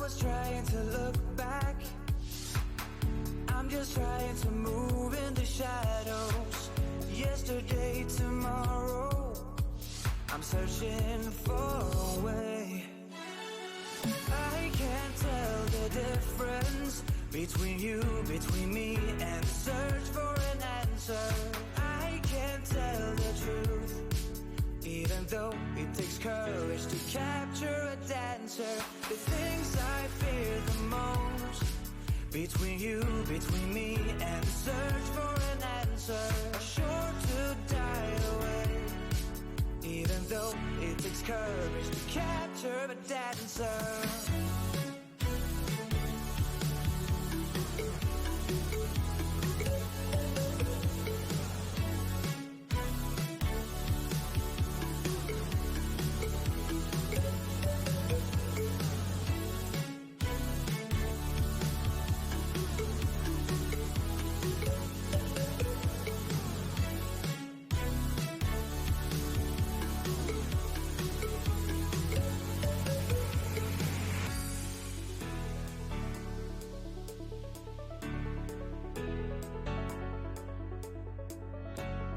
was trying to look back. I'm just trying to move in the shadows. Yesterday, tomorrow, I'm searching for a way. I can't tell the difference between you, between me, and search for an answer. I can't tell the truth, even though it takes courage to capture a dancer. The things I fear the most, between you, between me, and search for an answer, are sure to die away, even though it takes courage to capture a dancer.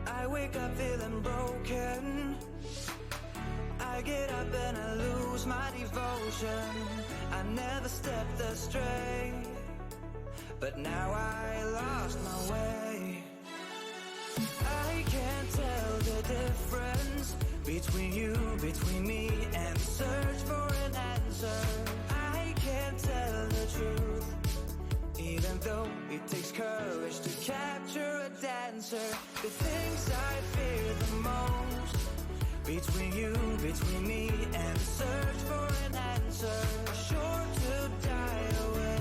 I wake up feeling broken. I get up and I lose my devotion. I never stepped astray, but now I lost my way. I can't tell the difference between you, between me, and search for an answer. I can't tell the truth, even though it takes courage to capture a dancer. The things I fear the most, between you, between me, and search for an answer, are sure to die away,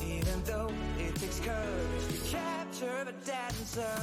even though it takes courage to capture a dancer.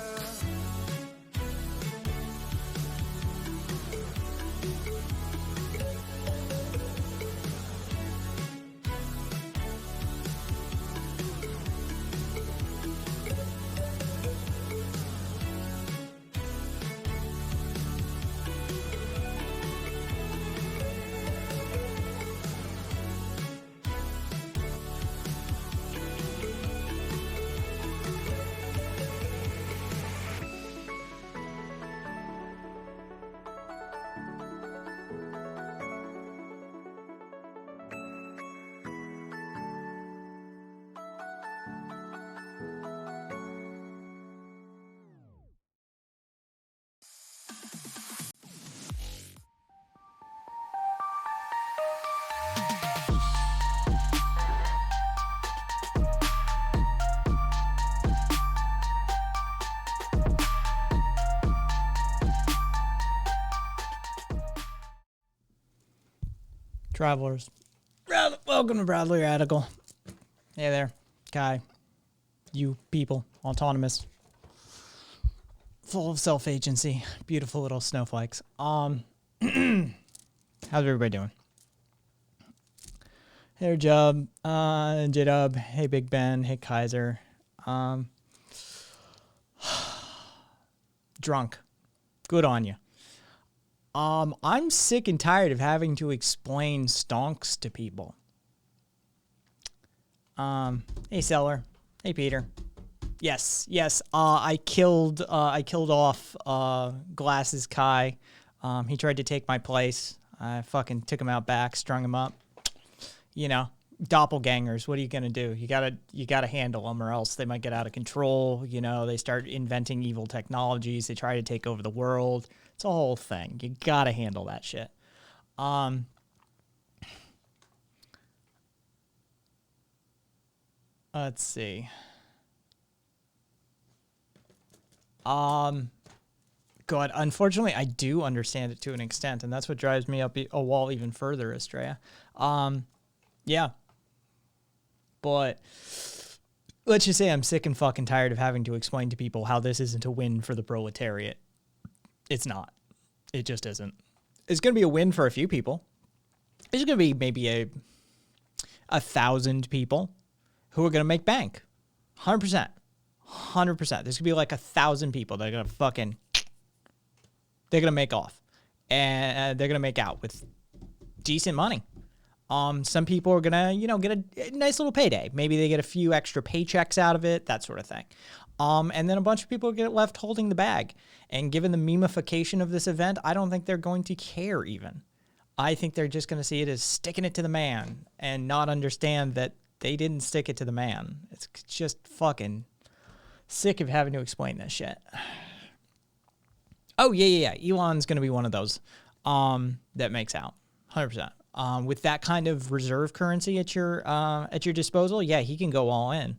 Travelers, welcome to Bradley Radical. Hey there, Kai. You people, autonomous, full of self-agency, beautiful little snowflakes. How's everybody doing? Hey, Jub, J-Dub, hey, Big Ben, hey, Kaiser. Drunk. Good on you. I'm sick and tired of having to explain stonks to people. Hey, Seller. Hey, Peter. Yes. I killed off Glasses Kai. He tried to take my place. I fucking took him out back, strung him up. You know, doppelgangers. What are you gonna do? You gotta handle them, or else they might get out of control. You know, they start inventing evil technologies. They try to take over the world. It's a whole thing. You gotta handle that shit. Let's see. God, unfortunately, I do understand it to an extent, and that's what drives me up a wall even further, Estrella. Yeah. But let's just say I'm sick and fucking tired of having to explain to people how this isn't a win for the proletariat. It's not. It just isn't. It's going to be a win for a few people. It's going to be maybe 1,000 people who are going to make bank. 100%. 100%. There's going to be like 1,000 people that are going to they're going to make off. And they're going to make out with decent money. Some people are gonna, get a nice little payday. Maybe they get a few extra paychecks out of it, that sort of thing. And then a bunch of people get left holding the bag. And given the memification of this event, I don't think they're going to care even. I think they're just going to see it as sticking it to the man and not understand that they didn't stick it to the man. It's just fucking sick of having to explain this shit. Oh, yeah. Elon's going to be one of those that makes out. 100%. With that kind of reserve currency at your disposal, yeah, he can go all in.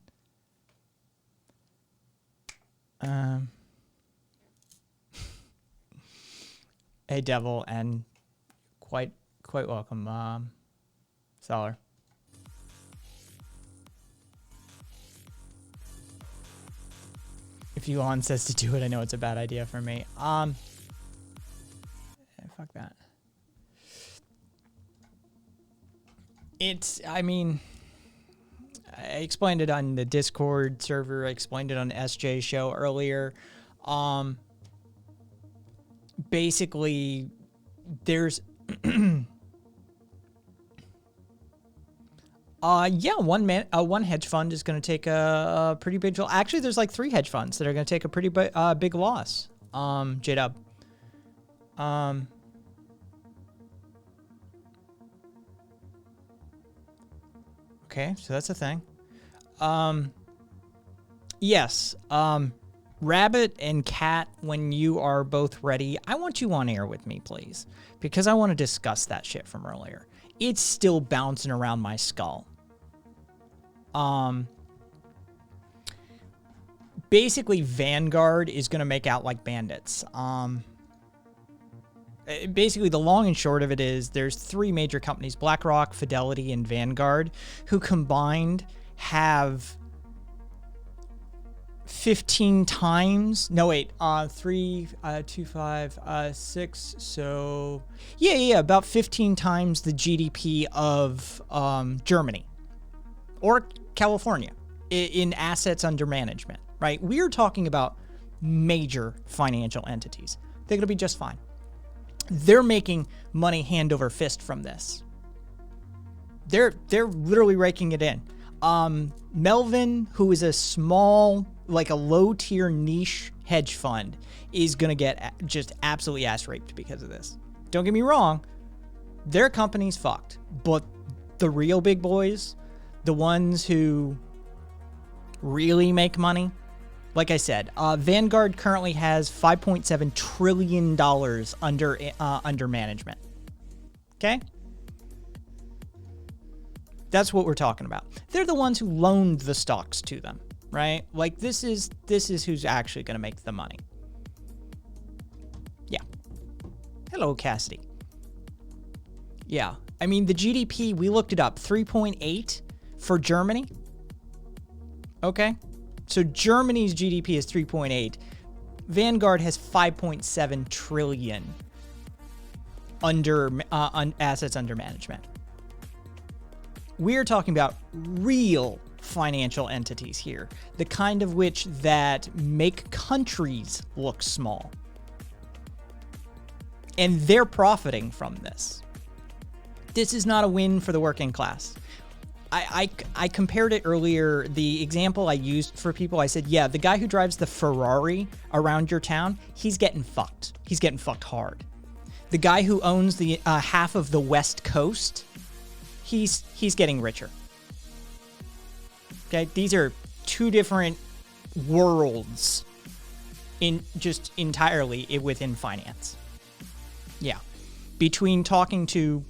Hey, Devil, and quite welcome, Solar. If Elon says to do it, I know it's a bad idea for me. Fuck that. I explained it on the Discord server. I explained it on SJ's show earlier. Basically, there's one hedge fund is going to take a pretty big. Actually, there's like 3 hedge funds that are going to take a pretty big loss. J-Dub. Okay, so that's a thing. Yes. Rabbit and Cat, when you are both ready, I want you on air with me, please, because I want to discuss that shit from earlier. It's still bouncing around my skull. Basically, Vanguard is going to make out like bandits. Basically, the long and short of it is there's 3 major companies, BlackRock, Fidelity, and Vanguard, who combined have 15 times, no wait, 3, 2, 5, 6, so yeah, about 15 times the GDP of Germany or California in assets under management, right? We're talking about major financial entities. They're gonna be just fine. They're making money hand over fist from this. They're literally raking it in. Melvin, who is a small, like a low-tier niche hedge fund, is going to get just absolutely ass-raped because of this. Don't get me wrong. Their company's fucked. But the real big boys, the ones who really make money, like I said, Vanguard currently has $5.7 trillion under management. Okay? That's what we're talking about. They're the ones who loaned the stocks to them, right? Like this is who's actually going to make the money. Yeah. Hello, Cassidy. Yeah. I mean, the GDP, we looked it up, 3.8 for Germany. Okay. So Germany's GDP is 3.8. Vanguard has 5.7 trillion assets under management. We're talking about real financial entities here, the kind of which that make countries look small. And they're profiting from this. This is not a win for the working class. I compared it earlier. The example I used for people, I said, yeah, the guy who drives the Ferrari around your town, he's getting fucked. He's getting fucked hard. The guy who owns the half of the West Coast, he's getting richer. Okay, these are 2 different worlds entirely within finance. Yeah, between talking to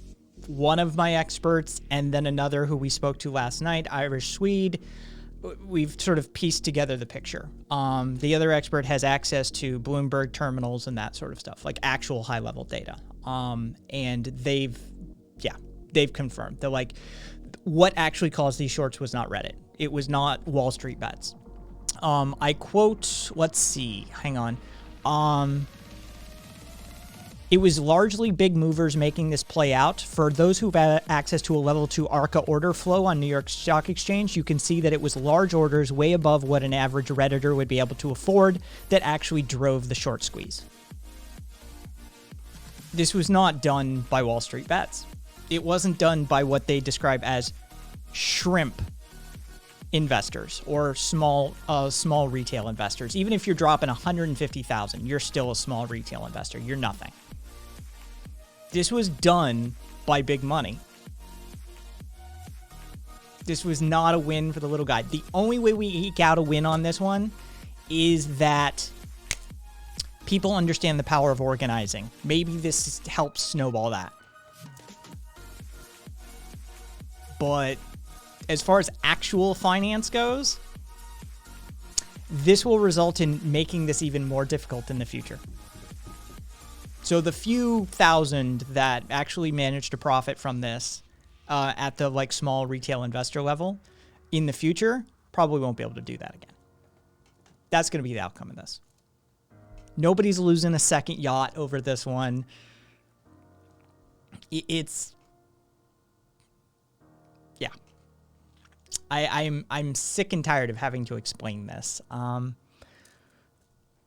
one of my experts and then another who we spoke to last night, Irish Swede, we've sort of pieced together the picture. The other expert has access to Bloomberg terminals and that sort of stuff, like actual high-level data. And they've confirmed. They're like, what actually caused these shorts was not Reddit. It was not Wall Street bets. I quote, let's see, hang on. It was largely big movers making this play out. For those who've had access to a level 2 ARCA order flow on New York Stock Exchange, you can see that it was large orders way above what an average Redditor would be able to afford that actually drove the short squeeze. This was not done by Wall Street bets. It wasn't done by what they describe as shrimp investors or small retail investors. Even if you're dropping 150,000, you're still a small retail investor. You're nothing. This was done by big money. This was not a win for the little guy. The only way we eke out a win on this one is that people understand the power of organizing. Maybe this helps snowball that. But as far as actual finance goes, this will result in making this even more difficult in the future. So the few thousand that actually managed to profit from this at the like small retail investor level in the future probably won't be able to do that again. That's going to be the outcome of this. Nobody's losing a second yacht over this one. It's yeah. I'm sick and tired of having to explain this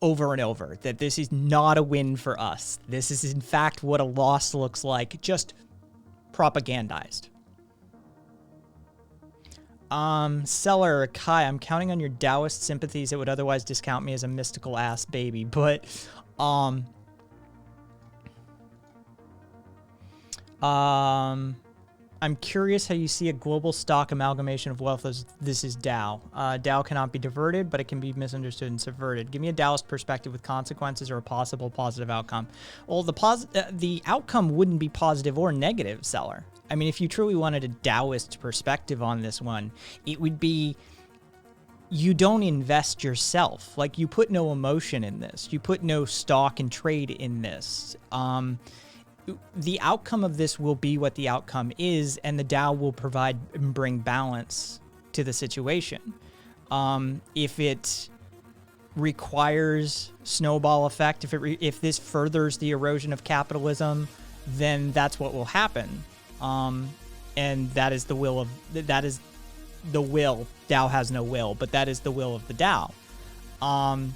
over and over, that this is not a win for us. This is in fact what a loss looks like, just propagandized. Seller, Kai, I'm counting on your Taoist sympathies that would otherwise discount me as a mystical ass baby, but I'm curious how you see a global stock amalgamation of wealth as this is DAO. DAO cannot be diverted, but it can be misunderstood and subverted. Give me a Taoist perspective with consequences or a possible positive outcome. Well, the outcome wouldn't be positive or negative, Seller. I mean, if you truly wanted a Taoist perspective on this one, it would be you don't invest yourself. Like, you put no emotion in this. You put no stock and trade in this. The outcome of this will be what the outcome is, and the DAO will provide and bring balance to the situation. If it requires snowball effect, if this furthers the erosion of capitalism, then that's what will happen. And that is the will of DAO has no will, but that is the will of the DAO.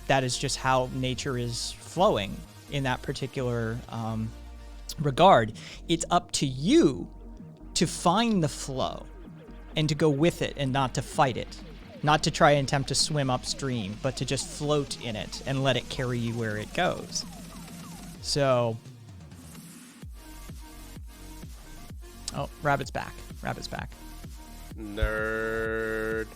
That is just how nature is flowing in that particular regard. It's up to you to find the flow and to go with it and not to fight it, not to try and attempt to swim upstream, but to just float in it and let it carry you where it goes. So, oh, Rabbit's back. Nerd.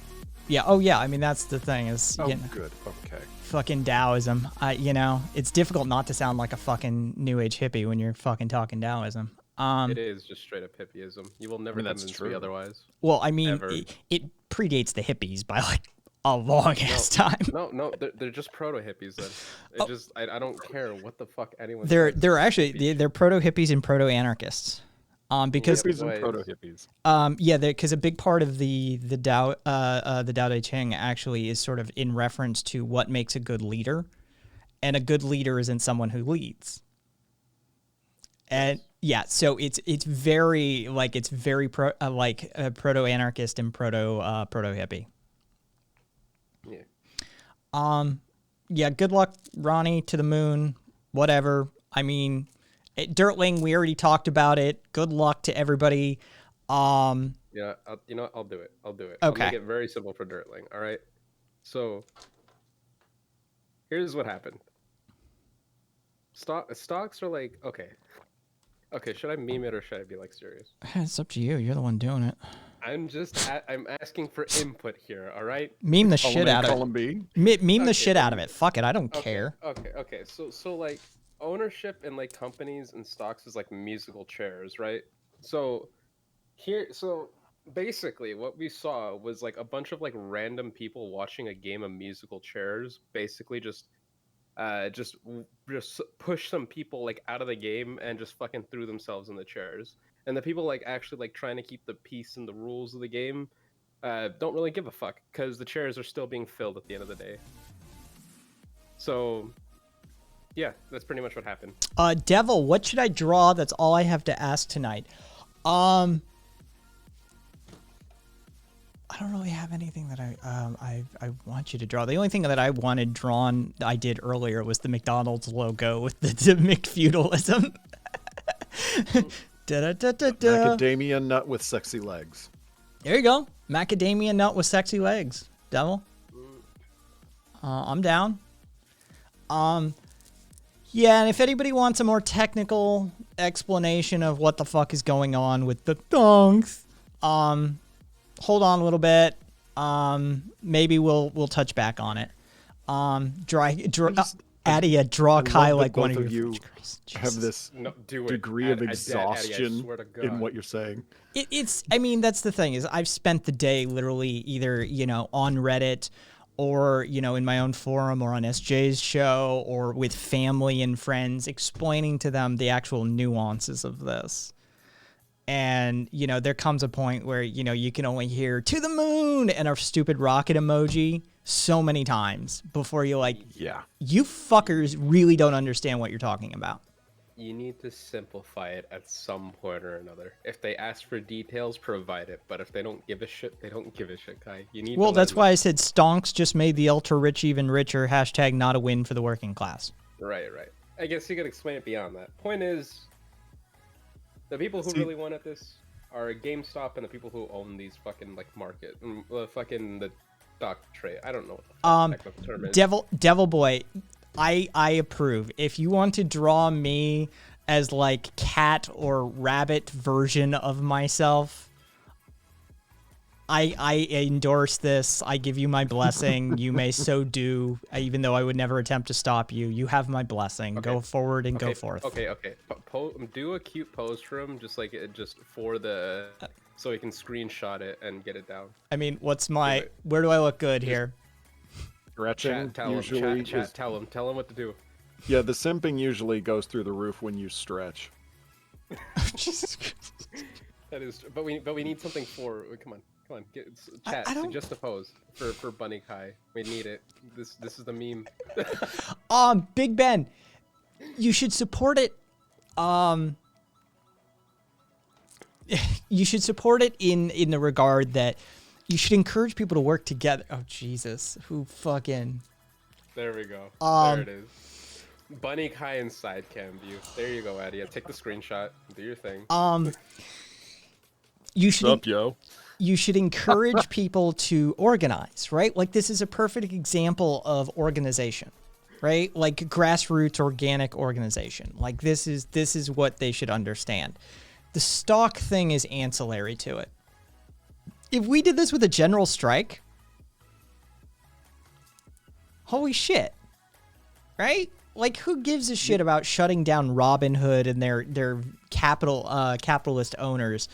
Yeah. Oh, yeah. I mean, that's the thing is, Oh, you know, good. Okay. fucking Taoism. You know, it's difficult not to sound like a fucking new age hippie when you're fucking talking Taoism. It is just straight up hippieism. You will never that's convince me true. otherwise. Well, I mean, Ever. it predates the hippies by like a long ass time. No, they're just proto hippies then. It just I don't care what the fuck anyone. They're says. they're actually they're proto hippies and proto anarchists. Because Yep. Hippies and Ways. proto hippies. yeah, because a big part of the Tao the Tao Te Ching actually is sort of in reference to what makes a good leader, and a good leader isn't someone who leads. And yeah, so it's very proto anarchist and proto hippie. Yeah. Yeah, good luck, Ronnie, to the moon. Whatever. I mean, Dirtling, we already talked about it. Good luck to everybody. Yeah. You know what? I'll do it. Okay. I'll make it very simple for Dirtling. All right. So here's what happened. Stocks are like okay. Should I meme it or should I be like serious? It's up to you. You're the one doing it. I'm asking for input here. All right. Meme the shit out of Column it. B. Meme the Okay, shit out of meme it. Fuck it. I don't Okay, care. Okay. So like ownership in like companies and stocks is like musical chairs, right? So basically what we saw was like a bunch of like random people watching a game of musical chairs, basically just push some people like out of the game and just fucking threw themselves in the chairs. And the people like actually like trying to keep the peace and the rules of the game don't really give a fuck because the chairs are still being filled at the end of the day. So yeah, that's pretty much what happened. Devil, what should I draw? That's all I have to ask tonight. I don't really have anything that I want you to draw. The only thing that I wanted drawn I did earlier was the McDonald's logo with the McFeudalism. Da-da-da-da-da. Macadamia nut with sexy legs. There you go. Macadamia nut with sexy legs. Devil. I'm down. Yeah, and if anybody wants a more technical explanation of what the fuck is going on with the thongs, hold on a little bit. Maybe we'll touch back on it. Addy, draw Kai love that like one of both your you Jesus. have this No, do it. degree of Addy, I exhaustion swear to God. in what you're saying. I mean, that's the thing is I've spent the day literally either, on Reddit or, in my own forum or on SJ's show or with family and friends explaining to them the actual nuances of this. And, there comes a point where, you can only hear to the moon and our stupid rocket emoji so many times before you're like, Yeah. you fuckers really don't understand what you're talking about. You need to simplify it at some point or another. If they ask for details, provide it. But if they don't give a shit, they don't give a shit, Kai. You need. Well, to that's why I said stonks just made the ultra rich even richer. # not a win for the working class. Right. I guess you could explain it beyond that. Point is, the people who really wanted this are GameStop and the people who own these fucking market, the stock trade. I don't know what the technical term is. Devil Boy, I approve. If you want to draw me as cat or rabbit version of myself, I endorse this. I give you my blessing. You may so do, even though I would never attempt to stop you. You have my blessing. Okay. Go forward and go forth. Okay. Do a cute pose for him, just for the, so he can screenshot it and get it down. I mean, where do I look good here? Stretching Tell usually him, is, tell him what to do. yeah, the simping usually goes through the roof when you stretch. Jesus Christ. That is, but we need something for. Come on, chat. I don't- Suggest a pose for Bunny Kai. We need it. This is the meme. Big Ben, you should support it. You should support it in the regard that you should encourage people to work together. Oh Jesus, who fucking? There we go. There it is. Bunny Kai in side cam view. There you go, Addy. Take the screenshot. Do your thing. You should. What's up, yo? You should encourage people to organize, right? This is a perfect example of organization, right? Grassroots organic organization. This is what they should understand. The stock thing is ancillary to it. If we did this with a general strike, holy shit, right? Who gives a shit about shutting down Robinhood and their capitalist owners?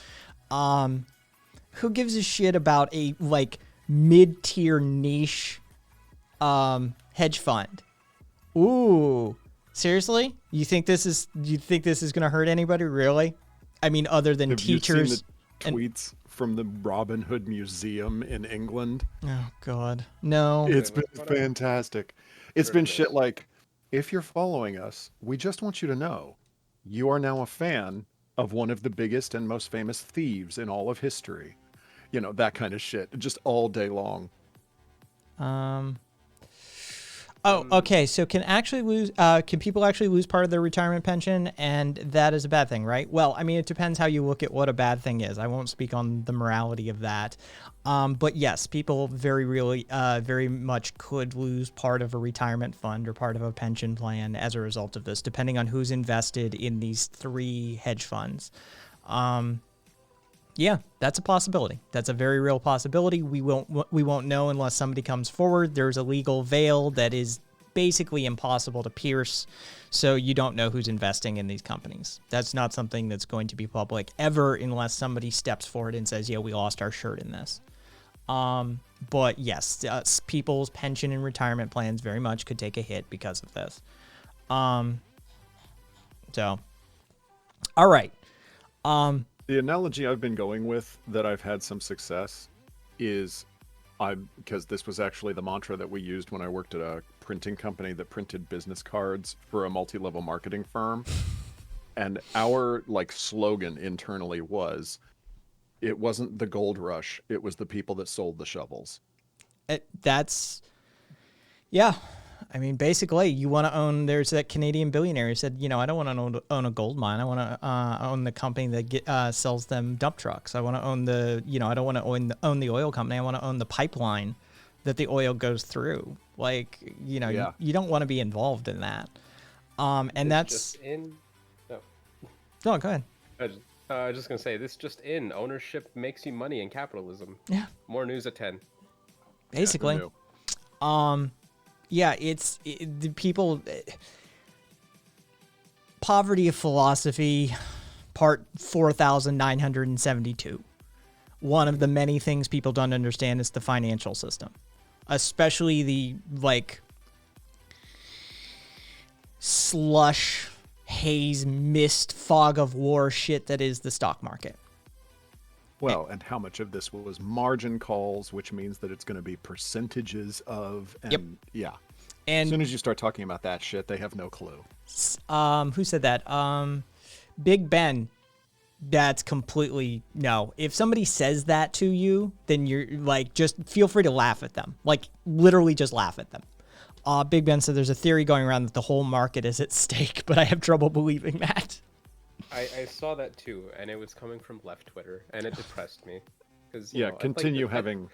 Who gives a shit about a mid-tier niche hedge fund? Ooh, seriously? You think this is gonna hurt anybody? Really? I mean, other than Have teachers. you seen the tweets from the Robin Hood Museum in England? Oh God, no. It's been fantastic. It's been shit like, if you're following us, we just want you to know you are now a fan of one of the biggest and most famous thieves in all of history. That kind of shit, just all day long. Oh, okay. So can people actually lose part of their retirement pension, and that is a bad thing, right? Well, I mean, it depends how you look at what a bad thing is. I won't speak on the morality of that, but yes, people very much could lose part of a retirement fund or part of a pension plan as a result of this, depending on who's invested in these 3 hedge funds. Yeah, that's a possibility. That's a very real possibility. We won't know unless somebody comes forward. There's a legal veil that is basically impossible to pierce, so you don't know who's investing in these companies. That's not something that's going to be public ever unless somebody steps forward and says, yeah, we lost our shirt in this. But yes, people's pension and retirement plans very much could take a hit because of this. So, all right. The analogy I've been going with that I've had some success is because this was actually the mantra that we used when I worked at a printing company that printed business cards for a multi-level marketing firm. And our slogan internally was, it wasn't the gold rush, it was the people that sold the shovels. Yeah. I mean, basically, you want to own. There's that Canadian billionaire who said, I don't want to own a gold mine. I want to own the company that sells them dump trucks. I want to own I don't want to own the oil company. I want to own the pipeline that the oil goes through. Like, Yeah. you don't want to be involved in that. And This that's just in. No, no, go ahead. I was just gonna say this just in. Ownership makes you money in capitalism. Yeah, More news at 10. basically. Who knew? Yeah, the people. Poverty of Philosophy, part 4,972. One of the many things people don't understand is the financial system, especially the slush, haze, mist, fog of war shit that is the stock market. Well, and how much of this was margin calls, which means that it's going to be percentages of, and Yep. yeah. As And soon as you start talking about that shit, they have no clue. who said that? Big Ben. That's completely no. If somebody says that to you, then you're just feel free to laugh at them. Literally just laugh at them. Big Ben said there's a theory going around that the whole market is at stake, but I have trouble believing that. I saw that too, and it was coming from left Twitter, and it depressed me. Because Yeah, continue having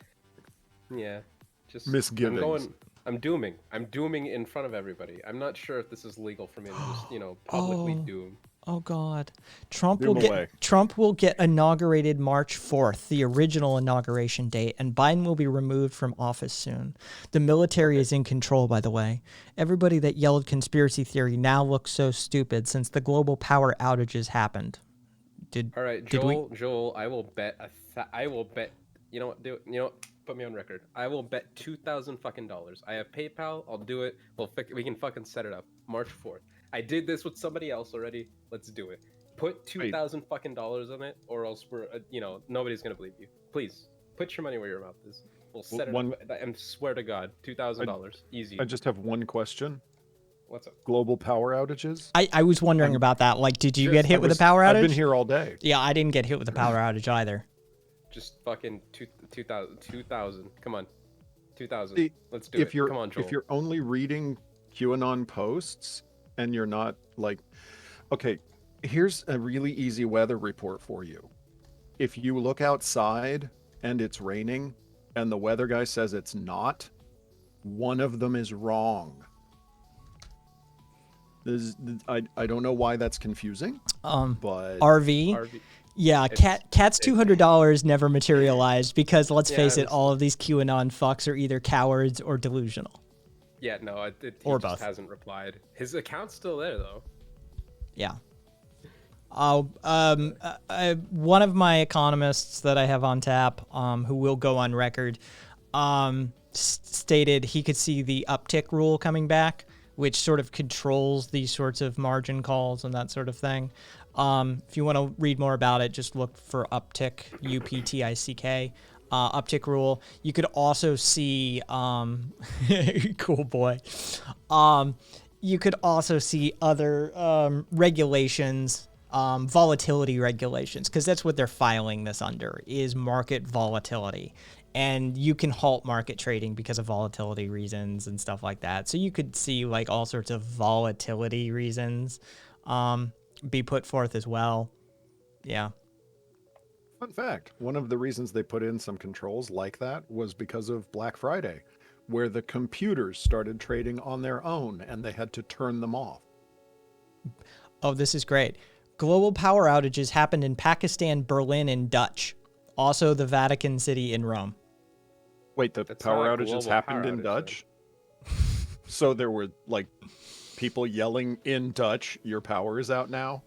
yeah, just misgivings. I'm dooming in front of everybody. I'm not sure if this is legal for me to just publicly doom. Oh God, Trump Doom will get away. Trump will get inaugurated March 4th, the original inauguration date, and Biden will be removed from office soon. The military is in control, by the way. Everybody that yelled conspiracy theory now looks so stupid since the global power outages happened. All right, did we- Joel, I will bet I will bet. You know what? Put me on record. I will bet $2,000 I have PayPal. I'll do it. We can fucking set it up. March 4th. I did this with somebody else already. Let's do it. Put $2,000 on it, or else we're nobody's gonna believe you. Please put your money where your mouth is. We'll set it up. And swear to God, $2,000 easy. I just have one question. What's up? Global power outages? I was wondering about that. Did you get hit with a power outage? I've been here all day. Yeah, I didn't get hit with a power outage either. Just fucking 2,000. Come on, 2,000. Let's do it. Come on, Joel. If you're only reading QAnon posts and you're not okay, here's a really easy weather report for you. If you look outside and it's raining and the weather guy says it's not, one of them is wrong. I don't know why that's confusing, but RV. Yeah, Cat's $200 never materialized because let's face it, all of these QAnon fucks are either cowards or delusional. Yeah, no, he or just both. hasn't replied. His account's still there though. Yeah. One of my economists that I have on tap, who will go on record, stated he could see the uptick rule coming back, which sort of controls these sorts of margin calls and that sort of thing. If you want to read more about it, just look for uptick, UPTICK, uptick rule. You could also see, cool boy. You could also see other regulations, volatility regulations, because that's what they're filing this under, is market volatility. And you can halt market trading because of volatility reasons and stuff like that. So you could see all sorts of volatility reasons be put forth as well. Yeah. fun fact, one of the reasons they put in some controls like that was because of Black Friday, where the computers started trading on their own and they had to turn them off. Oh, this is great. Global power outages happened in Pakistan, Berlin, and Dutch. Also the Vatican City in Rome. Wait, the That's power not a outages global happened power in outage, Dutch? So there were people yelling in Dutch, your power is out now?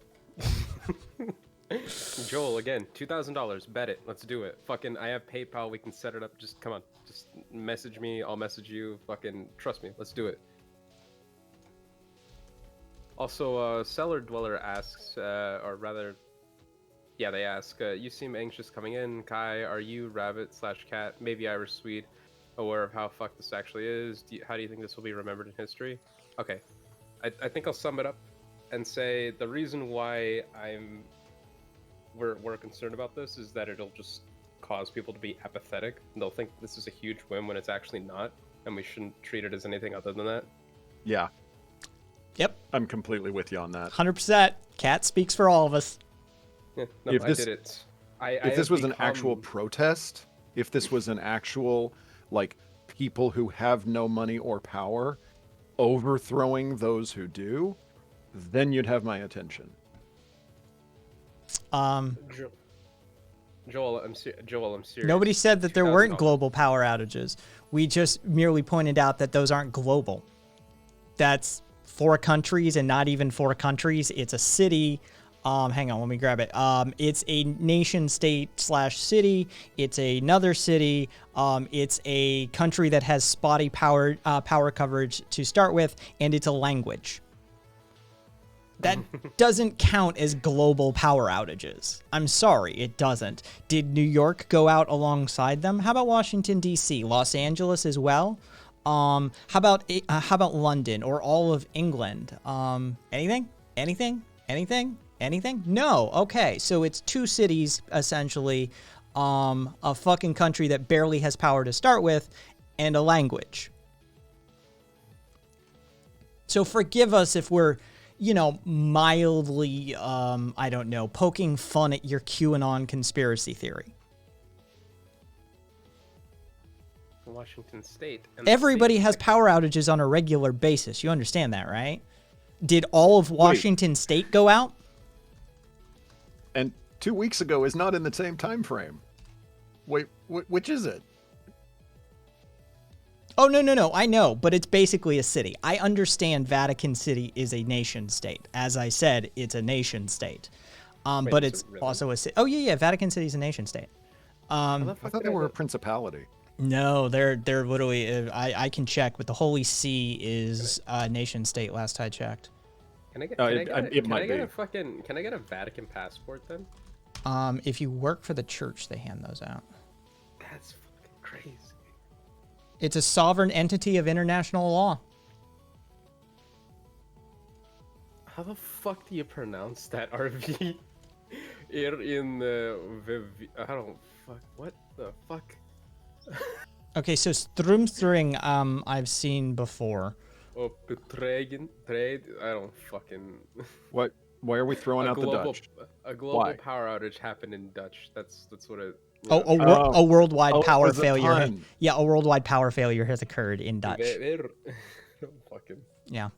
Joel, again, $2,000. Bet it. Let's do it. Fucking, I have PayPal. We can set it up. Just come on. Just message me. I'll message you. Fucking, trust me. Let's do it. Also, Cellar Dweller asks, or rather, yeah, they ask, you seem anxious coming in. Kai, are you rabbit/cat, maybe Irish Swede, aware of how fucked this actually is? How do you think this will be remembered in history? Okay. I think I'll sum it up and say the reason why we're concerned about this is that it'll just cause people to be apathetic. They'll think this is a huge win when it's actually not, and we shouldn't treat it as anything other than that. Yeah, Yep, I'm completely with you on that. 100%. Cat speaks for all of us. Yeah, no, If I this- did it. If this was an actual become- protest, if this was an actual, like, people who have no money or power overthrowing those who do, then you'd have my attention. Jo- Joel, I'm serious. Nobody said that there weren't $2,000. global power outages. We just merely pointed out that those aren't global. That's 4 countries, and not even 4 countries. It's a city. Hang on, let me grab it. It's a nation state / city. It's another city. It's a country that has spotty power coverage to start with, and it's a language. That doesn't count as global power outages. I'm sorry, it doesn't. Did New York go out alongside them? How about Washington, D.C., Los Angeles as well? How about London or all of England? Anything? No. Okay, so it's 2 cities essentially, a fucking country that barely has power to start with, and a language. So forgive us if we're, mildly, I don't know, poking fun at your QAnon conspiracy theory. Washington State. And the Everybody state- has power outages on a regular basis. You understand that, right? Did all of Washington State go out? And 2 weeks ago is not in the same time frame. Wait, which is it? Oh, no. I know, but it's basically a city. I understand Vatican City is a nation state. As I said, it's a nation state. But is it's it really? also a city. Oh, yeah. Vatican City is a nation state. How the I fuck thought did they I were a know- principality. No, they're literally. I can check, but the Holy See is a nation state. Last I checked. Can I get? Oh, Can I it- get? it Can might I get be. a fucking? Can I get a Vatican passport then? If you work for the church, they hand those out. That's fucking crazy. It's a sovereign entity of international law. How the fuck do you pronounce that RV? I don't fuck. What the fuck? Okay, so Strömstring, I've seen before. Oh, betragen, trade. I don't fucking. What? Why are we throwing out the Dutch? A global Why? power outage happened in Dutch. That's what it. Oh, yeah. a worldwide Oh, it power was a failure. pun. Yeah, a worldwide power failure has occurred in Dutch. Don't fucking. Yeah.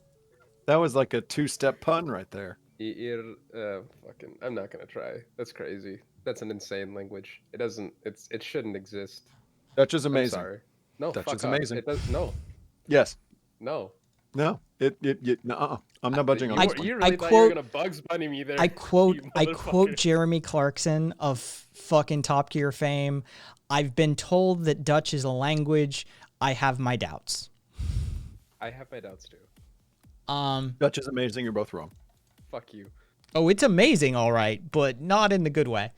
That was like a 2-step pun right there. Fucking. I'm not gonna try. That's crazy. That's an insane language. It doesn't. It shouldn't exist. Dutch is I'm amazing. sorry. No, Dutch fuck is off. amazing. It does. No. Yes. No. No. No. I'm not budging on You, this one. you really I thought you were quote- gonna Bugs Bunny me there. I quote you I quote motherfucker. Jeremy Clarkson of fucking Top Gear fame. I've been told that Dutch is a language. I have my doubts. I have my doubts too. Dutch is amazing. You're both wrong. Fuck you. Oh, it's amazing, all right, but not in the good way.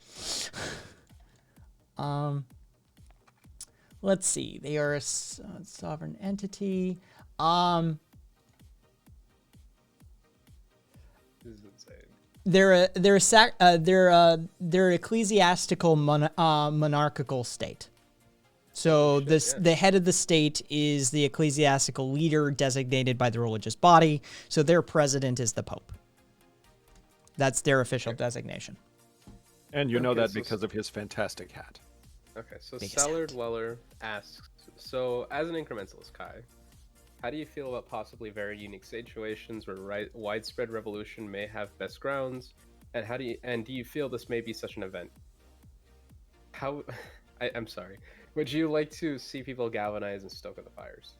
Let's see. They are a sovereign entity. This is insane. They're ecclesiastical monarchical state. So the head of the state is the ecclesiastical leader designated by the religious body. So their president is the Pope. That's their official designation. And you know Okay, that so- because of his fantastic hat. Okay, so Biggest Sellard hat. Weller asks, so as an incrementalist, Kai, how do you feel about possibly very unique situations where widespread revolution may have best grounds, and do you feel this may be such an event? How, I'm sorry, would you like to see people galvanize and stoke the fires?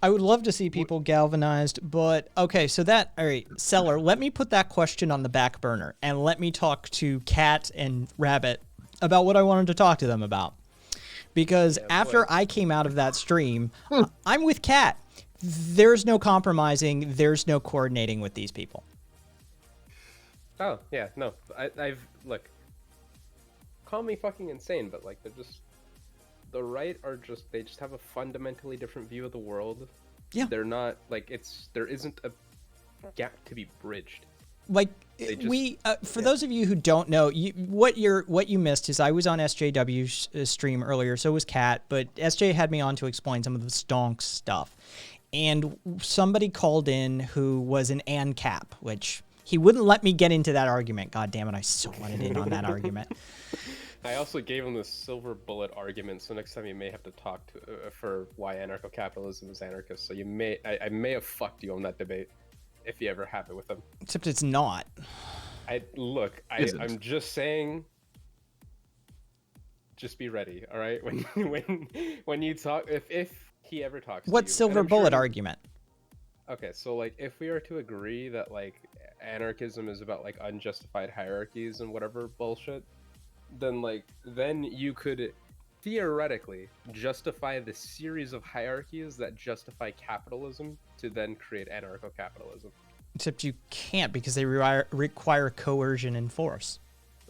I would love to see people galvanized, but okay, so that, all right, Seller, let me put that question on the back burner and let me talk to Cat and Rabbit about what I wanted to talk to them about. Because after boy. I came out of that stream, I'm with Cat. There's no compromising, there's no coordinating with these people. Oh, yeah, no, look, call me fucking insane, but like, they're just, the right are just, they just have a fundamentally different view of the world. Yeah. They're not, like, there isn't a gap to be bridged. Like They just- we for those of you who don't know, what you missed is I was on SJW's stream earlier, so was Kat, but SJ had me on to explain some of the stonk stuff. and somebody called in who was an ANCAP, which he wouldn't let me get into that argument. God damn it, I so wanted in on that argument. I also gave him the silver bullet argument, so next time you may have to talk to for why anarcho-capitalism is anarchist. So I may have fucked you on that debate if you ever have it with him. Except it's not. I'm just saying. Just be ready, all right? When you talk, if he ever talks. What to you, silver and I'm bullet sure argument? Okay, so like if we are to agree that like anarchism is about like unjustified hierarchies and whatever bullshit, then you could theoretically justify the series of hierarchies that justify capitalism to then create anarcho-capitalism. Except you can't because they require coercion and force.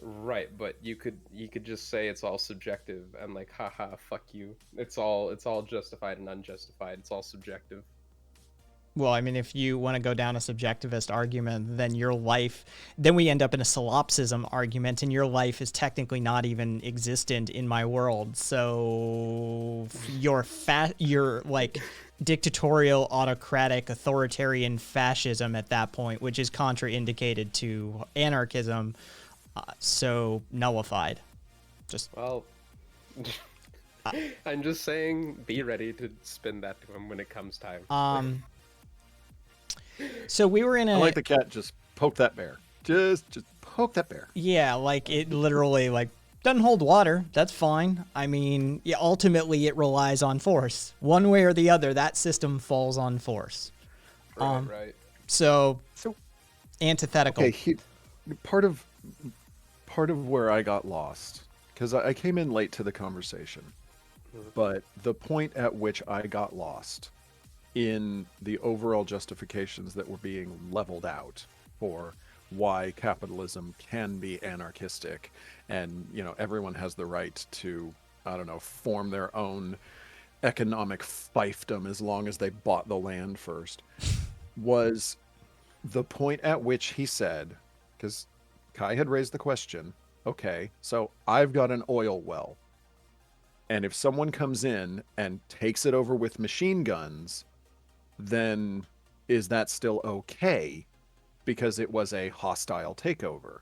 Right, but you could just say it's all subjective and like haha fuck you. It's all justified and unjustified. It's all subjective. Well, I mean, if you want to go down a subjectivist argument, then we end up in a solipsism argument, and your life is technically not even existent in my world. So your like dictatorial, autocratic, authoritarian fascism at that point, which is contraindicated to anarchism, so nullified. Well, I'm just saying, be ready to spin that to him when it comes time. So we were in I like the cat. Just poke that bear. Just poke that bear. Yeah, like it literally like doesn't hold water. That's fine. I mean, yeah, ultimately it relies on force. One way or the other, that system falls on force. Right. So antithetical. Okay, part of where I got lost, because I came in late to the conversation, but the point at which I got lost in the overall justifications that were being leveled out for why capitalism can be anarchistic, and everyone has the right to, I don't know, form their own economic fiefdom as long as they bought the land first, was the point at which he said, because Kai had raised the question, okay, so I've got an oil well, and if someone comes in and takes it over with machine guns, then is that still okay because it was a hostile takeover?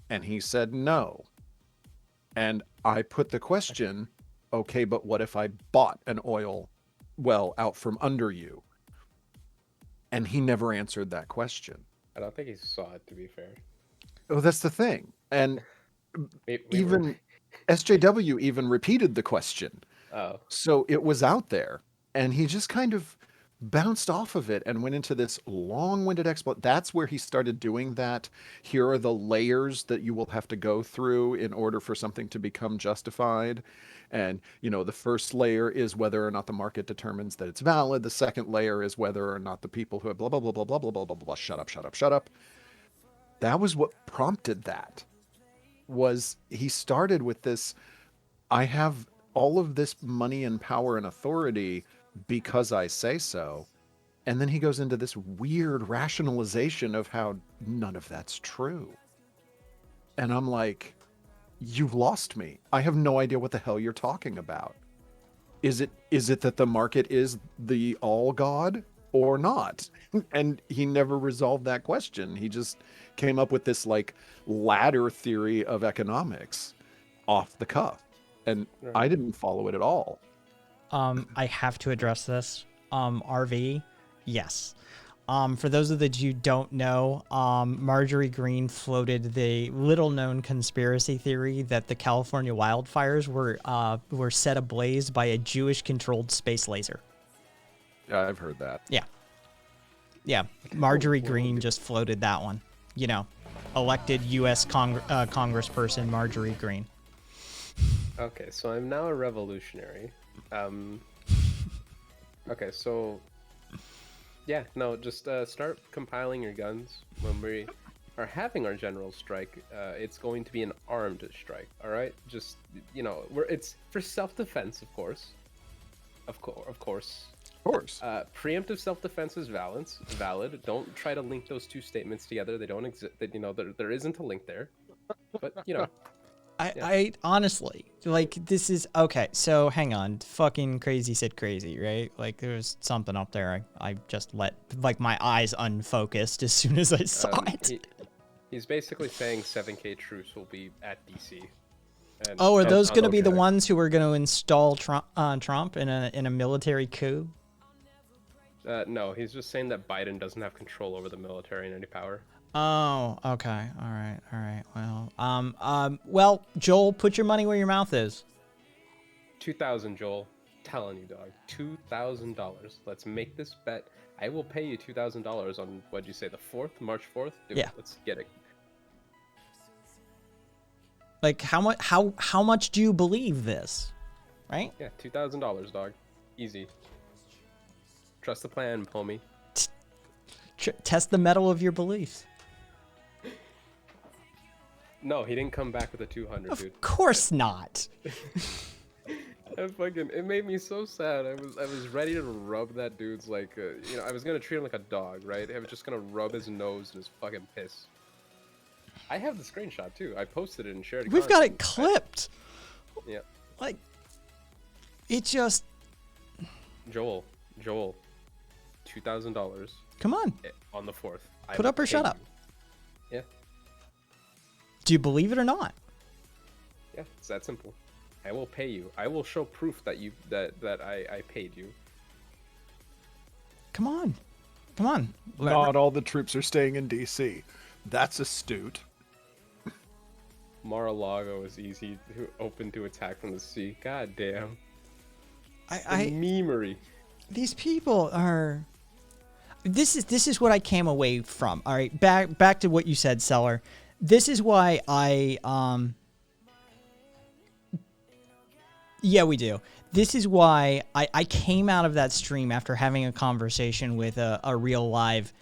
And he said no. And I put the question, okay, but what if I bought an oil well out from under you? And he never answered that question. I don't think he saw it, to be fair. Oh, that's the thing. And Even SJW even repeated the question. Oh. So it was out there, and he just kind of bounced off of it and went into this long-winded explanation. That's where he started doing that. Here are the layers that you will have to go through in order for something to become justified. And, the first layer is whether or not the market determines that it's valid. The second layer is whether or not the people who have blah, blah, blah, blah, blah, blah, blah, blah, blah, shut up. That was what prompted that. Was he started with this, I have all of this money and power and authority because I say so. And then he goes into this weird rationalization of how none of that's true. And I'm like, you've lost me. I have no idea what the hell you're talking about. Is it that the market is the all god or not? And he never resolved that question. He just came up with this like ladder theory of economics off the cuff. And I didn't follow it at all. I have to address this. RV, yes. For those of you who don't know, Marjorie Green floated the little-known conspiracy theory that the California wildfires were set ablaze by a Jewish-controlled space laser. Yeah, I've heard that. Yeah. Marjorie Green just floated that one. Elected U.S. Congressperson Marjorie Green. Okay, so I'm now a revolutionary. Okay, so yeah, no, just start compiling your guns. When we are having our general strike, it's going to be an armed strike. All right, just it's for self-defense, of course. Of course. Preemptive self-defense is valid. Don't try to link those two statements together. They don't exist. There isn't a link there. But I honestly, Like, this is okay. So hang on, fucking crazy said crazy, right? Like, there's something up there. I just let like my eyes unfocused as soon as I saw it. He's basically saying 7K troops will be at DC. And Oh, are those on going to be the OJ. ones who are going to install Trump in a military coup? No, he's just saying that Biden doesn't have control over the military and any power. Oh, okay. All right. Well, Joel, put your money where your mouth is. 2,000, Joel. Telling you, dog. $2,000. Let's make this bet. I will pay you $2,000 on what'd you say, the 4th, March 4th? Dude, Yeah. Let's get it. Like, how much do you believe this? Right? Yeah, $2,000, dog. Easy. Trust the plan, homie. Test the metal of your beliefs. No, he didn't come back with a 200, dude. Of course not. It made me so sad. I was ready to rub that dude's like, I was gonna treat him like a dog, right? I was just gonna rub his nose and his fucking piss. I have the screenshot too. I posted it and shared it. We've got it clipped. Yeah. Like, it just. Joel, $2,000 Come on. on the 4th. I Put will up or pay shut up. you. Yeah, Do you believe it or not? yeah, it's that simple. I will pay you. I will show proof that I paid you. Come on. Not all the troops are staying in DC. That's astute. Mar-a-Lago is open to attack from the sea. God damn. I Memery. these people are. This is what I came away from. All right, back to what you said, Seller. This is why Yeah, we do. This is why I came out of that stream after having a conversation with a real live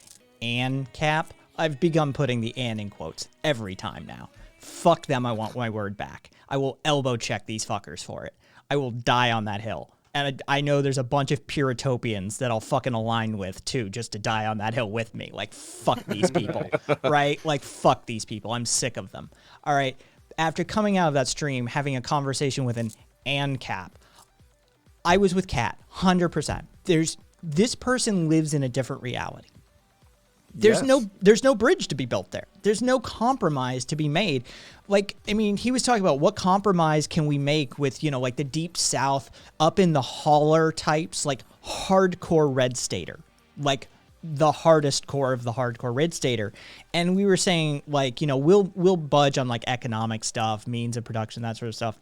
ANCAP. I've begun putting the "and" in quotes every time now. Fuck them, I want my word back. I will elbow check these fuckers for it. I will die on that hill. And I know there's a bunch of Puritopians that I'll fucking align with, too, just to die on that hill with me. Like, fuck these people, right? Like, fuck these people. I'm sick of them. All right. After coming out of that stream, having a conversation with an ANCAP, I was with Kat, 100%. This person lives in a different reality. There's no bridge to be built there. There's no compromise to be made. Like, I mean, he was talking about what compromise can we make with, like the deep south up in the holler types, like hardcore red stater, like the hardest core of the hardcore red stater. And we were saying like, we'll budge on like economic stuff, means of production, that sort of stuff.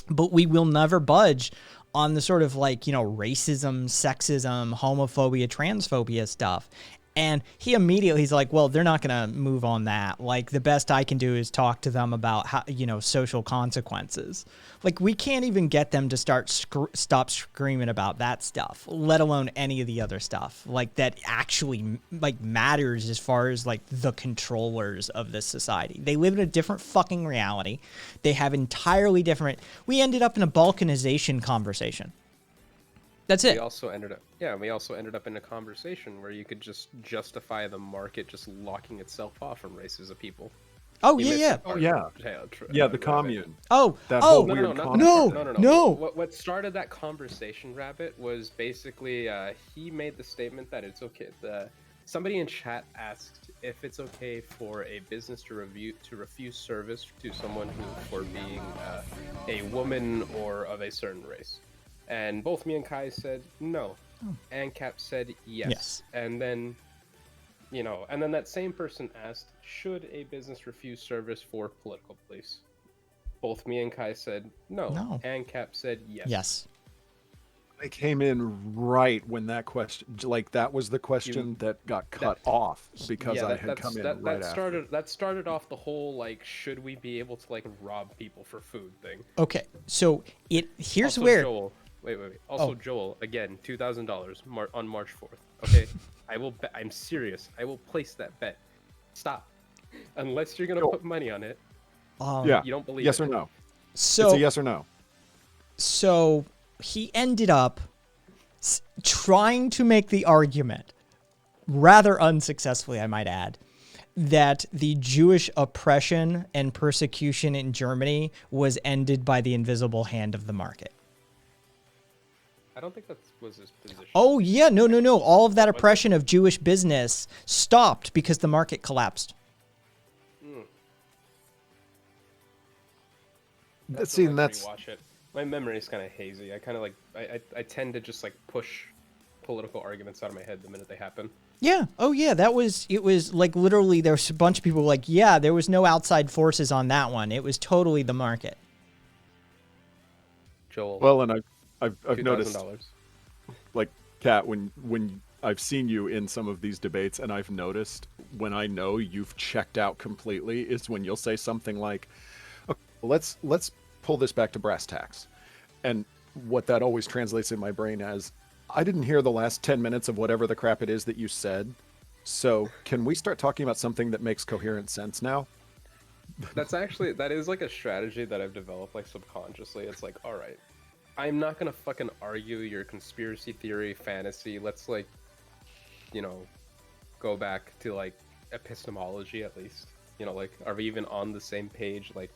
But we will never budge on the sort of like, racism, sexism, homophobia, transphobia stuff. And he's like, well, they're not going to move on that. Like, the best I can do is talk to them about how, social consequences. Like, we can't even get them to stop screaming about that stuff, let alone any of the other stuff, like, that actually, like, matters as far as, like, the controllers of this society. They live in a different fucking reality. They have entirely different. We ended up in a balkanization conversation. That's it. We also ended up in a conversation where you could just justify the market just locking itself off from races of people. Oh, You missed yeah. the part. Yeah, the commune. Oh, That whole No, weird no, concept. no. What started that conversation, Rabbit, was basically he made the statement that it's okay. Somebody in chat asked if it's okay for a business to refuse service to someone for being a woman or of a certain race. And both me and Kai said no. And Cap said yes. Yes. And then, that same person asked, should a business refuse service for political beliefs? Both me and Kai said no. No. And Cap said yes. Yes. I came in right when that question, like that was the question that got cut off because I had come in right after. That started off the whole like, should we be able to like rob people for food thing? Okay, so here's Also, where. Joel, wait. Also, Joel, again, $2,000 on March 4th. Okay, I will. I'm serious. I will place that bet. Stop. Unless you're gonna put money on it. Yeah. You don't believe yes it. or no? So It's a yes or no. So he ended up trying to make the argument, rather unsuccessfully, I might add, that the Jewish oppression and persecution in Germany was ended by the invisible hand of the market. I don't think that was his position. Oh, yeah. No. All of that oppression of Jewish business stopped because the market collapsed. See, and that's Watch it. My memory is kind of hazy. I kind of like I tend to just like push political arguments out of my head the minute they happen. Yeah. Oh, yeah. It was like literally there was a bunch of people like, yeah, there was no outside forces on that one. It was totally the market. Joel. well, and I've noticed, $2,000. like, Kat, when I've seen you in some of these debates, and I've noticed when I know you've checked out completely is when you'll say something like, okay, let's pull this back to brass tacks. And what that always translates in my brain as, I didn't hear the last 10 minutes of whatever the crap it is that you said. So can we start talking about something that makes coherent sense now? That is like a strategy that I've developed like subconsciously. It's like, all right, I'm not gonna fucking argue your conspiracy theory fantasy. Let's like, go back to like epistemology at least. Like, are we even on the same page, like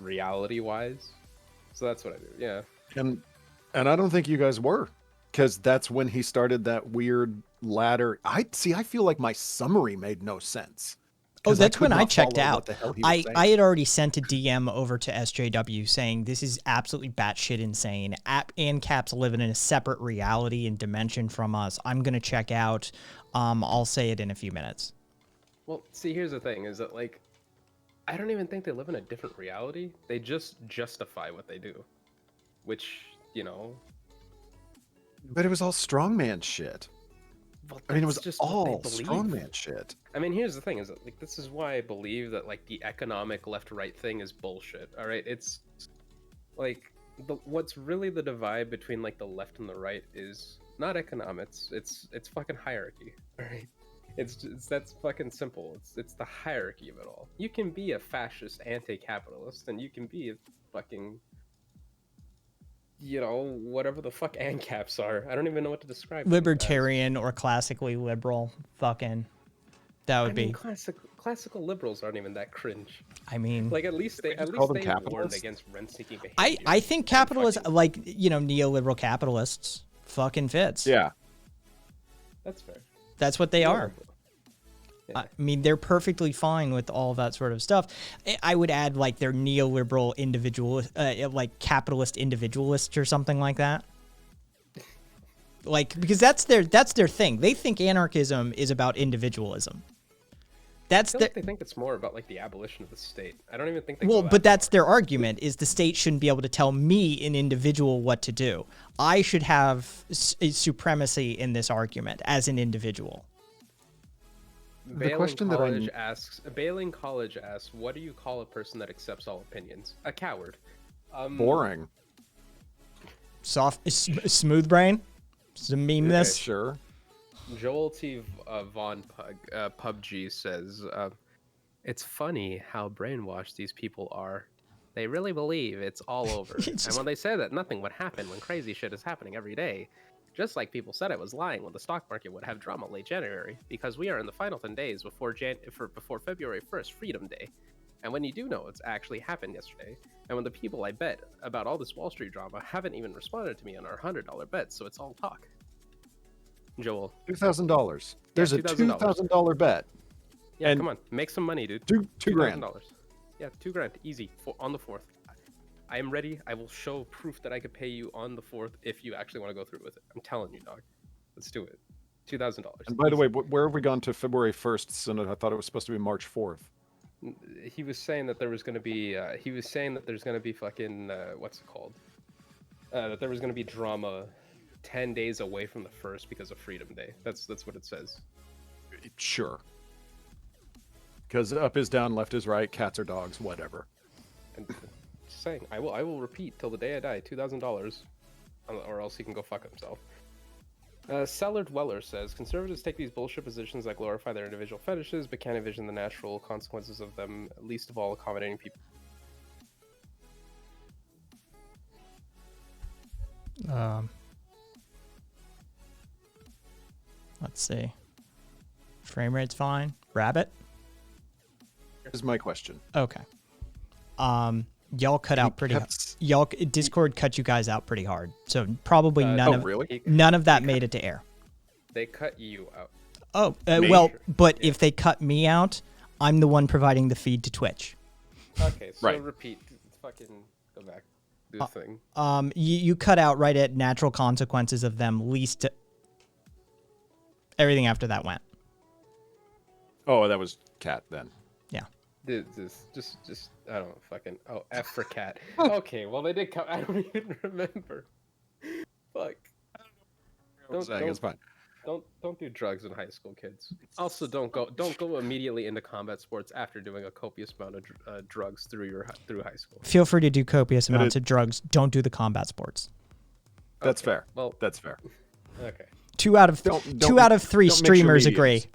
reality wise? So that's what I do. Yeah. And I don't think you guys were, because that's when he started that weird ladder. I feel like my summary made no sense. Oh, that's when I checked out. What the hell he was saying. I had already sent a DM over to SJW saying this is absolutely batshit insane. ANCAP's living in a separate reality and dimension from us. I'm going to check out. I'll say it in a few minutes. Well, see, here's the thing: is that like, I don't even think they live in a different reality. They just justify what they do, which But it was all strongman shit. well, I mean, it was that's just what they all believe. strongman shit. I mean, here's the thing: is that like this is why I believe that like the economic left-right thing is bullshit. All right, it's like what's really the divide between like the left and the right is not economics. It's fucking hierarchy. All right, it's that's fucking simple. It's the hierarchy of it all. You can be a fascist anti-capitalist, and you can be a fucking whatever the fuck ANCAPs are. I don't even know what to describe them as. Libertarian or classically liberal. Fucking. That would be. Classical liberals aren't even that cringe. I mean. Like at least they them warned capitalists? against rent-seeking behavior. I think capitalists, like, neoliberal capitalists, fucking fits. Yeah. That's fair. That's what they are. Yeah. I mean, they're perfectly fine with all that sort of stuff. I would add, like, they're neoliberal individualist, like capitalist individualists or something like that. Like, because that's their thing. They think anarchism is about individualism. I feel like they think it's more about like the abolition of the state. I don't even think they. Well, but that's their argument: is the state shouldn't be able to tell me, an individual, what to do. I should have supremacy in this argument as an individual. Bailing College asks, what do you call a person that accepts all opinions? A coward. Boring. Smooth brain. Some meme this. Sure. Joel T. Von PUBG says, it's funny how brainwashed these people are. They really believe it's all over. And when they say that nothing would happen when crazy shit is happening every day, just like people said I was lying when the stock market would have drama late January, because we are in the final 10 days before February 1st, Freedom Day. And when you do know it's actually happened yesterday, and when the people I bet about all this Wall Street drama haven't even responded to me on our $100 bets, so it's all talk. Joel. $2,000. There's a $2,000 bet. Yeah, and come on, make some money, dude. Two grand. Yeah, $2,000, easy, on the 4th. I am ready. I will show proof that I could pay you on the 4th if you actually want to go through with it. I'm telling you, dog. Let's do it. $2,000. And by the way, where have we gone to February 1st? So I thought it was supposed to be March 4th. He was saying that there was going to be. He was saying that there's going to be fucking. What's it called? That there was going to be drama 10 days away from the 1st because of Freedom Day. That's what it says. Sure. Because up is down, left is right, cats are dogs, whatever. And just saying, I will repeat till the day I die. $2,000, or else he can go fuck himself. Sellard Weller says, conservatives take these bullshit positions that glorify their individual fetishes, but can't envision the natural consequences of them, least of all accommodating people. Let's see. Frame rate's fine. Rabbit. Here's my question. Okay. Y'all cut out pretty. kept- Y'all Discord cut you guys out pretty hard. So probably none Oh, of really? none of that made it to air. They cut you out. Oh, Me? well, but if they cut me out, I'm the one providing the feed to Twitch. Okay, so Right. repeat. Fucking go back. Do the thing. You cut out right at natural consequences of them least. Everything after that went. Oh, that was Cat then. Yeah. Just I don't fucking F for cat. Okay, well they did come. I don't even remember. Fuck. It's fine. Don't do drugs in high school, kids. Also, don't go immediately into combat sports after doing a copious amount of drugs through high school. Feel free to do copious That amounts is- of drugs. Don't do the combat sports. That's Okay, fair. well- That's fair. Okay. Two out of Don't- two out of three don't mix your streamers mediums. agree.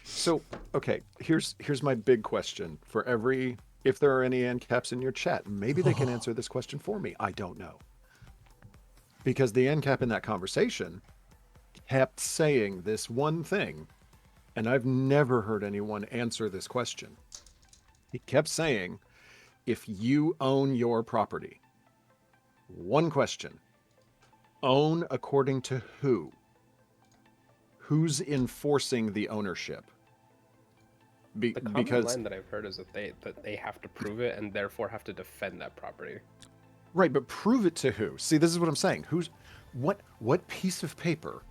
So, okay, here's my big question for every. If there are any ANCAPs in your chat, maybe they can answer this question for me. I don't know. Because the ANCAP in that conversation kept saying this one thing, and I've never heard anyone answer this question. He kept saying, if you own your property, one question, own according to who? Who's enforcing the ownership? The common Because line that I've heard is that they have to prove it and therefore have to defend that property. right, but prove it to who? See, this is what I'm saying. What piece of paper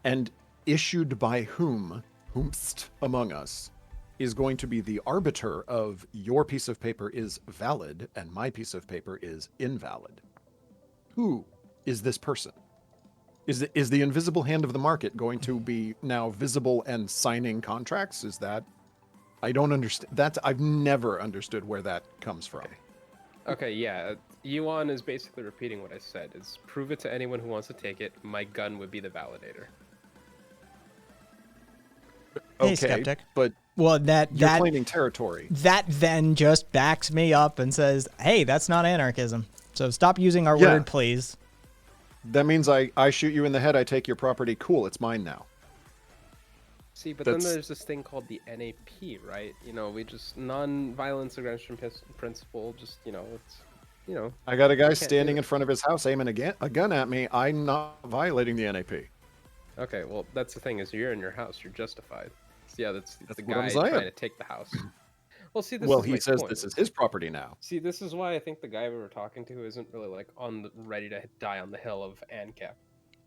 and issued by whomst among us is going to be the arbiter of your piece of paper is valid and my piece of paper is invalid? Who is this person? Is the invisible hand of the market going to be now visible and signing contracts? Is that I don't understand. I've never understood where that comes from. Okay, yeah. Yuan is basically repeating what I said. Is prove it to anyone who wants to take it. My gun would be the validator. Hey, skeptic. but Well, you're that claiming territory. that then just backs me up and says, "Hey, that's not anarchism. So stop using our Yeah. word, please." That means I shoot you in the head, I take your property, cool, it's mine now. See, but That's- then there's this thing called the NAP, right? You know, we just non-violence aggression principle. Just it's I got a guy do standing it. in front of his house aiming a gun at me. I'm not violating the NAP. Okay, well, that's the thing is you're in your house, you're justified. So, yeah, that's the what I'm guy saying. trying to take the house. Well, see, this Well, is he my says point. this is his property now. See, this is why I think the guy we were talking to isn't really like ready to die on the hill of ANCAP.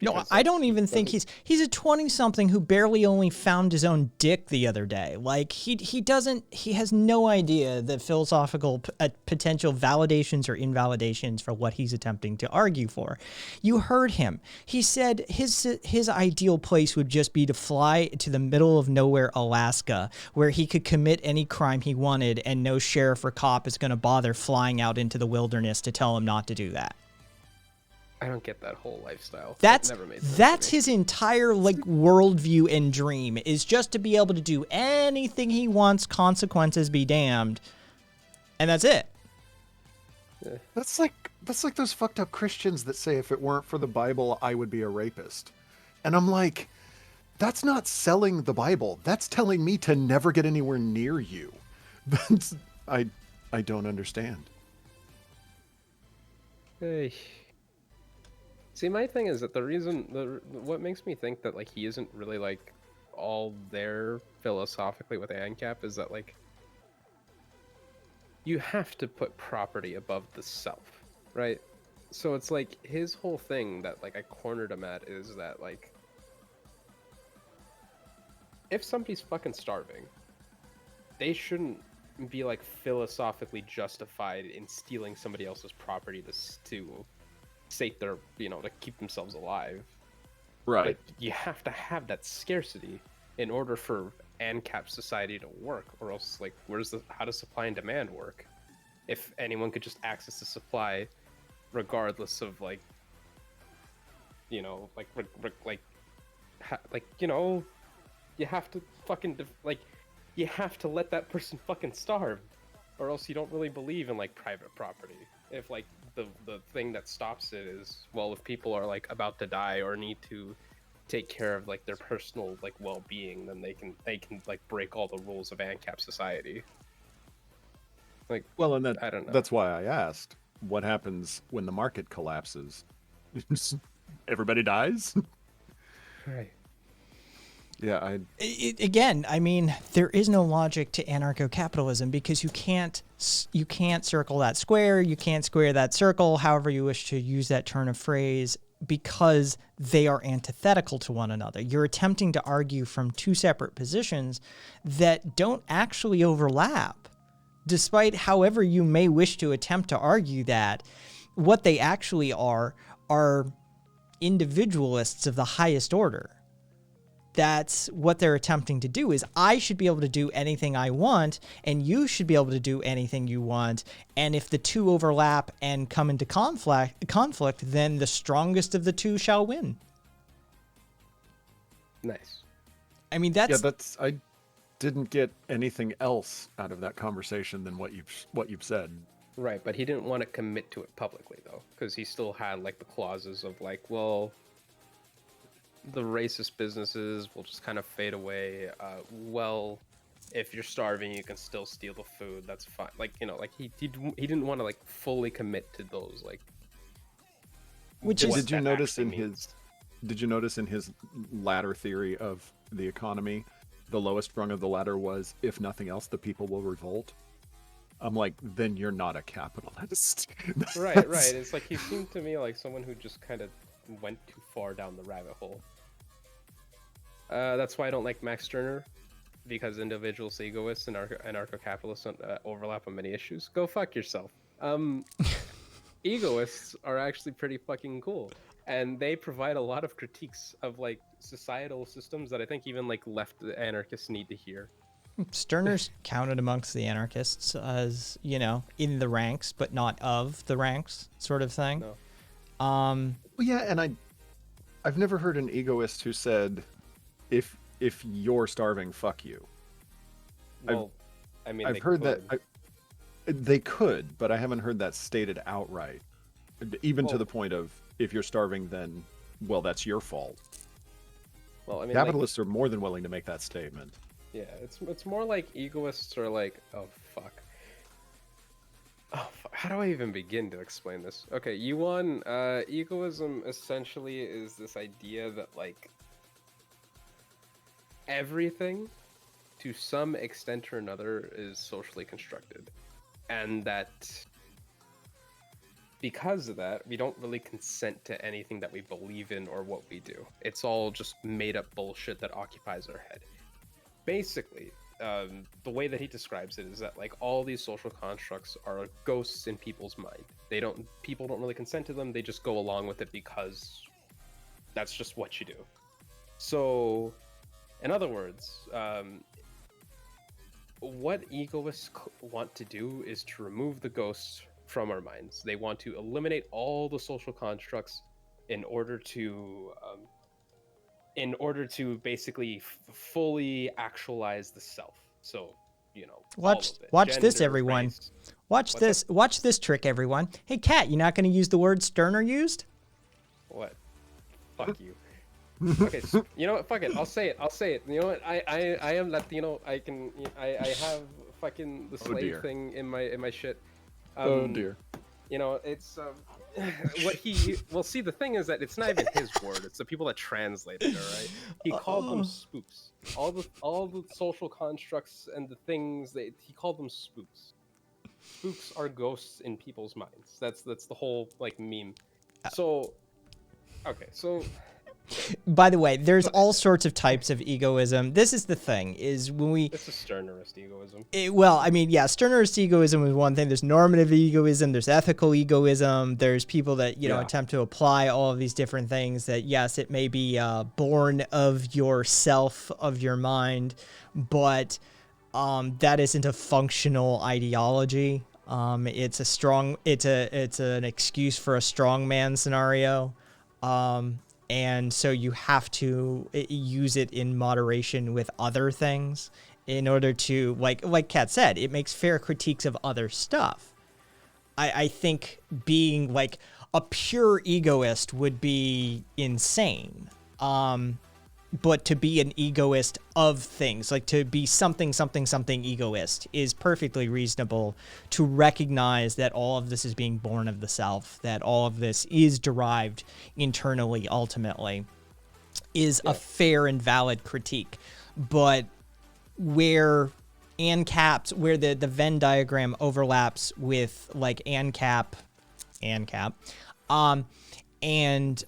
No, Because, I like, don't he even think doesn't- he's a 20-something who barely only found his own dick the other day. Like he has no idea the philosophical potential validations or invalidations for what he's attempting to argue for. You heard him. He said his ideal place would just be to fly to the middle of nowhere, Alaska, where he could commit any crime he wanted and no sheriff or cop is going to bother flying out into the wilderness to tell him not to do that. I don't get that whole lifestyle. It That's never made sense to that's me. his entire like worldview and dream is just to be able to do anything he wants, consequences be damned, and that's it. That's like those fucked up Christians that say if it weren't for the Bible, I would be a rapist. And I'm like, that's not selling the Bible. That's telling me to never get anywhere near you. That's I don't understand. Hey. See, my thing is that what makes me think that like he isn't really like all there philosophically with ANCAP is that like you have to put property above the self, right? So it's like his whole thing that like I cornered him at is that like if somebody's fucking starving, they shouldn't be like philosophically justified in stealing somebody else's property to sate their, to keep themselves alive. Right. But you have to have that scarcity in order for ANCAP society to work, or else like how does supply and demand work? If anyone could just access the supply, regardless of like, you have to fucking you have to let that person fucking starve, or else you don't really believe in like private property. If like the thing that stops it is, well, if people are like about to die or need to take care of like their personal like well-being, then they can like break all the rules of ANCAP society. Like, Well, and I don't know. that's why I asked, what happens when the market collapses? Everybody dies? Right. Yeah, Again, I mean, there is no logic to anarcho-capitalism because you can't circle that square, you can't square that circle, however you wish to use that turn of phrase, because they are antithetical to one another. You're attempting to argue from two separate positions that don't actually overlap. Despite however you may wish to attempt to argue that, what they actually are individualists of the highest order. That's what they're attempting to do, is I should be able to do anything I want, and you should be able to do anything you want. And if the two overlap and come into conflict, then the strongest of the two shall win. Nice. I mean, I didn't get anything else out of that conversation than what you've said. Right, but he didn't want to commit to it publicly though, because he still had like the clauses of like, well, the racist businesses will just kind of fade away. Well, if you're starving, you can still steal the food. That's fine. Like, you know, like he didn't want to like fully commit to those like. Which is, Did you notice in his ladder theory of the economy, the lowest rung of the ladder was, if nothing else, the people will revolt? I'm like, then you're not a capitalist. Right. It's like he seemed to me like someone who just kind of went too far down the rabbit hole. That's why I don't like Max Stirner, because individualist egoists and anarcho-capitalists overlap on many issues. Go fuck yourself. Egoists are actually pretty fucking cool, and they provide a lot of critiques of like societal systems that I think even like left anarchists need to hear. Stirner's counted amongst the anarchists as, you know, in the ranks, but not of the ranks, sort of thing. No. Well, yeah, and I've never heard an egoist who said, if you're starving, fuck you. Well, I've heard that they could, but I haven't heard that stated outright. Even to the point of, if you're starving, then, well, that's your fault. Well, I mean, capitalists are more than willing to make that statement. Yeah, it's more like egoists are like, oh fuck. Oh, how do I even begin to explain this? Okay, Yuan, egoism essentially is this idea that like everything, to some extent or another, is socially constructed, and that because of that, we don't really consent to anything that we believe in or what we do. It's all just made up bullshit that occupies our head. Basically, the way that he describes it is that like all these social constructs are ghosts in people's mind. People don't really consent to them. They just go along with it because that's just what you do. So, in other words, what egoists want to do is to remove the ghosts from our minds. They want to eliminate all the social constructs in order to basically fully actualize the self. So, you know, watch gender, this, everyone. race. Watch this trick, everyone. Hey, Kat, you not going to use the word Stirner used? What? Fuck you. Okay, so, you know what? Fuck it. I'll say it. You know what? I am Latino. I have fucking the slave dear. thing in my shit. Oh dear. You know, it's what he. Well, see, the thing is that it's not even his word. It's the people that translated it. All right. He called them spooks. All the social constructs and the things he called them spooks. Spooks are ghosts in people's minds. That's the whole like meme. So, okay, so. By the way, there's all sorts of types of egoism. This is the thing, is when we... This is Stirnerist egoism. Well, I mean, yeah, Stirnerist egoism is one thing. There's normative egoism. There's ethical egoism. There's people that, you know, attempt to apply all of these different things that, yes, it may be born of yourself, of your mind, but that isn't a functional ideology. It's an excuse for a strongman scenario. And so you have to use it in moderation with other things in order to, like Kat said, it makes fair critiques of other stuff. I think being like a pure egoist would be insane. But to be an egoist of things, like to be something egoist, is perfectly reasonable. To recognize that all of this is being born of the self, that all of this is derived internally ultimately, is a fair and valid critique. But where where the Venn diagram overlaps with like ANCAP, and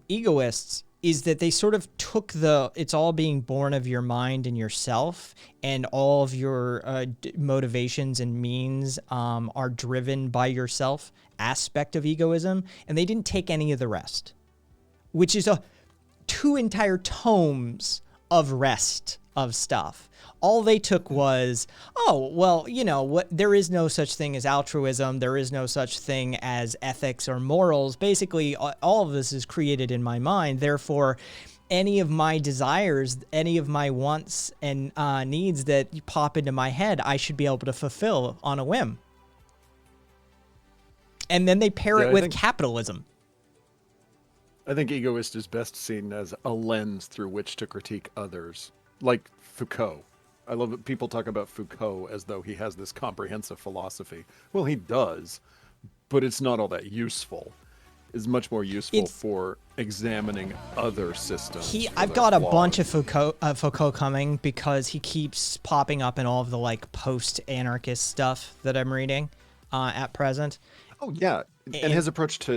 egoists, is that they sort of took it's all being born of your mind and yourself, and all of your motivations and means are driven by yourself aspect of egoism, and they didn't take any of the rest, which is 2 entire tomes of rest of stuff. All they took was, oh, well, you know, what, there is no such thing as altruism. There is no such thing as ethics or morals. Basically, all of this is created in my mind. Therefore, any of my desires, any of my wants and needs that pop into my head, I should be able to fulfill on a whim. And then they pair it with capitalism. I think egoist is best seen as a lens through which to critique others, like Foucault. I love that people talk about Foucault as though he has this comprehensive philosophy. Well, he does, but it's not all that useful. It's much more useful for examining other systems. I've got a bunch of Foucault coming, because he keeps popping up in all of the like post-anarchist stuff that I'm reading at present. Oh yeah, and his approach to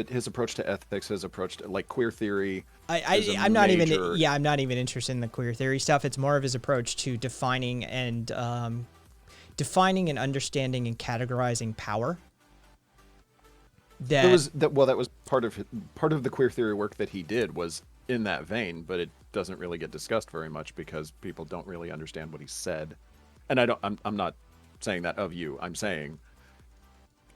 ethics, his approach to like queer theory. I'm not even interested in the queer theory stuff. It's more of his approach to defining and understanding and categorizing power. That was part of the queer theory work that he did was in that vein, but it doesn't really get discussed very much because people don't really understand what he said. And I'm not saying that of you. I'm saying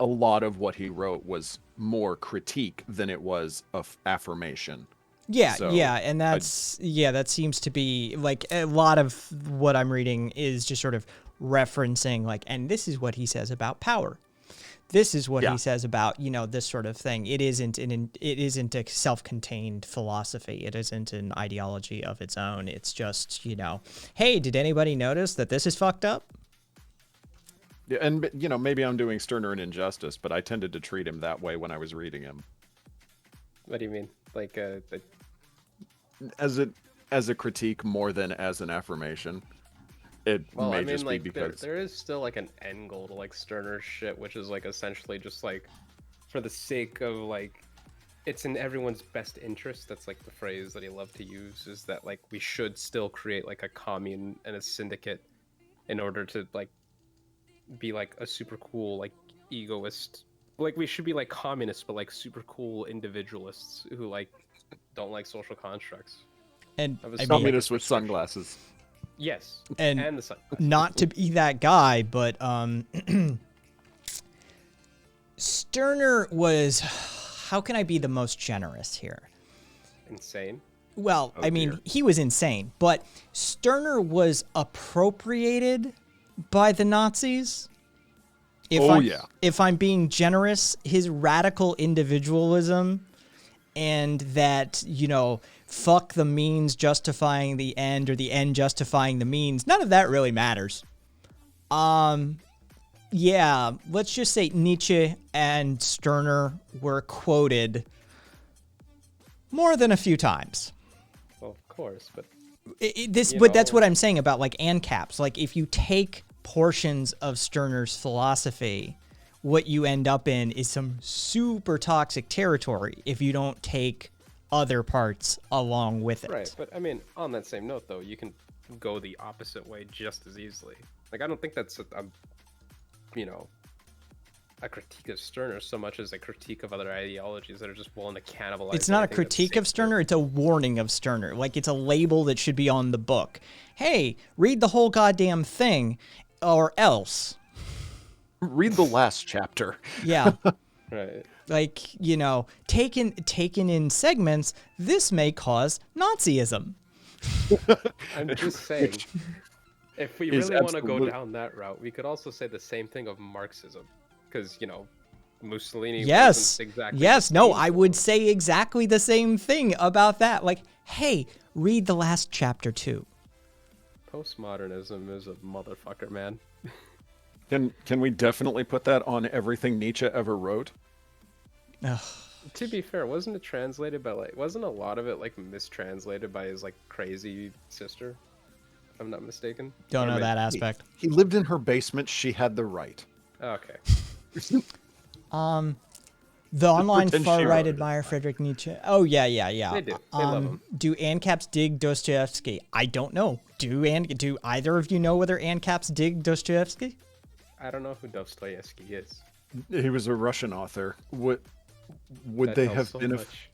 a lot of what he wrote was more critique than it was of affirmation. Yeah, and that seems to be like a lot of what I'm reading is just sort of referencing like, and this is what he says about power. This is what he says about, you know, this sort of thing. It isn't a self-contained philosophy. It isn't an ideology of its own. It's just, you know, hey, did anybody notice that this is fucked up? Yeah, and you know, maybe I'm doing Stirner an injustice, but I tended to treat him that way when I was reading him. What do you mean? Like as a critique more than as an affirmation. Because there is still like an end goal to like Stirner's shit, which is like essentially just like for the sake of like it's in everyone's best interest. That's like the phrase that he loved to use, is that like we should still create like a commune and a syndicate in order to like be like a super cool like egoist, like we should be like communists but like super cool individualists who like don't like social constructs. And communists with sunglasses. Yes, and the sunglasses. Not to be that guy, but Stirner was, how can I be the most generous here? Insane. Well, he was insane, but Stirner was appropriated by the Nazis. If I'm being generous, his radical individualism and that, you know, fuck the means justifying the end or the end justifying the means, none of that really matters. Yeah, let's just say Nietzsche and Stirner were quoted more than a few times. Well, of course, but that's what I'm saying about like ANCAPs. Like if you take portions of Stirner's philosophy, what you end up in is some super toxic territory if you don't take other parts along with it. Right, but I mean, on that same note though, you can go the opposite way just as easily. Like I don't think that's a critique of Stirner so much as a critique of other ideologies that are just willing to cannibalize. It's not a critique of Stirner, it's a warning of Stirner. Like it's a label that should be on the book. Hey, read the whole goddamn thing or else. Read the last chapter. Yeah. Right. Like, you know, taken in segments, this may cause Nazism. I'm just saying, if we really want to go down that route, we could also say the same thing of Marxism. Because, you know, Mussolini. Yes. wasn't exactly Yes. the No, same I would for him. say exactly the same thing about that. Like, hey, read the last chapter too. Postmodernism is a motherfucker, man. Can we definitely put that on everything Nietzsche ever wrote? Ugh. To be fair, wasn't it translated by wasn't a lot of it like mistranslated by his crazy sister? If I'm not mistaken. Don't Or know am I- that aspect. He lived in her basement. She had the right. Okay. The online pretend she far right wrote it, admire Friedrich Nietzsche. Oh yeah. They do. They love him. Do ANCAPs dig Dostoevsky? I don't know. Do either of you know whether ANCAPs dig Dostoevsky? I don't know who Dostoevsky is. He was a Russian author. Would That they tells have so been much.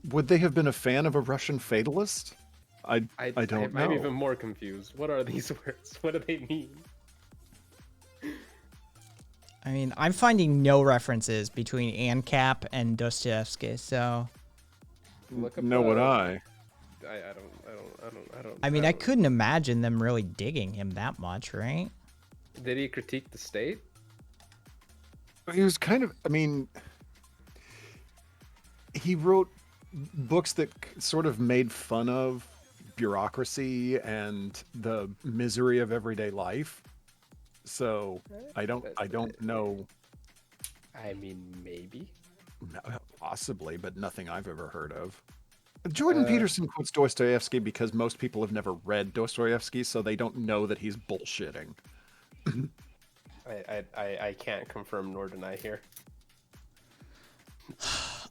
would they have been a fan of a Russian fatalist? I don't know. I'm even more confused. What are these words? What do they mean? I mean, I'm finding no references between ANCAP and Dostoevsky. So, Look up, Know what I? I don't. I mean, I don't- couldn't imagine them really digging him that much, right? Did he critique the state? He was kind of. I mean, he wrote books that sort of made fun of bureaucracy and the misery of everyday life. So I don't know. I mean, maybe. Possibly, but nothing I've ever heard of. Jordan Peterson quotes Dostoevsky because most people have never read Dostoevsky, so they don't know that he's bullshitting. I can't confirm nor deny here.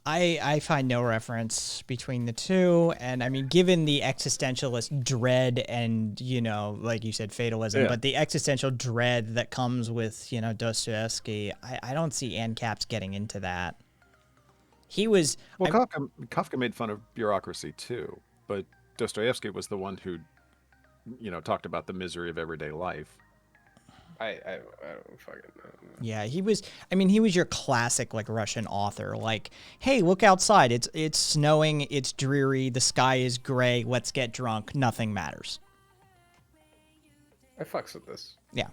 I find no reference between the two, and I mean, given the existentialist dread and, you know, like you said, fatalism, Yeah. but the existential dread that comes with, you know, Dostoevsky, I don't see ANCAPs getting into that. He was, Well, Kafka made fun of bureaucracy too, but Dostoevsky was the one who, talked about the misery of everyday life. I don't fucking know. yeah, he was, I mean, he was your classic, like, Russian author. Like, hey, look outside. It's snowing. It's dreary. The sky is gray. Let's get drunk. Nothing matters. I fucks with this. Yeah.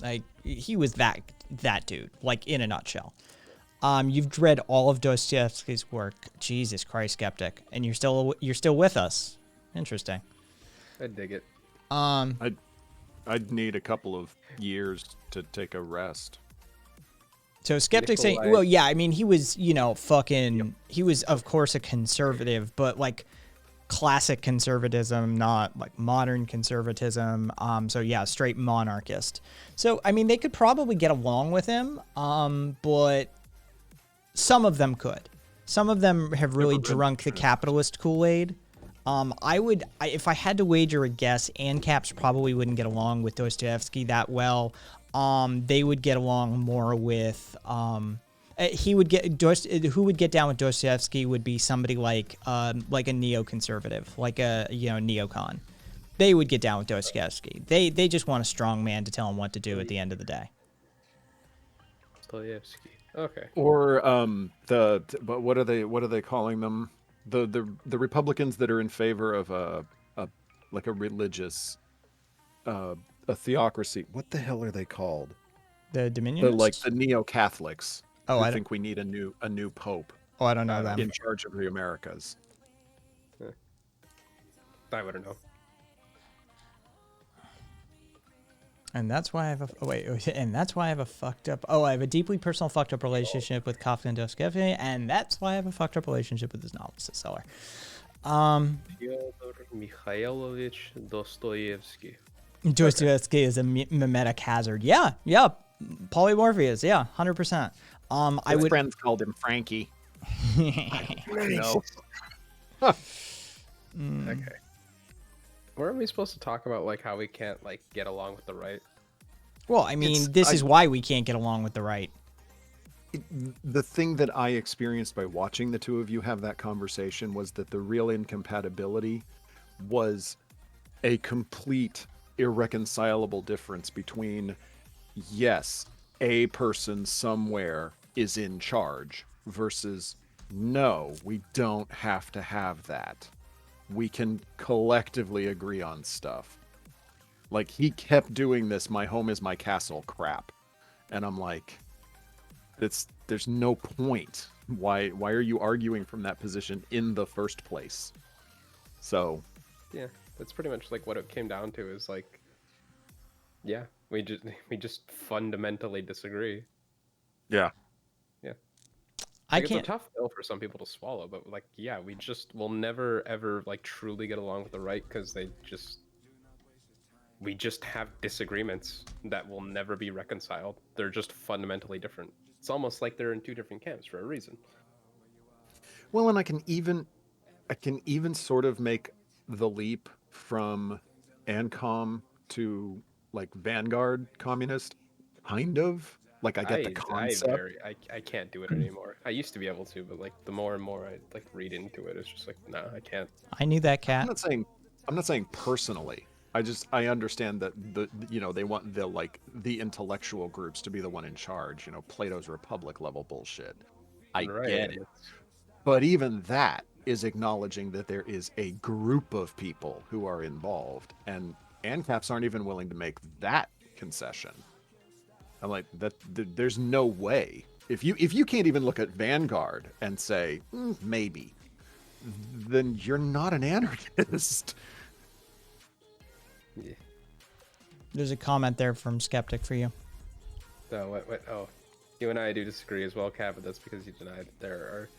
Like, he was that dude, like, in a nutshell. You've read all of Dostoevsky's work. Jesus Christ, skeptic, and you're still with us. Interesting. I dig it. I'd need a couple of years to take a rest. So skeptics saying, Nikolai- well, yeah, I mean, he was, he was, of course, a conservative, but like classic conservatism, not like modern conservatism. So yeah, straight monarchist. So, I mean, they could probably get along with him, but some of them could. Some of them have really drunk the capitalist Kool-Aid. If I had to wager a guess, ANCAPs probably wouldn't get along with Dostoevsky that well. They would get along more with, who would get down with Dostoevsky would be somebody like a neoconservative, like a, neocon. They would get down with Dostoevsky. They just want a strong man to tell them what to do at the end of the day. Dostoevsky. Okay. Or but what are they calling them? The Republicans that are in favor of a religious a theocracy. What the hell are they called? The Dominionists? The neo-Catholics. Oh, who I don't- think we need a new pope Oh, I don't know them. in charge of the Americas. I wouldn't know. And that's why I have I have a fucked up. Oh, I have a deeply personal fucked up relationship with Kafka and Dostoevsky, and that's why I have a fucked up relationship with his novelist seller. Fyodor Mikhailovich Dostoevsky. Dostoevsky is a mimetic hazard. Yeah. Polymorphias. Yeah, 100%. I His would. friends called him Frankie. No. Okay. Weren't we supposed to talk about how we can't get along with the right? Well, I mean, this is why we can't get along with the right. The thing that I experienced by watching the two of you have that conversation was that the real incompatibility was a complete irreconcilable difference between, yes, a person somewhere is in charge versus, no, we don't have to have that. We can collectively agree on stuff. Like, he kept doing this "my home is my castle" crap. And I'm like, there's no point. Why are you arguing from that position in the first place? So Yeah, that's pretty much like what it came down to. Is like, yeah, we just fundamentally disagree. yeah. Yeah, I like it's a can't. tough pill for some people to swallow, but like, yeah, we just will never ever like truly get along with the right because we just have disagreements that will never be reconciled. They're just fundamentally different. It's almost like they're in two different camps for a reason. Well, and I can even sort of make the leap from Ancom to like Vanguard communist, kind of. Like I get the concept. I can't do it anymore. I used to be able to, but like the more and more I like read into it, it's just like, no, I can't. I knew that I'm cat. not saying I'm not saying personally. I understand that they want the intellectual groups to be the one in charge, Plato's Republic level bullshit. I Right. get it. But even that is acknowledging that there is a group of people who are involved, and ANCAPs aren't even willing to make that concession. I'm like, there's no way. If you can't even look at Vanguard and say, maybe, then you're not an anarchist. Yeah. There's a comment there from Skeptic for you. So what? Oh, you and I do disagree as well, Cap, but that's because you deny that there are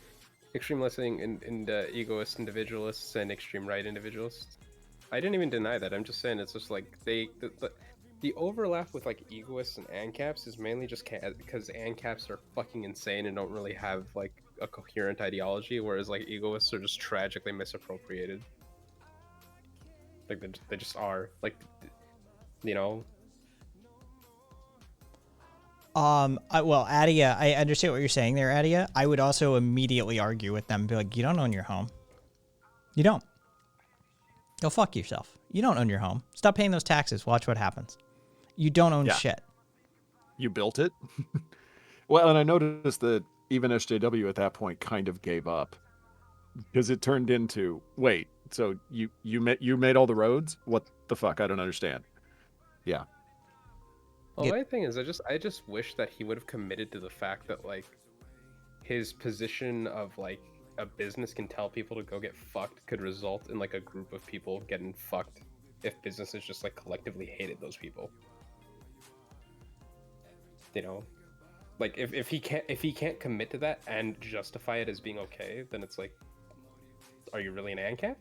extreme left-wing and egoist individualists and extreme right individualists. I didn't even deny that. I'm just saying it's just like the overlap with like egoists and ANCAPs is mainly just because ANCAPs are fucking insane and don't really have like a coherent ideology, whereas like egoists are just tragically misappropriated. Like they just are like, you know. Adia, I understand what you're saying there, Adia. I would also immediately argue with them and be like, you don't own your home. You don't. Go fuck yourself. You don't own your home. Stop paying those taxes. Watch what happens. You don't own shit. You built it? Well, and I noticed that even SJW at that point kind of gave up. Because it turned into, wait, so you made all the roads? What the fuck? I don't understand. Yeah. Well, my thing is, I just wish that he would have committed to the fact that like his position of like a business can tell people to go get fucked could result in like a group of people getting fucked if businesses just like collectively hated those people. You know, like if he can't commit to that and justify it as being okay, then it's like, are you really an ANCAP?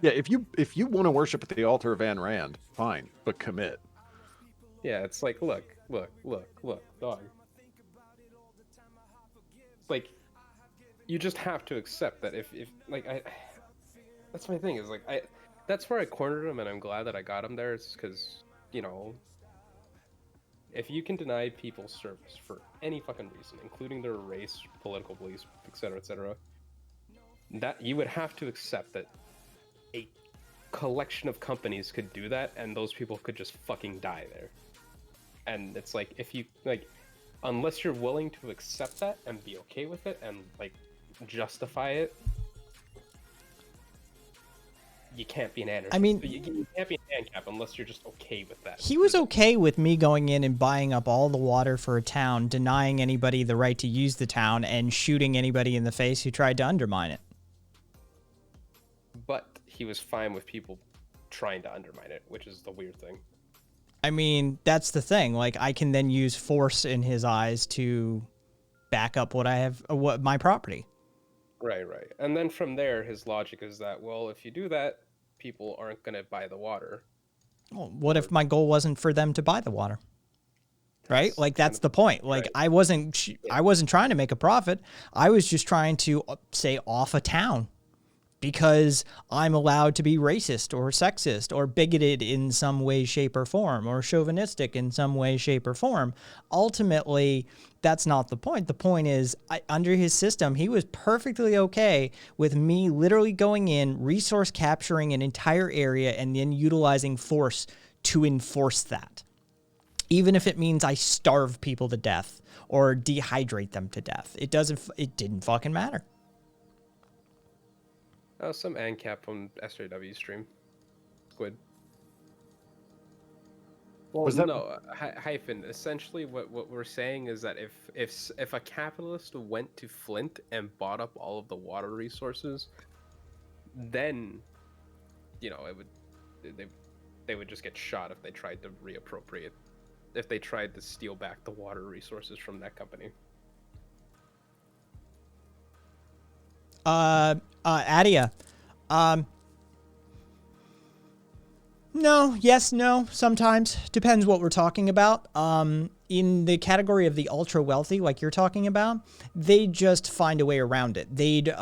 Yeah, if you want to worship at the altar of Ayn Rand, fine, but commit. Yeah, it's like, look, dog. Like, you just have to accept that if like that's my thing is like that's where I cornered him, and I'm glad that I got him there. It's because, you know, if you can deny people service for any fucking reason, including their race, political beliefs, etc., that you would have to accept that a collection of companies could do that, and those people could just fucking die there. And it's like, if you like, unless you're willing to accept that and be okay with it and like justify it, you can't be an anarchist. I mean, you can't be an ANCAP unless you're just okay with that. He was okay with me going in and buying up all the water for a town, denying anybody the right to use the town, and shooting anybody in the face who tried to undermine it. But he was fine with people trying to undermine it, which is the weird thing. I mean, that's the thing. Like, I can then use force in his eyes to back up what I have, what my property. Right. And then from there, his logic is that, well, if you do that, people aren't going to buy the water. Well, what if my goal wasn't for them to buy the water? Right? Like, that's the point. Like, right. I wasn't trying to make a profit. I was just trying to, say, off a town, because I'm allowed to be racist or sexist or bigoted in some way, shape, or form, or chauvinistic in some way, shape, or form. Ultimately, that's not the point. The point is, under his system, he was perfectly okay with me literally going in, resource capturing an entire area, and then utilizing force to enforce that. Even if it means I starve people to death or dehydrate them to death. It didn't fucking matter. Some ANCAP on SJW stream. Squid. Well, Was that- no, hyphen. Essentially, what we're saying is that if a capitalist went to Flint and bought up all of the water resources, then, it would they would just get shot if they tried to reappropriate, if they tried to steal back the water resources from that company. Adia. No, yes, no, sometimes. Depends what we're talking about. In the category of the ultra wealthy, like you're talking about, they just find a way around it. They'd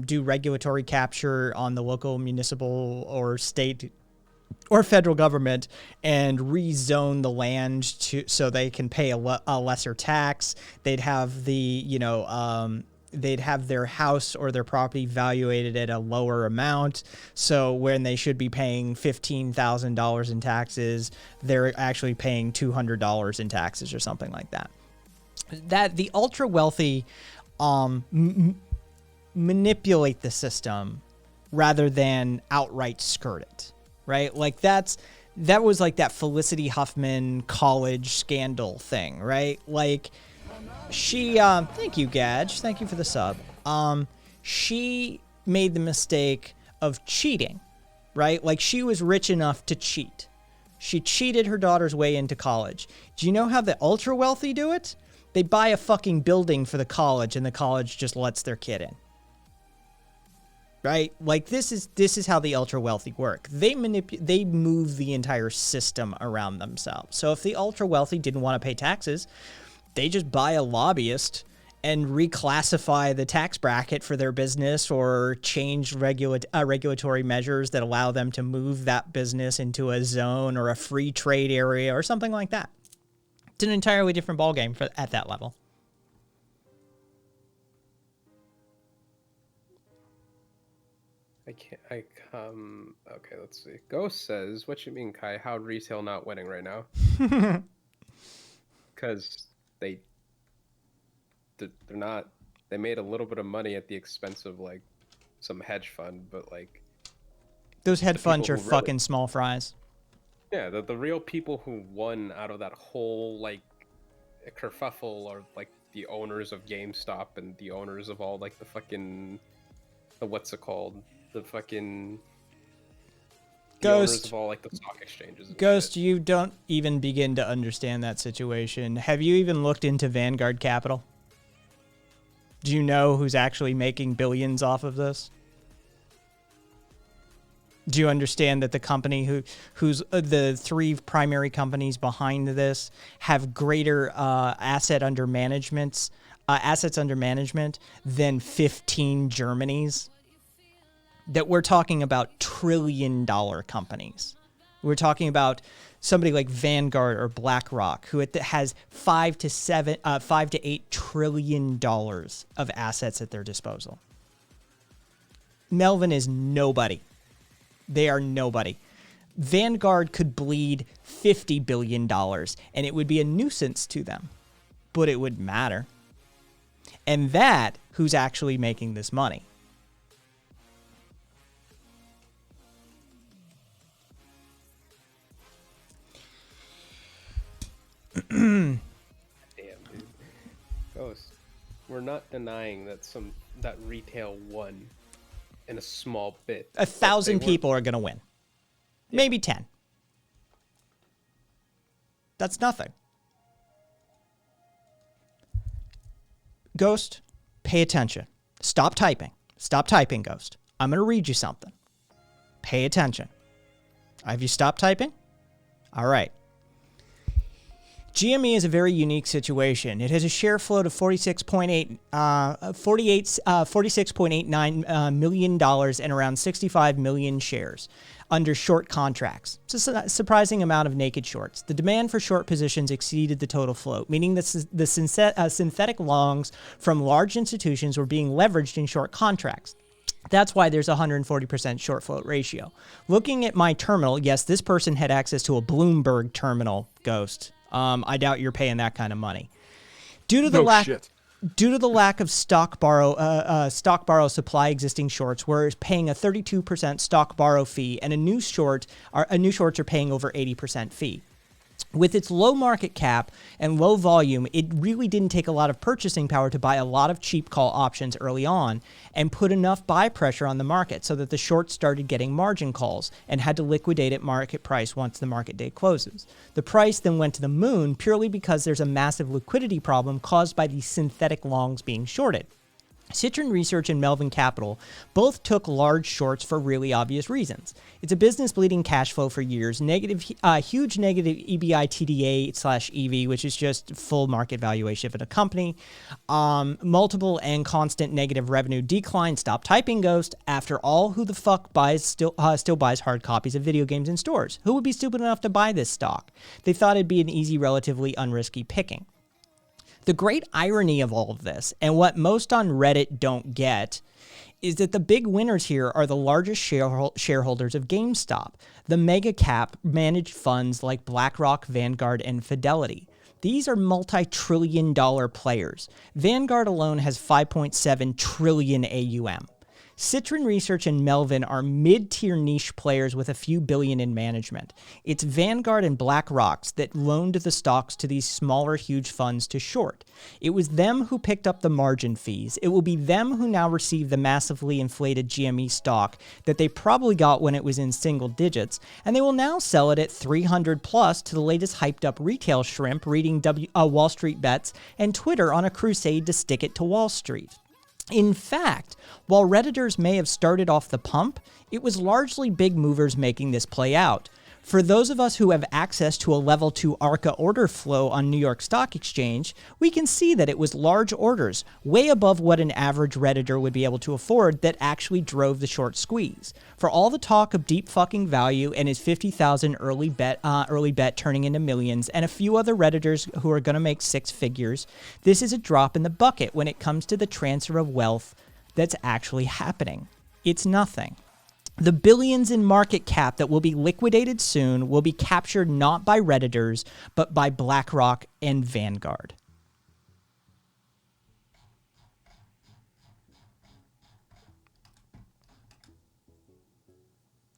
do regulatory capture on the local, municipal, or state or federal government and rezone the land so they can pay a lesser tax. They'd have they'd have their house or their property valuated at a lower amount. So when they should be paying $15,000 in taxes, they're actually paying $200 in taxes or something like that. That the ultra wealthy manipulate the system rather than outright skirt it, right? Like that was like that Felicity Huffman college scandal thing, right? Like, she, thank you, Gadge. Thank you for the sub. She made the mistake of cheating, right? Like, she was rich enough to cheat. She cheated her daughter's way into college. Do you know how the ultra wealthy do it? They buy a fucking building for the college, and the college just lets their kid in. Right? Like, this is how the ultra wealthy work. They move the entire system around themselves. So if the ultra wealthy didn't want to pay taxes, they just buy a lobbyist and reclassify the tax bracket for their business, or change regulatory measures that allow them to move that business into a zone or a free trade area or something like that. It's an entirely different ballgame at that level. Okay, let's see. Ghost says, what you mean, Kai? How retail not winning right now? Because they're not. They made a little bit of money at the expense of like some hedge fund, but like those hedge funds are who really- fucking small fries. Yeah, the real people who won out of that whole like kerfuffle are like the owners of GameStop and the owners of all like the fucking what's it called? The fucking owners Ghost. of all like the stock exchanges. And Ghost, shit. you don't even begin to understand that situation. Have you even looked into Vanguard Capital? Do you know who's actually making billions off of this? Do you understand that the company who's the three primary companies behind this have greater assets under management than 15 Germany's? That we're talking about trillion-dollar companies. We're talking about somebody like Vanguard or BlackRock, who has $5 to $8 trillion of assets at their disposal. Melvin is nobody. They are nobody. Vanguard could bleed $50 billion, and it would be a nuisance to them, but it would matter. And that, who's actually making this money? Damn, dude. Ghost. We're not denying that retail won in a small bit. 1,000 people are going to win. Maybe 10. That's nothing. Ghost, pay attention. Stop typing. Stop typing, Ghost. I'm going to read you something. Pay attention. Have you stopped typing? All right. GME is a very unique situation. It has a share float of $46.89 million and around 65 million shares under short contracts. It's a surprising amount of naked shorts. The demand for short positions exceeded the total float, meaning that the synthetic longs from large institutions were being leveraged in short contracts. That's why there's a 140% short float ratio. Looking at my terminal, yes, this person had access to a Bloomberg terminal, Ghost. I doubt you're paying that kind of money. Due to the lack of stock borrow supply existing shorts, we're paying a 32% stock borrow fee, and new shorts are paying over 80% fee. With its low market cap and low volume, it really didn't take a lot of purchasing power to buy a lot of cheap call options early on and put enough buy pressure on the market so that the shorts started getting margin calls and had to liquidate at market price once the market day closes. The price then went to the moon purely because there's a massive liquidity problem caused by these synthetic longs being shorted. Citron Research and Melvin Capital both took large shorts for really obvious reasons. It's a business bleeding cash flow for years, huge negative EBITDA/EV, which is just full market valuation of a company, multiple and constant negative revenue decline. Stop typing, Ghost. After all, who the fuck still buys hard copies of video games in stores? Who would be stupid enough to buy this stock? They thought it'd be an easy, relatively unrisky picking. The great irony of all of this, and what most on Reddit don't get, is that the big winners here are the largest shareholders of GameStop, the mega cap managed funds like BlackRock, Vanguard, and Fidelity. These are multi-trillion-dollar players. Vanguard alone has 5.7 trillion AUM. Citron Research and Melvin are mid-tier niche players with a few billion in management. It's Vanguard and BlackRock that loaned the stocks to these smaller, huge funds to short. It was them who picked up the margin fees. It will be them who now receive the massively inflated GME stock that they probably got when it was in single digits, and they will now sell it at 300 plus to the latest hyped up retail shrimp reading Wall Street Bets and Twitter on a crusade to stick it to Wall Street. In fact, while Redditors may have started off the pump, it was largely big movers making this play out. For those of us who have access to a level 2 ARCA order flow on New York Stock Exchange, we can see that it was large orders, way above what an average Redditor would be able to afford, that actually drove the short squeeze. For all the talk of deep fucking value and his 50,000 early bet turning into millions, and a few other Redditors who are going to make six figures, this is a drop in the bucket when it comes to the transfer of wealth that's actually happening. It's nothing. The billions in market cap that will be liquidated soon will be captured not by Redditors, but by BlackRock and Vanguard.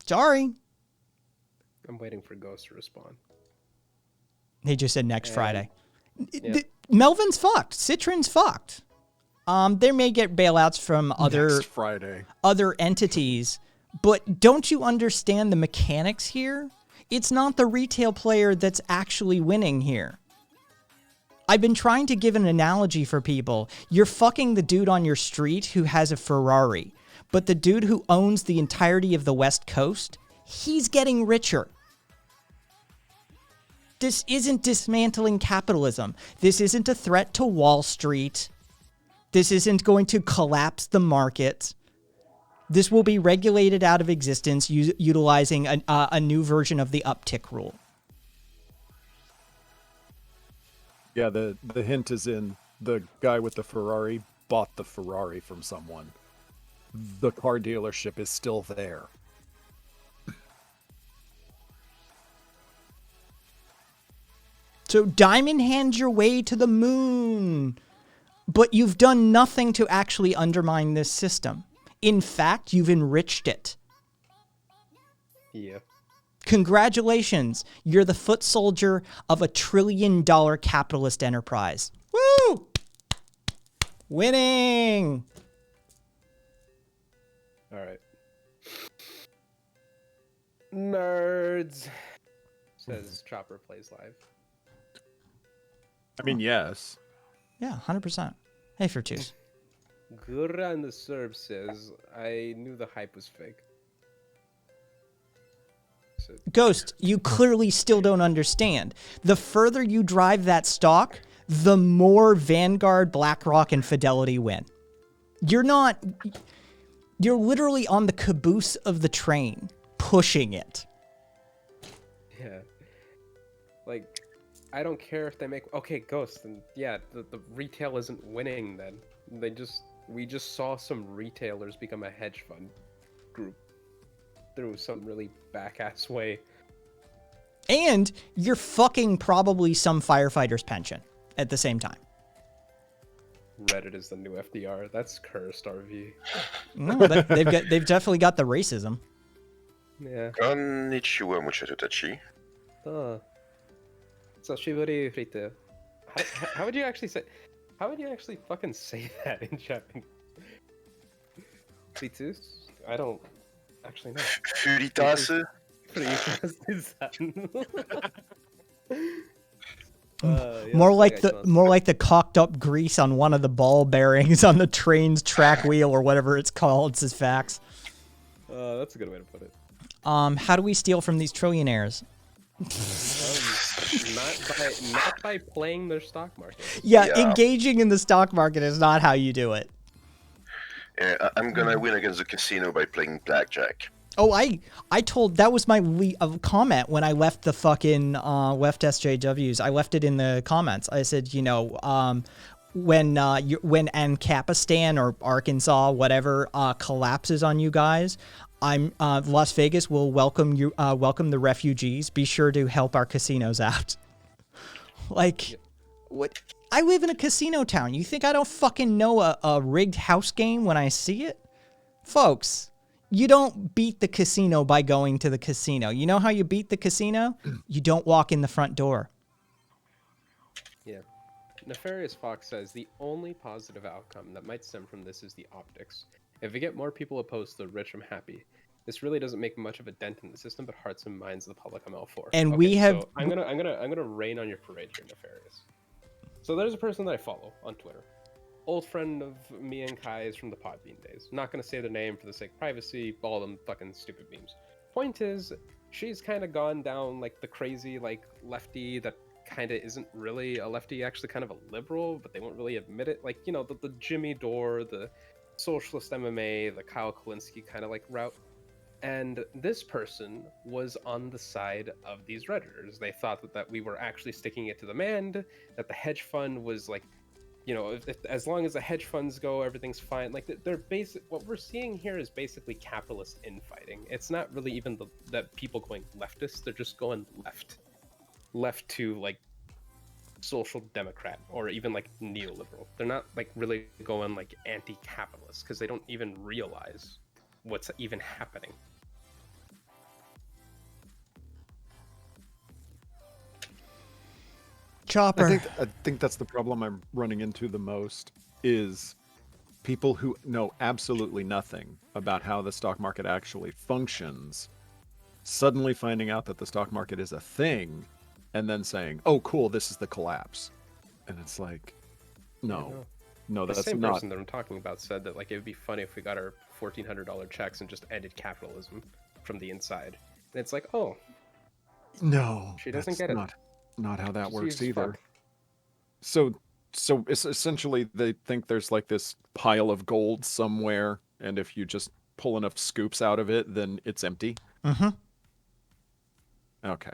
Sorry. I'm waiting for Ghost to respond. They just said next Friday. Yeah. Melvin's fucked. Citron's fucked. They may get bailouts from Next Friday. other entities. But don't you understand the mechanics here? It's not the retail player that's actually winning here. I've been trying to give an analogy for people. You're fucking the dude on your street who has a Ferrari, but the dude who owns the entirety of the West Coast, he's getting richer. This isn't dismantling capitalism. This isn't a threat to Wall Street. This isn't going to collapse the market. This will be regulated out of existence utilizing a new version of the uptick rule. Yeah, the hint is in the guy with the Ferrari bought the Ferrari from someone. The car dealership is still there. So Diamond hands your way to the moon, but you've done nothing to actually undermine this system. In fact, you've enriched it. Yeah. Congratulations, you're the foot soldier of a $1 trillion capitalist enterprise. Woo! Winning! All right. Nerds, says Chopper Plays Live. I mean, yes. Yeah, 100%. Hey, Fortus. Gura in the Serb says, I knew the hype was fake. So, Ghost, you clearly still don't understand. The further you drive that stock, the more Vanguard, BlackRock, and Fidelity win. You're literally on the caboose of the train, pushing it. yeah. Like, I don't care if they make... Okay, Ghost, and yeah, the retail isn't winning then. We just saw some retailers become a hedge fund group through some really back-ass way. And you're fucking probably some firefighter's pension at the same time. Reddit is the new FDR. That's cursed, RV. No, they've definitely got the racism. Yeah. Konnichiwa, muchachos. So Shibori Frite. How would you actually say? How would you actually fucking say that in Japanese? Fritus? I don't actually know. Furitasu? More like the cocked up grease on one of the ball bearings on the train's track wheel or whatever it's called, says Fax. That's a good way to put it. How do we steal from these trillionaires? Not by playing their stock market. Yeah, Yeah. engaging in the stock market is not how you do it. Yeah, I'm gonna win against the casino by playing blackjack. Oh, I told that was my comment when I left the fucking left SJWs. I left it in the comments. I said, you know, when Ancapistan or Arkansas, whatever, collapses on you guys, Las Vegas will welcome the refugees. Be sure to help our casinos out. Like, what? I live in a casino town. You think I don't fucking know a rigged house game when I see it? Folks, you don't beat the casino by going to the casino. You know how you beat the casino? You don't walk in the front door. Yeah. Nefarious Fox says the only positive outcome that might stem from this is the optics. If we get more people opposed to the rich, I'm happy. This really doesn't make much of a dent in the system, but hearts and minds of the public, I'm all for. And Okay, we have. So I'm gonna rain on your parade here, Nefarious. So there's a person that I follow on Twitter. Old friend of me and Kai's from the Podbean days. Not gonna say their name for the sake of privacy, all them fucking stupid memes. Point is, she's kind of gone down like the crazy like lefty that kind of isn't really a lefty, actually kind of a liberal, but they won't really admit it. Like, you know, the Jimmy Dore, the socialist MMA, the Kyle Kalinske kind of like route. And this person was on the side of these Redditors. They thought that we were actually sticking it to the man, that the hedge fund was like, you know, if as long as the hedge funds go, everything's fine. Like they're basic. What we're seeing here is basically capitalist infighting. It's not really even that people going leftist. They're just going left to like social democrat or even like neoliberal. They're not like really going like anti-capitalist because they don't even realize what's even happening. Chopper. I think that's the problem I'm running into the most is people who know absolutely nothing about how the stock market actually functions, suddenly finding out that the stock market is a thing, and then saying, "Oh, cool, this is the collapse," and it's like, no, The that's same not. person that I'm talking about said that like it would be funny if we got our $1,400 checks and just ended capitalism from the inside. And it's like, oh, No, She doesn't that's get it. Not how that She's works used as either. fuck. So it's essentially they think there's like this pile of gold somewhere, and if you just pull enough scoops out of it, then it's empty. Mm-hmm. Okay.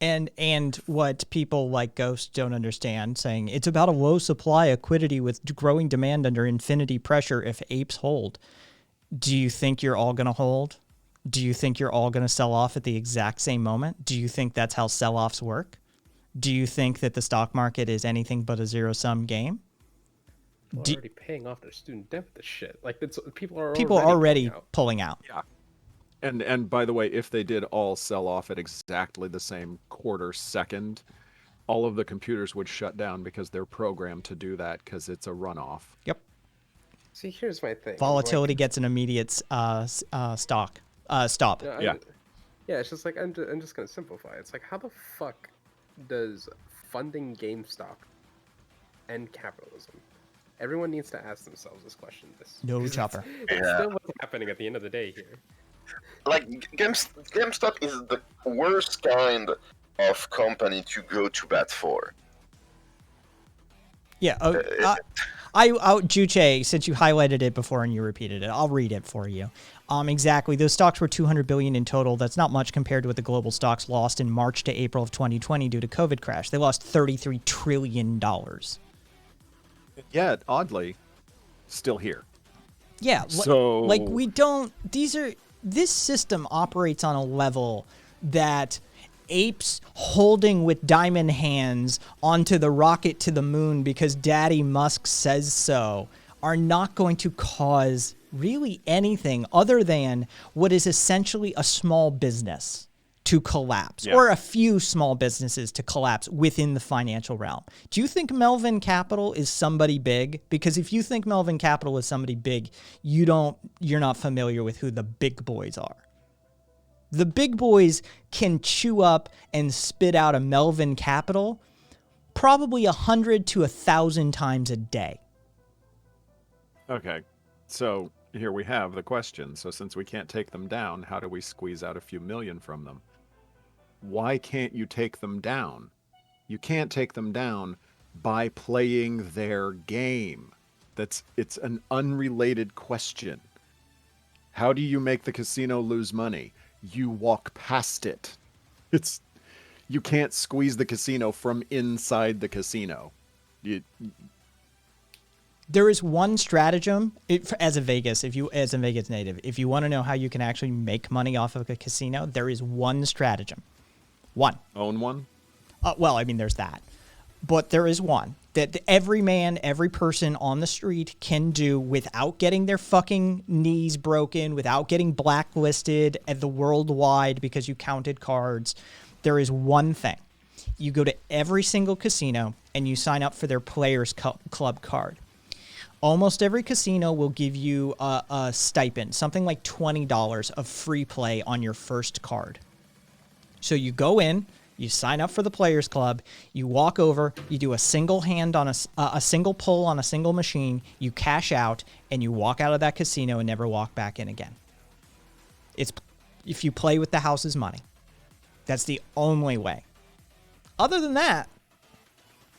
And what people like Ghost don't understand, saying it's about a low supply liquidity with growing demand under infinity pressure if apes hold. Do you think you're all going to hold? Do you think you're all going to sell off at the exact same moment? Do you think that's how sell-offs work? Do you think that the stock market is anything but a zero-sum game? People are already paying off their student debt with this shit. Like people are Already pulling out. pulling out. Yeah. And by the way, if they did all sell off at exactly the same quarter second, all of the computers would shut down because they're programmed to do that because it's a runoff. Yep. See, here's my thing. Volatility gets an immediate stop. Yeah, Yeah. Yeah, it's just like I'm just gonna simplify. It's like how the fuck does funding GameStop end capitalism? Everyone needs to ask themselves this question. No, 'cause Chopper. It's Yeah. still what's happening at the end of the day here. Like GameStop is the worst kind of company to go to bat for. Yeah. Juche, since you highlighted it before and you repeated it, I'll read it for you. Exactly. Those stocks were 200 billion in total. That's not much compared to what the global stocks lost in March to April of 2020 due to COVID crash. They lost $33 trillion. Yet, oddly, still here. Yeah. So- like we don't, this system operates on a level that apes holding with diamond hands onto the rocket to the moon because Daddy Musk says so are not going to cause really anything other than what is essentially a small business to collapse, Yeah. or a few small businesses to collapse within the financial realm. Do you think Melvin Capital is somebody big? Because if you think Melvin Capital is somebody big, you're not familiar with who the big boys are. The big boys can chew up and spit out a Melvin Capital probably 100 to 1,000 times a day. Okay, so here we have the question. So since we can't take them down, how do we squeeze out a few million from them? Why can't you take them down? You can't take them down by playing their game. It's an unrelated question. How do you make the casino lose money? You walk past it. You can't squeeze the casino from inside the casino. There is one stratagem as a Vegas native. If you want to know how you can actually make money off of a casino, there is one stratagem. One. Own one? Well, I mean, there's that. But there is one that every man, every person on the street can do without getting their fucking knees broken, without getting blacklisted at the worldwide because you counted cards. There is one thing. You go to every single casino and you sign up for their Players Club card. Almost every casino will give you a stipend, something like $20 of free play on your first card. So you go in, you sign up for the Players Club, you walk over, you do a single hand on a single pull on a single machine, you cash out, and you walk out of that casino and never walk back in again. It's if you play with the house's money. That's the only way. Other than that,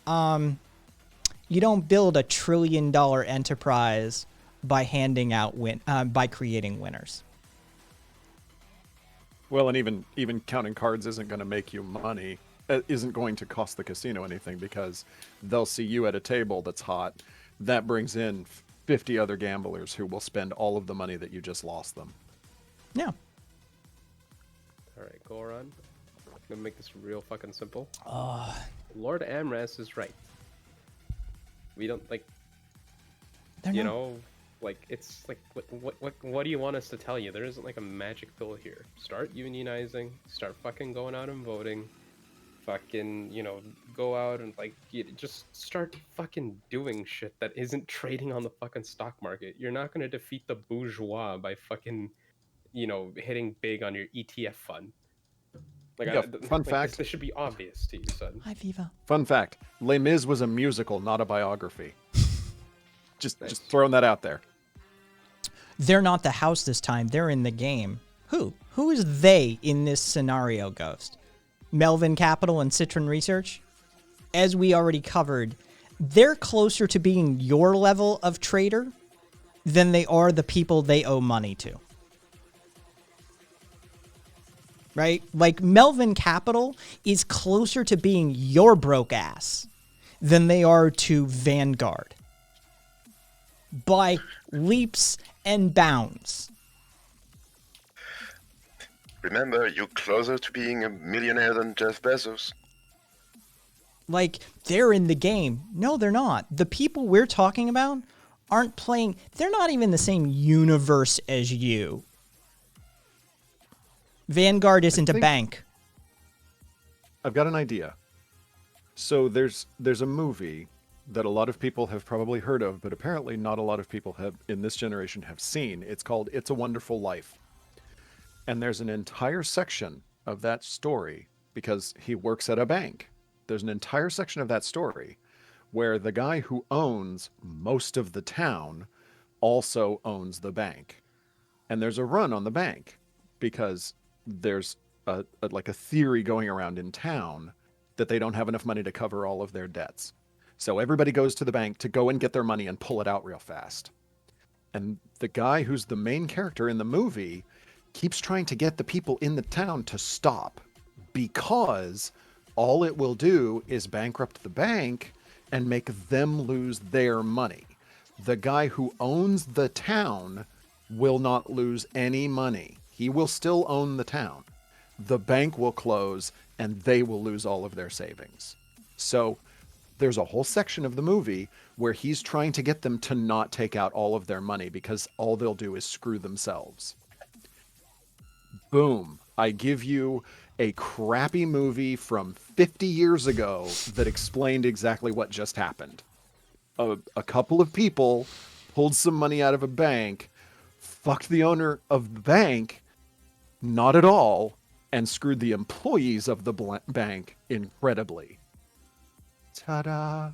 you don't build $1 trillion enterprise by handing out by creating winners. Well, and even counting cards isn't going to make you money. It isn't going to cost the casino anything because they'll see you at a table that's hot. That brings in 50 other gamblers who will spend all of the money that you just lost them. Yeah. All right, Goron. I'm gonna make this real fucking simple. Lord Amras is right. We don't like, They're you not- know, like it's like what do you want us to tell you? There isn't like a magic pill here. Start unionizing. Start fucking going out and voting. Fucking, you know, go out and like just start fucking doing shit that isn't trading on the fucking stock market. You're not gonna defeat the bourgeois by fucking, you know, hitting big on your ETF fund. Like, Yeah, fun fact. This should be obvious to you, son. Hi, Viva. Fun fact: Les Mis was a musical, not a biography. Just throwing that out there. They're not the house this time. They're in the game. Who? Who is they in this scenario, Ghost? Melvin Capital and Citron Research? As we already covered, they're closer to being your level of trader than they are the people they owe money to. Right? Like, Melvin Capital is closer to being your broke ass than they are to Vanguard. By leaps and bounds. Remember, you're closer to being a millionaire than Jeff Bezos. Like, they're in the game. No, they're not. The people we're talking about aren't playing. They're not even the same universe as you. Vanguard isn't a think- bank. I've got an idea. So there's a movie that a lot of people have probably heard of, but apparently not a lot of people have in this generation have seen. It's called It's a Wonderful Life. And there's an entire section of that story because he works at a bank. There's an entire section of that story where the guy who owns most of the town also owns the bank. And there's a run on the bank because there's a theory going around in town that they don't have enough money to cover all of their debts. So everybody goes to the bank to go and get their money and pull it out real fast. And the guy who's the main character in the movie keeps trying to get the people in the town to stop because all it will do is bankrupt the bank and make them lose their money. The guy who owns the town will not lose any money. He will still own the town. The bank will close and they will lose all of their savings. So there's a whole section of the movie where he's trying to get them to not take out all of their money because all they'll do is screw themselves. Boom. I give you a crappy movie from 50 years ago that explained exactly what just happened. A couple of people pulled some money out of a bank, fucked the owner of the bank, not at all, and screwed the employees of the bank incredibly. Ta-da!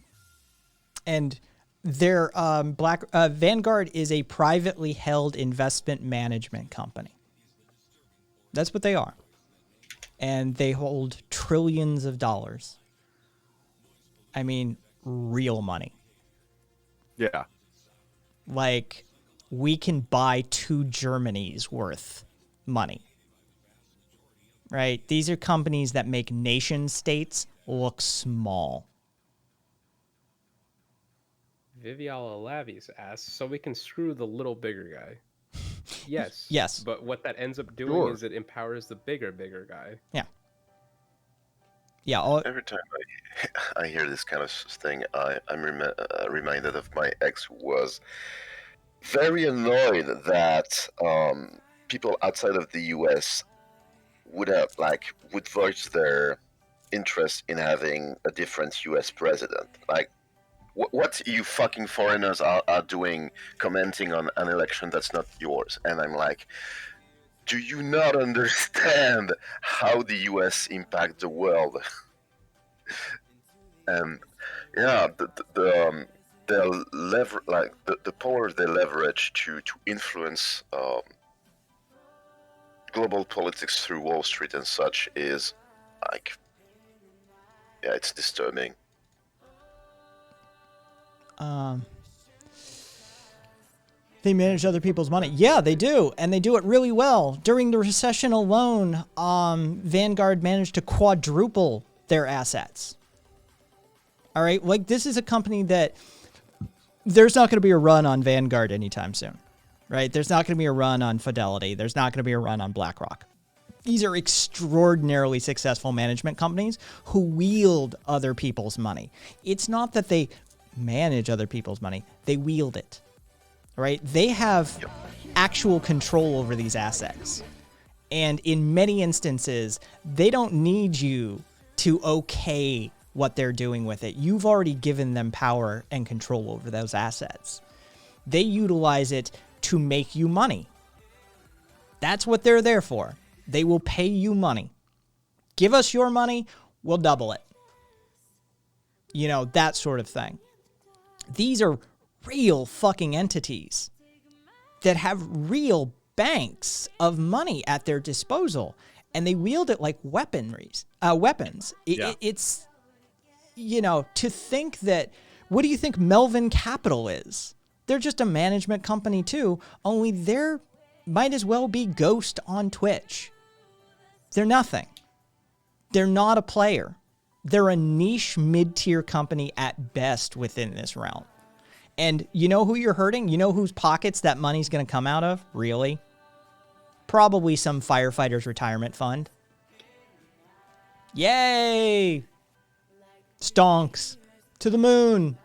And their Vanguard is a privately held investment management company. That's what they are. And they hold trillions of dollars. I mean, real money. Yeah. Like, we can buy 2 Germany's worth money. Right? These are companies that make nation states look small. Viviala Lavis asks, so we can screw the little bigger guy. Yes. Yes. But what that ends up doing Sure. is it empowers the bigger guy. Yeah. Yeah. Every time I hear this kind of thing, I'm reminded of my ex, who was very annoyed that people outside of the U.S. would voice their interest in having a different U.S. president. Like, what you fucking foreigners are doing, commenting on an election that's not yours? And I'm like, do you not understand how the U.S. impact the world? And yeah, the power they leverage to influence global politics through Wall Street and such is like, yeah, it's disturbing. They manage other people's money. Yeah, they do. And they do it really well. During the recession alone, Vanguard managed to quadruple their assets. All right. Like, this is a company that there's not going to be a run on Vanguard anytime soon, right? There's not going to be a run on Fidelity. There's not going to be a run on BlackRock. These are extraordinarily successful management companies who wield other people's money. It's not that they manage other people's money. They wield it, right? They have actual control over these assets. And in many instances, they don't need you to okay what they're doing with it. You've already given them power and control over those assets. They utilize it to make you money. That's what they're there for. They will pay you money. Give us your money, we'll double it. You know, that sort of thing. These are real fucking entities that have real banks of money at their disposal, and they wield it like weapons. It's, you know, to think that, what do you think Melvin Capital is? They're just a management company too, only they're might as well be Ghost on Twitch. They're nothing. They're not a player. They're a niche mid-tier company at best within this realm. And you know who you're hurting? You know whose pockets that money's going to come out of? Really? Probably some firefighter's retirement fund. Yay! Stonks. To the moon.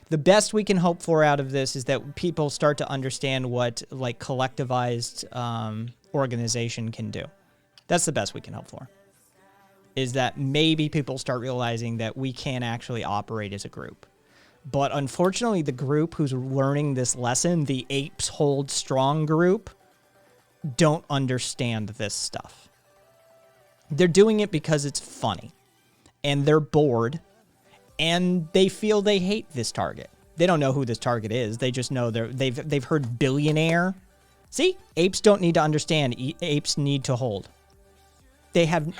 The best we can hope for out of this is that people start to understand what, like, collectivized organization can do. That's the best we can hope for. Is that maybe people start realizing that we can actually operate as a group. But unfortunately, the group who's learning this lesson, the Apes Hold Strong group, don't understand this stuff. They're doing it because it's funny. And they're bored. And they feel they hate this target. They don't know who this target is. They just know they've heard billionaire. See? Apes don't need to understand. Apes need to hold.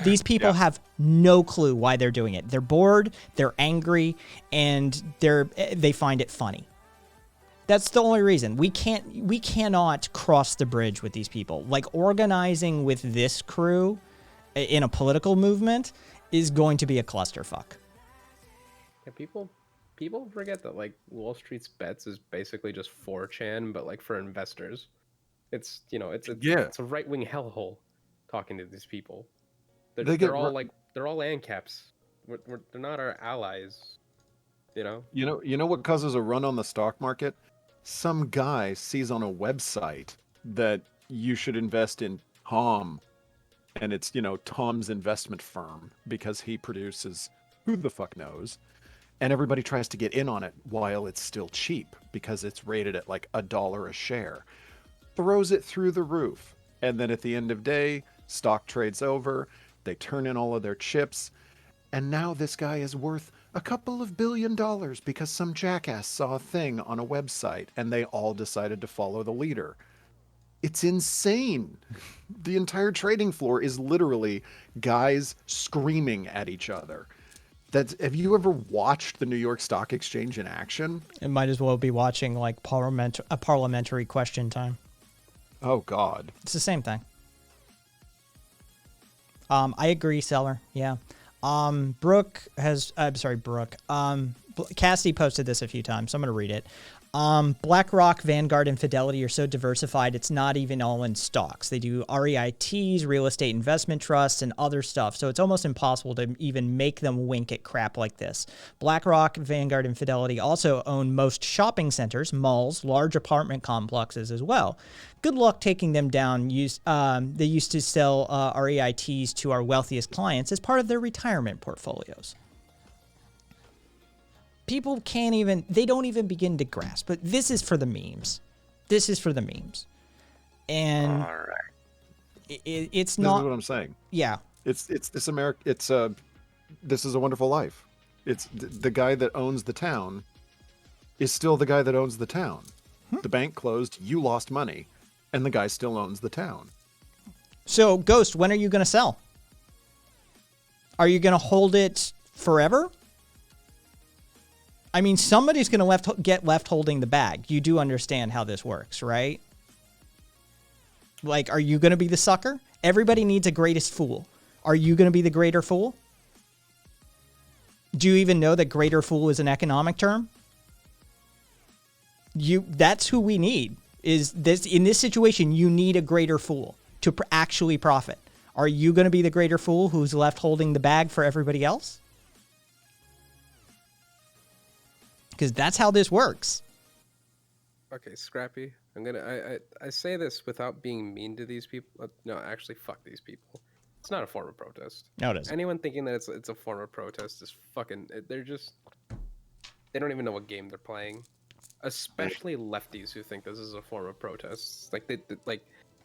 These people have no clue why they're doing it. They're bored, they're angry, and they find it funny. That's the only reason. We cannot cross the bridge with these people. Like, organizing with this crew in a political movement is going to be a clusterfuck. Yeah, people forget that, like, Wall Street's Bets is basically just 4chan, but like for investors. It's, you know, it's a right-wing hellhole talking to these people. They're all ANCAPs. They're not our allies. You know. You know what causes a run on the stock market? Some guy sees on a website that you should invest in Tom, and it's, you know, Tom's investment firm because he produces who the fuck knows. And everybody tries to get in on it while it's still cheap because it's rated at like $1 a share. Throws it through the roof. And then at the end of day, stock trades over. They turn in all of their chips. And now this guy is worth a couple of $2 billion because some jackass saw a thing on a website and they all decided to follow the leader. It's insane. The entire trading floor is literally guys screaming at each other. Have you ever watched the New York Stock Exchange in action? It might as well be watching like a parliamentary question time. Oh God. It's the same thing. I agree, Seller. Yeah. Brooke. Cassidy posted this a few times, so I'm going to read it. BlackRock, Vanguard, and Fidelity are so diversified, it's not even all in stocks. They do REITs, real estate investment trusts, and other stuff, so it's almost impossible to even make them wink at crap like this. BlackRock, Vanguard, and Fidelity also own most shopping centers, malls, large apartment complexes as well. Good luck taking them down. They used to sell REITs to our wealthiest clients as part of their retirement portfolios. People they don't even begin to grasp, but this is for the memes. This is for the memes. And All right. it's This not is what I'm saying. Yeah. This is a Wonderful Life. It's the guy that owns the town is still the guy that owns the town. The bank closed, you lost money, and the guy still owns the town. So, Ghost, when are you going to sell? Are you going to hold it forever? I mean, somebody's going to get left holding the bag. You do understand how this works, right? Like, are you going to be the sucker? Everybody needs a greatest fool. Are you going to be the greater fool? Do you even know that greater fool is an economic term? That's who we need. In this situation, you need a greater fool to actually profit. Are you going to be the greater fool who's left holding the bag for everybody else? Because that's how this works. Okay, Scrappy. I say this without being mean to these people. No, actually, fuck these people. It's not a form of protest. No, it isn't. Anyone thinking that it's a form of protest is fucking. They don't even know what game they're playing. Especially lefties who think this is a form of protest. Like like,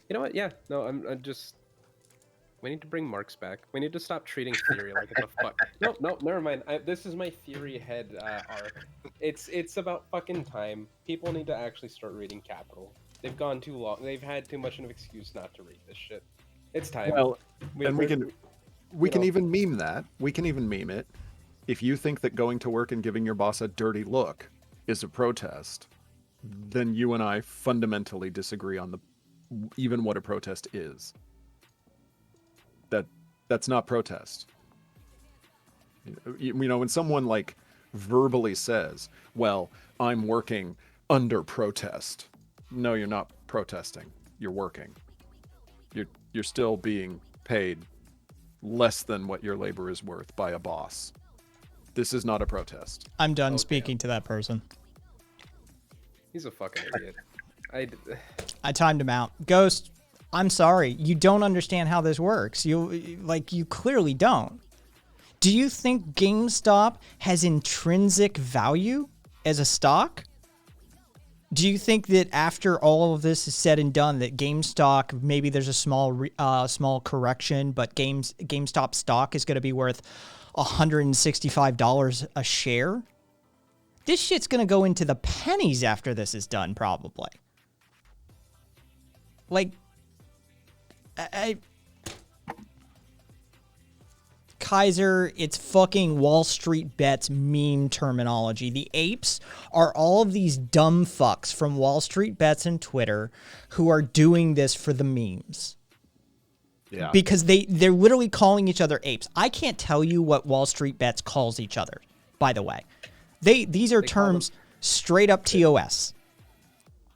you know what? Yeah, no, I'm just. We need to bring Marx back. We need to stop treating theory like it's a fuck. No, never mind. This is my theory head arc. It's about fucking time. People need to actually start reading Capital. They've gone too long. They've had too much of an excuse not to read this shit. It's time. Well, we can even meme that. We can even meme it. If you think that going to work and giving your boss a dirty look is a protest, then you and I fundamentally disagree on even what a protest is. That's not protest. You know, when someone like verbally says, well, I'm working under protest. No, you're not protesting. You're working. You're still being paid less than what your labor is worth by a boss. This is not a protest. I'm done speaking to that person. He's a fucking idiot. I timed him out. Ghost, I'm sorry. You don't understand how this works. You clearly don't. Do you think GameStop has intrinsic value as a stock? Do you think that after all of this is said and done, that GameStop, maybe there's a small correction, but GameStop stock is going to be worth $165 a share? This shit's going to go into the pennies after this is done, probably. Like, Kaiser, it's fucking Wall Street Bets meme terminology. The apes are all of these dumb fucks from Wall Street Bets and Twitter who are doing this for the memes. Yeah. Because they're literally calling each other apes. I can't tell you what Wall Street Bets calls each other, by the way. These are terms straight up TOS.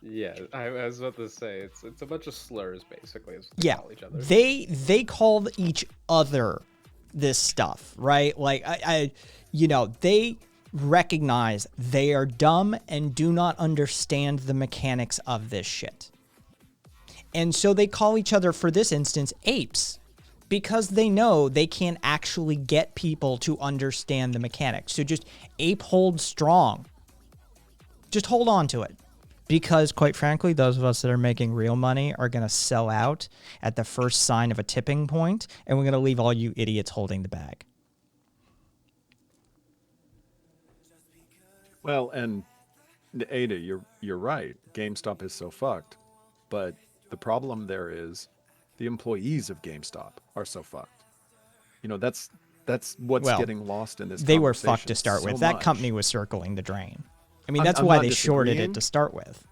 Yeah, I was about to say it's a bunch of slurs basically. Is what Yeah, they call each other. they call each other this stuff, right? Like they recognize they are dumb and do not understand the mechanics of this shit. And so they call each other, for this instance, apes. because they know they can't actually get people to understand the mechanics. So just ape hold strong. Just hold on to it. Because, quite frankly, those of us that are making real money are going to sell out at the first sign of a tipping point, and we're going to leave all you idiots holding the bag. Well, and Ada, you're right. GameStop is so fucked, but the problem there is the employees of GameStop are so fucked. You know, that's what's Well, getting lost in this. They were fucked to conversation start so with. That much. company was circling the drain. I mean, I'm- that's I'm why not they shorted it disagreeing. to start with.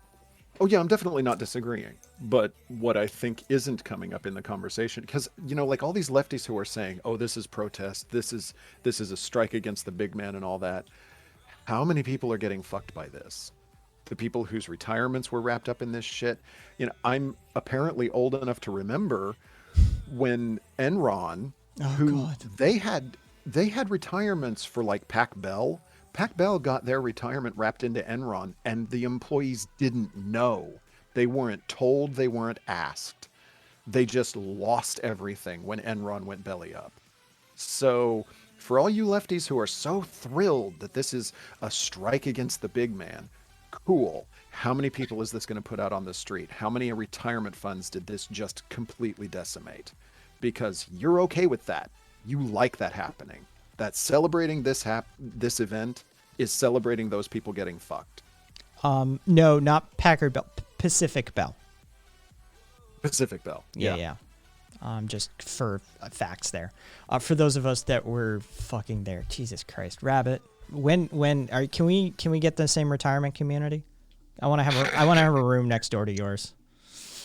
Oh yeah, I'm definitely not disagreeing. But what I think isn't coming up in the conversation, because like all these lefties who are saying, "Oh, this is protest. This is a strike against the big man," and all that. How many people are getting fucked by this? The people whose retirements were wrapped up in this shit. I'm apparently old enough to remember when Enron, who God. they had retirements for like Pac Bell. Pac Bell got their retirement wrapped into Enron, and the employees didn't know. They weren't told. They weren't asked. They just lost everything when Enron went belly up. So, for all you lefties who are so thrilled that this is a strike against the big man, cool. How many people is this going to put out on the street? How many retirement funds did this just completely decimate? Because you're okay with that. You like that happening. That celebrating this event is celebrating those people getting fucked. No, not Packard Bell. Pacific Bell. Pacific Bell. Yeah. Just for facts there. For those of us that were fucking there, Jesus Christ, Rabbit. Can we get the same retirement community? I want to have a room next door to yours.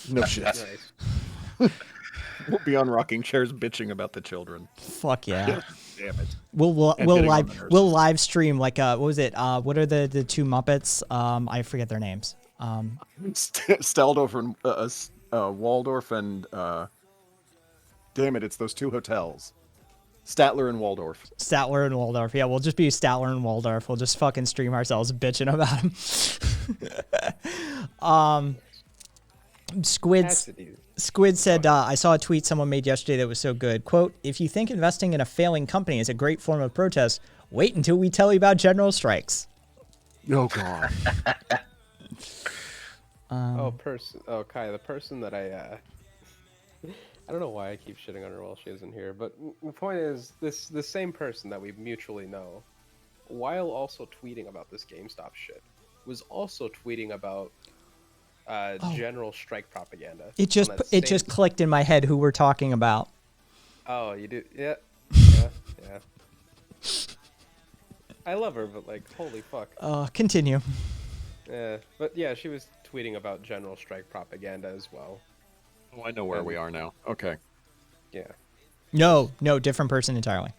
No shit. Nice. We'll be on rocking chairs bitching about the children. Fuck yeah. Damn it. We'll And hitting on the nurses. live stream like what was it? What are the two Muppets? I forget their names. Steldorf and Waldorf and damn it, it's those two hotels. Statler and Waldorf. Statler and Waldorf. Yeah, we'll just be Statler and Waldorf. We'll just fucking stream ourselves bitching about them. Squid said, I saw a tweet someone made yesterday that was so good. Quote, if you think investing in a failing company is a great form of protest, wait until we tell you about general strikes. Oh god. Kai, the person that I don't know why I keep shitting on her while she isn't here, but the point is, the same person that we mutually know, while also tweeting about this GameStop shit, was also tweeting about general strike propaganda. It just clicked in my head who we're talking about. Oh, you do? Yeah. Yeah. I love her, but like, holy fuck. Continue. Yeah, but yeah, she was tweeting about general strike propaganda as well. Oh, I know where we are now. Okay. Yeah. No, different person entirely.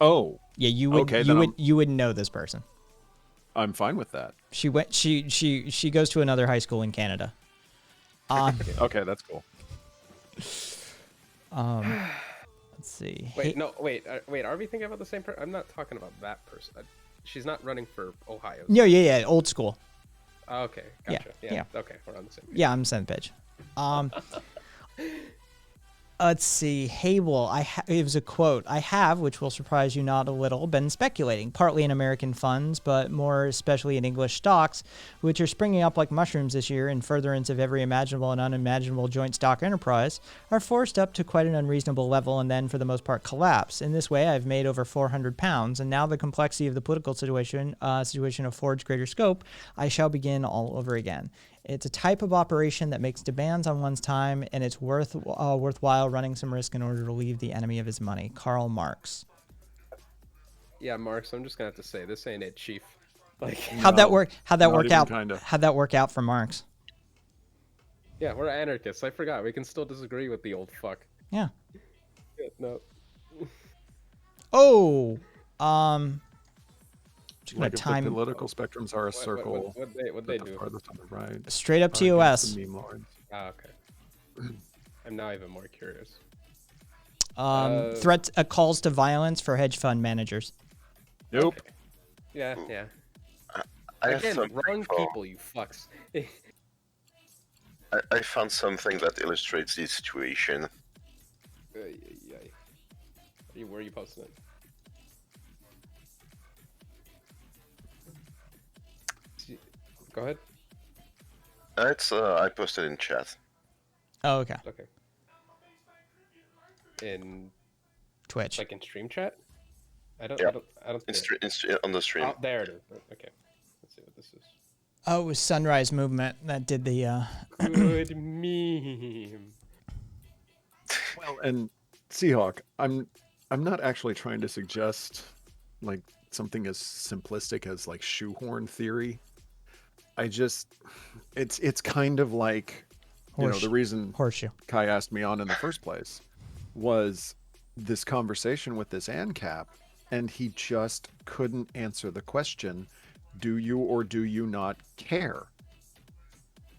Oh, Yeah, you would Okay, you then would you wouldn't know this person. I'm fine with that. She goes to another high school in Canada. Okay, that's cool. Let's see. Wait, are we thinking about the same person? I'm not talking about that person. She's not running for Ohio. No, yeah, old school. Oh, okay, gotcha. Yeah, yeah. Okay, we're on the same page. Yeah, I'm same pitch. Let's see. Haywell, it was a quote. I have, which will surprise you not a little, been speculating, partly in American funds, but more especially in English stocks, which are springing up like mushrooms this year in furtherance of every imaginable and unimaginable joint stock enterprise, are forced up to quite an unreasonable level and then, for the most part, collapse. In this way, I've made over 400 pounds, and now the complexity of the political situation affords greater scope. I shall begin all over again. It's a type of operation that makes demands on one's time, and it's worthwhile running some risk in order to leave the enemy of his money. Karl Marx. Yeah, Marks, I'm just gonna have to say this ain't it, Chief. Like, How'd that work? How'd that not work even out? kinda. How'd that work out for Marx? yeah, we're anarchists. I forgot. We can still disagree with the old fuck. Yeah. Yeah, no. Oh. Just gonna Like if the time political spectrums are a circle, What'd they but the do? farthest on the right. straight up are against TOS. the meme lords. Ah, okay. I'm now even more curious. Threat calls to violence for hedge fund managers. Nope. Okay. Yeah, yeah. I have Again, something wrong for- people, you fucks. I found something that illustrates this situation. Where are you posting it? Go ahead. It's I posted in chat. Oh, okay. Okay. In Twitch. like in stream chat? I don't. Yeah. I don't. In see it. on the stream. Oh, there it is. Okay. Let's see what this is. Oh, it was Sunrise Movement that did the. Good meme. Well, and Seahawk, I'm not actually trying to suggest like something as simplistic as like shoehorn theory. I just it's kind of like the reason Horseshoe. Kai asked me on in the first place was this conversation with this ANCAP, and he just couldn't answer the question, do you or do you not care?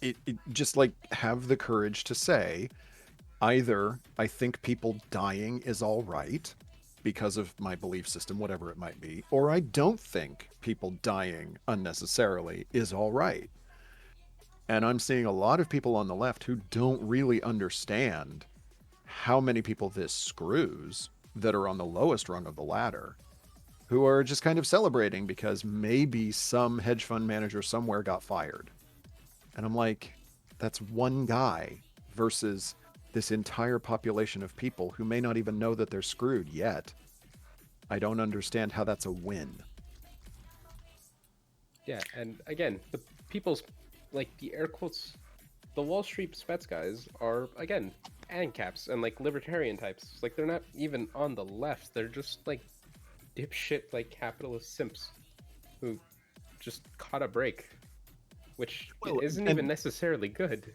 It just like have the courage to say, either I think people dying is all right because of my belief system, whatever it might be, or I don't think people dying unnecessarily is all right. And I'm seeing a lot of people on the left who don't really understand how many people this screws that are on the lowest rung of the ladder, who are just kind of celebrating because maybe some hedge fund manager somewhere got fired. And I'm like, that's one guy versus this entire population of people who may not even know that they're screwed yet. I don't understand how that's a win. Yeah, and again, the people's, like, the air quotes, the Wall Street Spets guys are, again, ANCAPs and, like, libertarian types. Like, they're not even on the left. They're just, like, dipshit, like, capitalist simps who just caught a break, which isn't even necessarily good.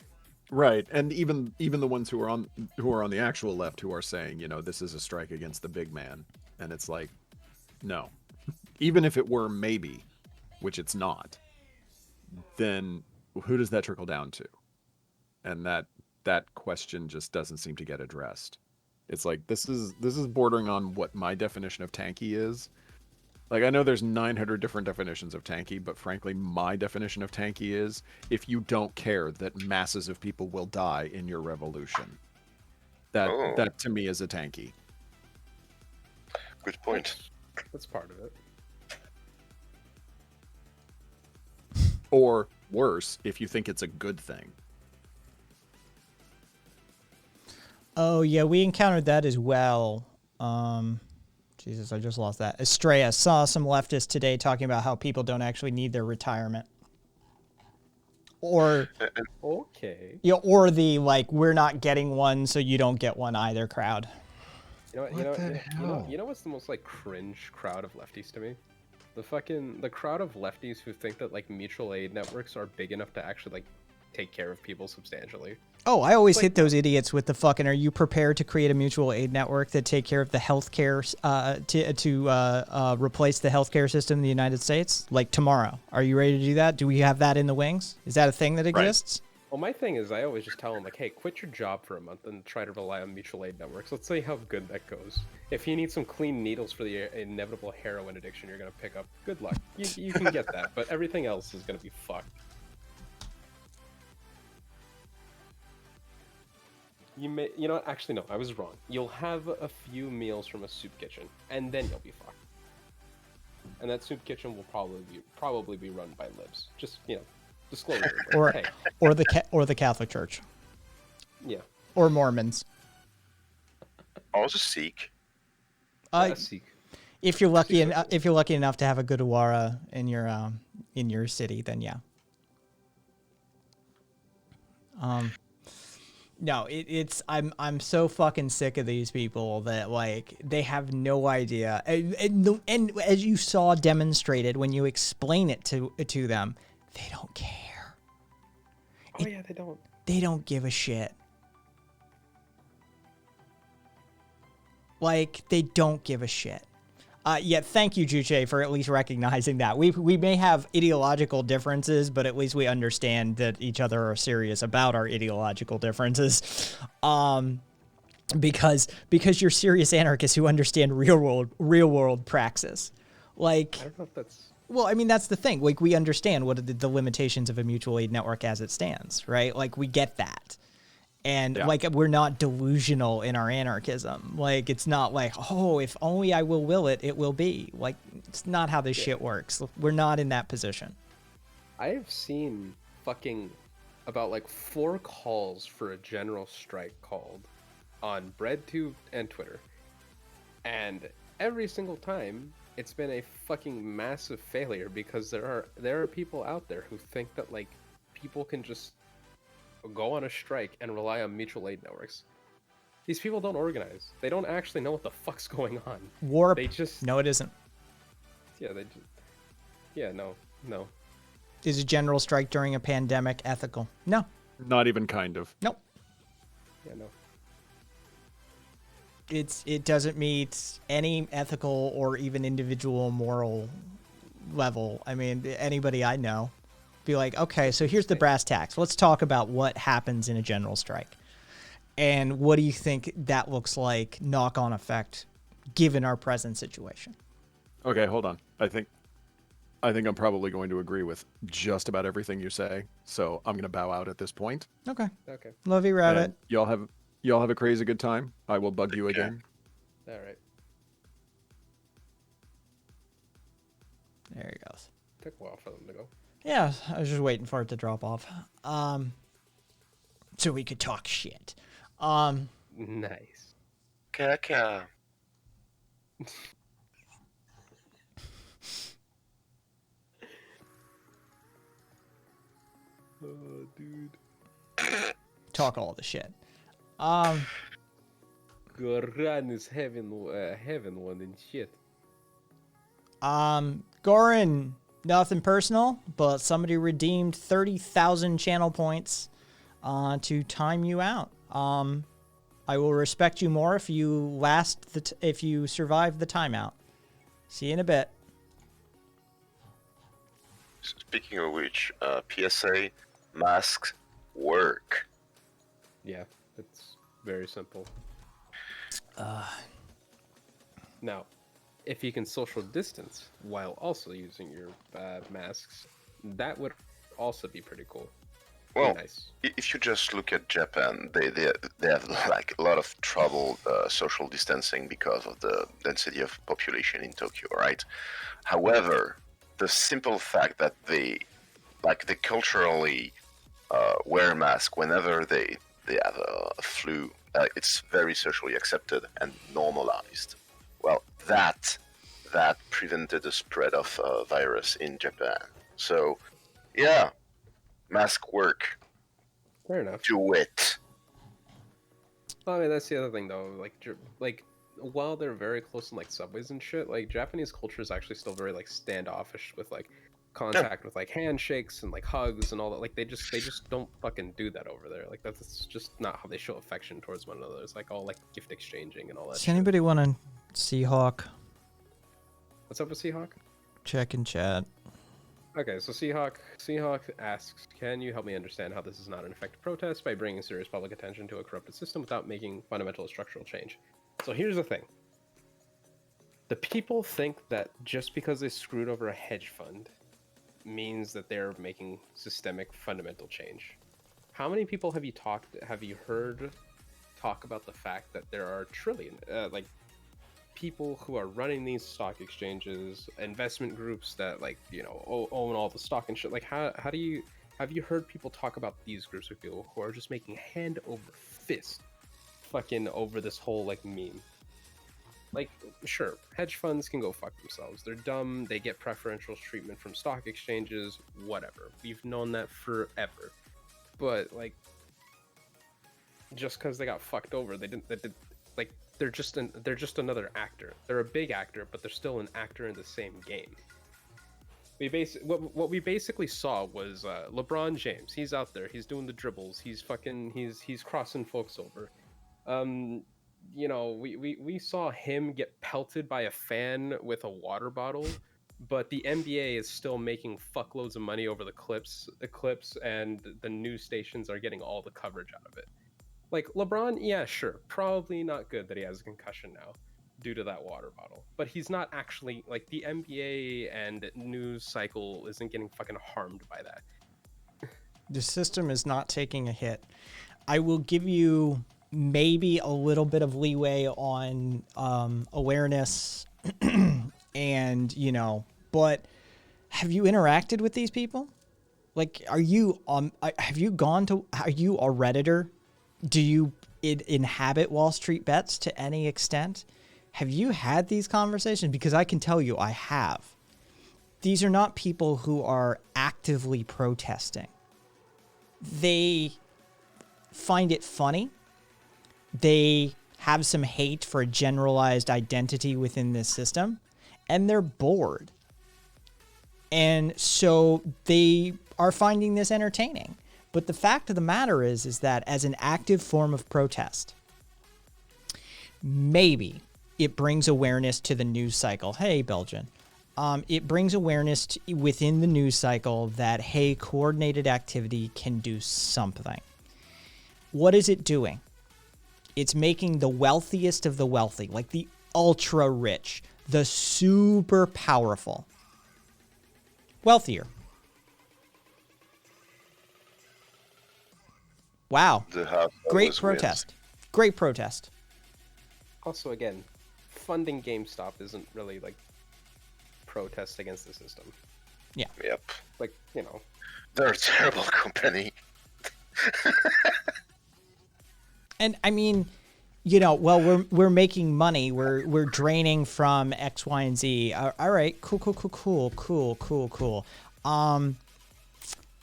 Right, and even the ones who are on the actual left who are saying, this is a strike against the big man, and it's like, no, even if it were maybe, which it's not, then who does that trickle down to? And that question just doesn't seem to get addressed. It's like this is bordering on what my definition of tanky is. Like, I know there's 900 different definitions of tanky, but frankly, my definition of tanky is if you don't care that masses of people will die in your revolution. That to me is a tanky. Good point. That's part of it. Or worse, if you think it's a good thing. Oh yeah, we encountered that as well. Jesus, I just lost that. Estrella saw some leftists today talking about how people don't actually need their retirement. Or Okay. or the like, we're not getting one, so you don't get one either crowd. You know what's the most like cringe crowd of lefties to me? The crowd of lefties who think that like mutual aid networks are big enough to actually like take care of people substantially. Oh, I always hit those idiots with the fucking, are you prepared to create a mutual aid network that take care of the healthcare, to replace the healthcare system in the United States? Like tomorrow. Are you ready to do that? Do we have that in the wings? Is that a thing that exists? Well, my thing is I always just tell them like, hey, quit your job for a month and try to rely on mutual aid networks. Let's see how good that goes. If you need some clean needles for the inevitable heroin addiction you're going to pick up, good luck. You can get that, but everything else is going to be fucked. Actually, no, I was wrong. You'll have a few meals from a soup kitchen, and then you'll be fucked. And that soup kitchen will probably be run by libs. Just, disclosure. Or hey, or the Catholic Church. yeah. Or Mormons. Also Sikh. Sikh. If you're lucky enough to have a Gurdwara in your city, then yeah. No, I'm so fucking sick of these people that like they have no idea, and as you saw demonstrated when you explain it to them, they don't care. Oh yeah, they don't. They don't give a shit. Like they don't give a shit. Yet, thank you, Juche, for at least recognizing that. We may have ideological differences, but at least we understand that each other are serious about our ideological differences. Because you're serious anarchists who understand real world praxis. Like, I don't know if that's... Well, I mean, that's the thing. Like, we understand what are the limitations of a mutual aid network as it stands, right? Like, we get that. And Yeah. like, we're not delusional in our anarchism. Like, it's not like, oh, if only I will it, it will be. Like, it's not how this shit works. We're not in that position. I have seen fucking about like 4 calls for a general strike called on BreadTube and Twitter. And every single time it's been a fucking massive failure because there are people out there who think that like people can just go on a strike and rely on mutual aid networks. These people don't organize. They don't actually know what the fuck's going on. Warp. They just No, it isn't. No. Is a general strike during a pandemic ethical? No. Not even kind of. Nope. Yeah, no. It doesn't meet any ethical or even individual moral level. I mean, anybody I know be like, okay, so here's the brass tacks. Let's talk about what happens in a general strike. And what do you think that looks like knock-on effect given our present situation? Okay, hold on. I think I'm probably going to agree with just about everything you say. So I'm going to bow out at this point. Okay. Okay. Love you, Rabbit. And y'all have a crazy good time. I will bug you again. All right. There he goes. Took a while for them to go. Yeah, I was just waiting for it to drop off. So we could talk shit. Nice. Caca. Oh, dude. Talk all the shit. Goran is having one and shit. Goran, nothing personal, but somebody redeemed 30,000 channel points to time you out. I will respect you more if you if you survive the timeout. See you in a bit. Speaking of which, PSA, masks work. Yeah, it's very simple. Now, if you can social distance while also using your masks, that would also be pretty cool. Well, Nice. if you just look at Japan, they have like a lot of trouble social distancing because of the density of population in Tokyo, right? However, the simple fact that they culturally wear a mask whenever they have a flu, it's very socially accepted and normalized. Well, that prevented the spread of virus in Japan. So, yeah, mask work. Fair enough. Do it. I mean, that's the other thing though. Like while they're very close in like subways and shit, like Japanese culture is actually still very like standoffish with like contact with like handshakes and like hugs and all that. Like they just don't fucking do that over there. Like that's just not how they show affection towards one another. It's like all like gift exchanging and all that. Does shit. anybody want to Seahawk? What's up with Seahawk? Check in chat. Okay, so Seahawk asks, can you help me understand how this is not an effective protest by bringing serious public attention to a corrupted system without making fundamental structural change? So here's the thing. The people think that just because they screwed over a hedge fund means that they're making systemic fundamental change. How many people have you heard talk about the fact that there are people who are running these stock exchanges, investment groups that own all the stock and shit? Like have you heard people talk about these groups of people who are just making hand over fist fucking over this whole like meme? Like, sure, hedge funds can go fuck themselves. They're dumb, they get preferential treatment from stock exchanges, whatever. We've known that forever. But like just because they got fucked over, they're just another actor. They're a big actor, but they're still an actor in the same game. What we basically saw was LeBron James. He's out there. He's doing the dribbles. He's crossing folks over. We saw him get pelted by a fan with a water bottle, but the NBA is still making fuckloads of money over the clips, and the news stations are getting all the coverage out of it. Like LeBron, yeah, sure, probably not good that he has a concussion now due to that water bottle, but he's not actually, like, the NBA and news cycle isn't getting fucking harmed by that. The system is not taking a hit. I will give you maybe a little bit of leeway on awareness and, you know, but have you interacted with these people? Like, are you have you gone to, are you a Redditor? Do you inhabit Wall Street Bets to any extent? Have you had these conversations? Because I can tell you I have. These are not people who are actively protesting. They find it funny. They have some hate for a generalized identity within this system, and they're bored. And so they are finding this entertaining. But the fact of the matter is that as an active form of protest, maybe it brings awareness to the news cycle. Hey, Belgian. It brings awareness within the news cycle that, hey, coordinated activity can do something. What is it doing? It's making the wealthiest of the wealthy, like the ultra rich, the super powerful, wealthier. Wow. The house Great always protest. Great protest. Also, again, funding GameStop isn't really like protest against the system. wins. Yep. Like, you know, They're a terrible company. And I mean, you know, well, we're making money. We're draining from X, Y, and Z. All right, cool.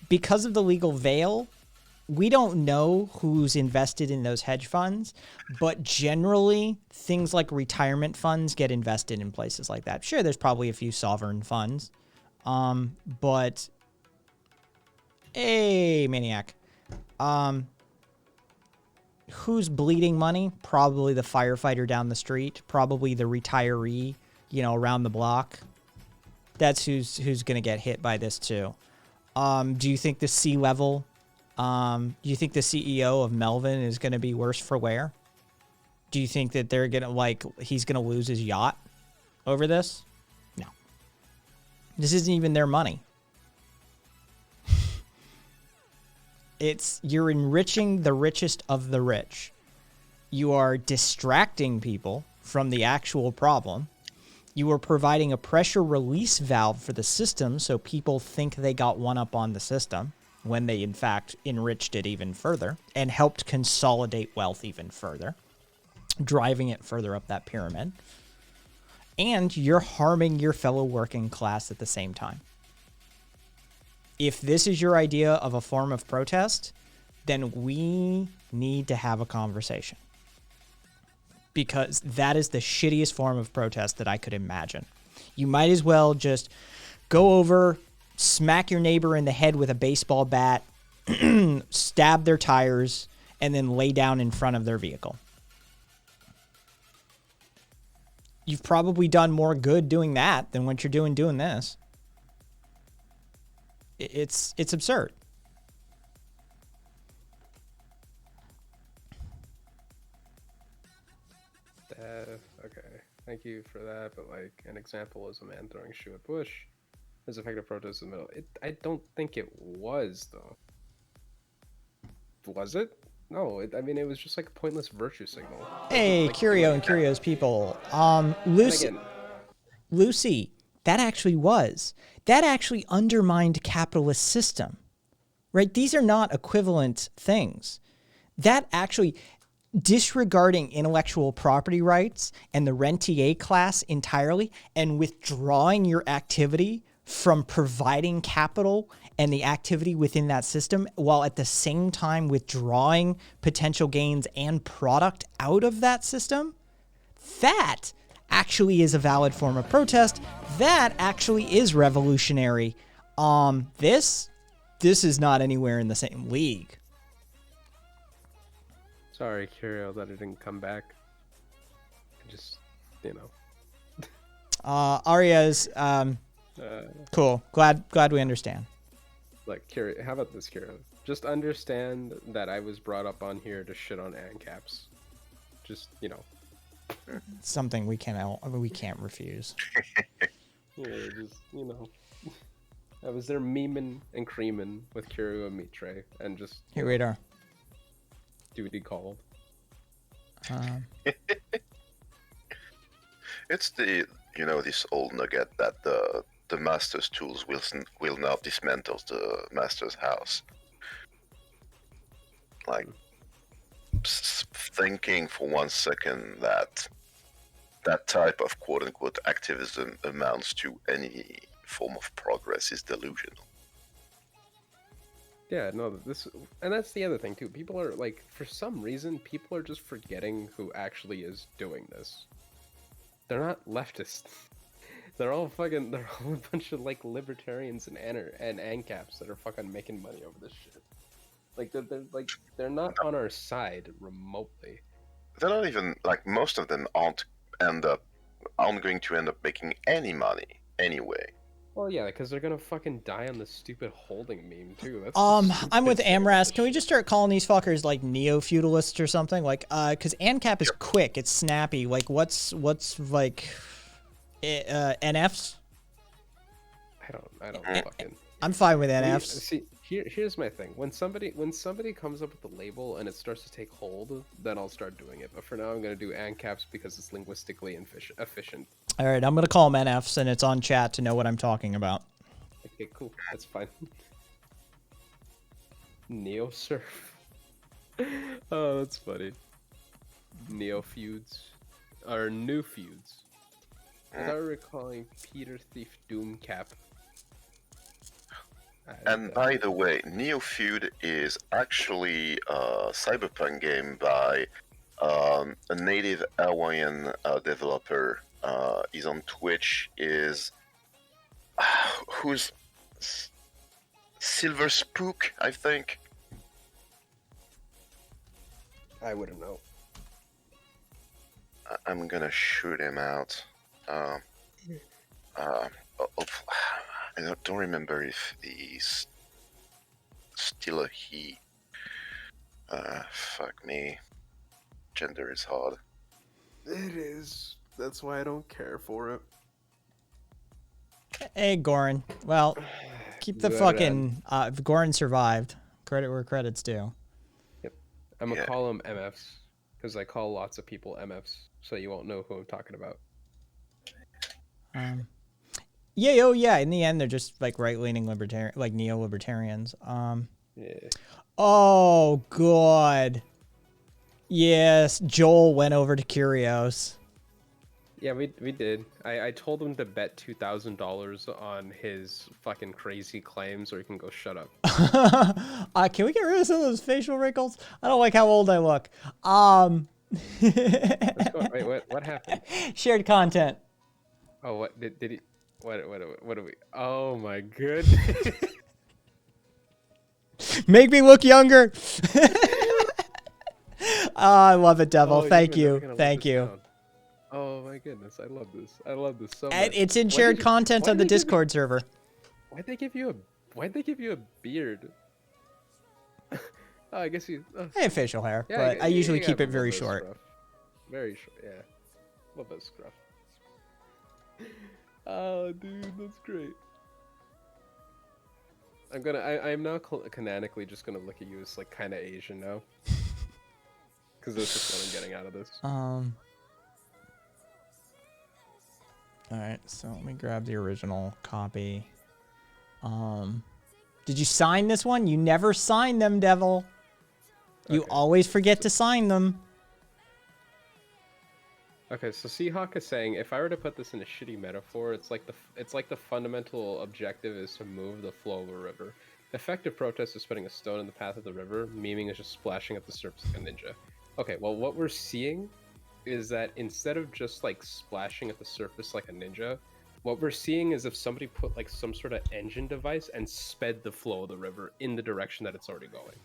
Because of the legal veil, we don't know who's invested in those hedge funds, but generally things like retirement funds get invested in places like that. Sure, there's probably a few sovereign funds, but hey, Maniac, who's bleeding money? Probably the firefighter down the street, probably the retiree, you know, around the block. That's who's gonna get hit by this too. Do you think the C-level? Do you think the CEO of Melvin is going to be worse for wear? Do you think that they're going to, he's going to lose his yacht over this? No. This isn't even their money. You're enriching the richest of the rich. You are distracting people from the actual problem. You are providing a pressure release valve for the system so people think they got one up on the system, when they in fact enriched it even further and helped consolidate wealth even further, driving it further up that pyramid. And you're harming your fellow working class at the same time. If this is your idea of a form of protest, then we need to have a conversation. Because that is the shittiest form of protest that I could imagine. You might as well just go over, smack your neighbor in the head with a baseball bat, stab their tires, and then lay down in front of their vehicle. You've probably done more good doing that than what you're doing this. It's absurd. okay, thank you for that, but like an example is a man throwing a shoe at Bush. As effective protest in the middle. I don't think it was, though. Was it? No, I mean, it was just like a pointless virtue signal. Hey, Like, Curio and Curio's people. Lucy, again, Lucy, that actually undermined capitalist system, right? These are not equivalent things. That actually, disregarding intellectual property rights and the rentier class entirely and withdrawing your activity from providing capital and the activity within that system, while at the same time withdrawing potential gains and product out of that system, that actually is a valid form of protest. That actually is revolutionary. This is not anywhere in the same league. sorry, Curio, that it didn't come back. I just, you know. Aria's cool. Glad we understand. Like, Curio, how about this, Curio? Just understand that I was brought up on here to shit on ANCAPs. Just, you know. Something we can't refuse. Yeah, just, you know. I was there memeing and creaming with Curio and Mitre, and just... Here we are. duty called. It's this old nugget that the master's tools will not dismantle the master's house. Like thinking for 1 second that type of quote unquote activism amounts to any form of progress is delusional. Yeah, no, and that's the other thing too. People are like, for some reason, people are just forgetting who actually is doing this. They're not leftists. They're all a bunch of like libertarians and ANCAPs that are fucking making money over this shit. Like they're not on our side remotely. They're not even like, most of them aren't going to end up making any money anyway. Well, yeah, because they're gonna fucking die on the stupid holding meme too. That's I'm with Amras. Can we just start calling these fuckers like neo-feudalists or something? Like, because ANCAP is quick, it's snappy. Like, what's like, NFs? I don't fucking. I'm fine with NFs. See, here's my thing. When somebody comes up with a label and it starts to take hold, then I'll start doing it. But for now, I'm gonna do ANCAPs because it's linguistically efficient. All right, I'm gonna call them NFs, and it's on chat to know what I'm talking about. Okay, cool. That's fine. Neo surf. Oh, that's funny. Neo feuds or new feuds. I thought we were calling Peter Thief Doom Cap. And by the way, Neo Feud is actually a cyberpunk game by a native Hawaiian developer. He's on Twitch. Is who's Silver Spook, I think. I wouldn't know. I'm gonna shoot him out. I don't remember if he's still a he. Fuck me. Gender is hard. It is. That's why I don't care for it. Hey, Goran. Well, keep the Good, fucking. Goran survived. Credit where credit's due. Yep. I'm gonna call them MFs because I call lots of people MFs, so you won't know who I'm talking about. Yeah, oh yeah. In the end, they're just like right-leaning libertarian, like neo-libertarians. Yeah. Oh god. Yes, Joel went over to Curios. Yeah, we did. I told him to bet $2,000 on his fucking crazy claims, or he can go shut up. Can we get rid of some of those facial wrinkles? I don't like how old I look. Let's go. Wait, what happened? Shared content. Oh, what did he? What do we? Oh my goodness. Make me look younger. I love it, Devil. Oh, Thank you're you. gonna Thank let this you. down. Oh my goodness, I love this. I love this so much. And it's in Why'd shared they content why'd on the they give you- Discord server. Why'd they give you a beard? Oh, I guess you. Oh, I have facial hair, yeah, but I usually you keep got it a very little bit of short. scruff. Very short, yeah. A little bit of scruff. Oh, dude, that's great. I'm now canonically just gonna look at you as like kind of Asian now, because that's just what I'm getting out of this. All right, so let me grab the original copy. Did you sign this one? You never sign them, Devil. You Okay. always forget to sign them. Okay, so Seahawk is saying, if I were to put this in a shitty metaphor, it's like the fundamental objective is to move the flow of a river. Effective protest is putting a stone in the path of the river. Memeing is just splashing at the surface like a ninja. Okay, well, what we're seeing is that instead of just like splashing at the surface like a ninja, what we're seeing is if somebody put like some sort of engine device and sped the flow of the river in the direction that it's already going.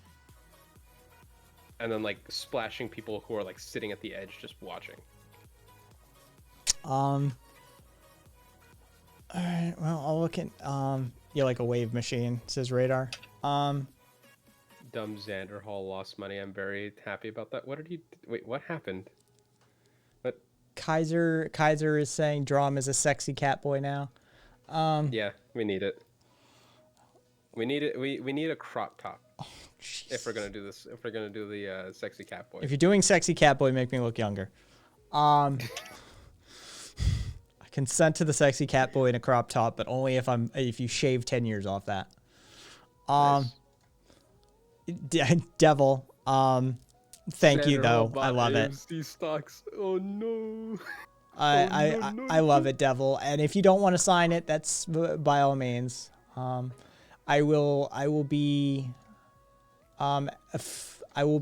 And then like splashing people who are like sitting at the edge just watching. All right, well, I'll look at yeah, like a wave machine, says Radar. Dumb Xander Hall lost money. I'm very happy about that. What did he? Wait, what happened? What? Kaiser is saying Drum is a sexy cat boy now. Yeah, we need it. We need it. We need a crop top. If we're gonna do this, if we're gonna do the sexy cat boy. If you're doing sexy cat boy, make me look younger. I consent to the sexy cat boy in a crop top, but only if you shave 10 years off that. Nice. Devil. Thank you Xander though. bought I love it. AMC stocks. Oh no. I love it, Devil. And if you don't want to sign it, that's by all means. I will be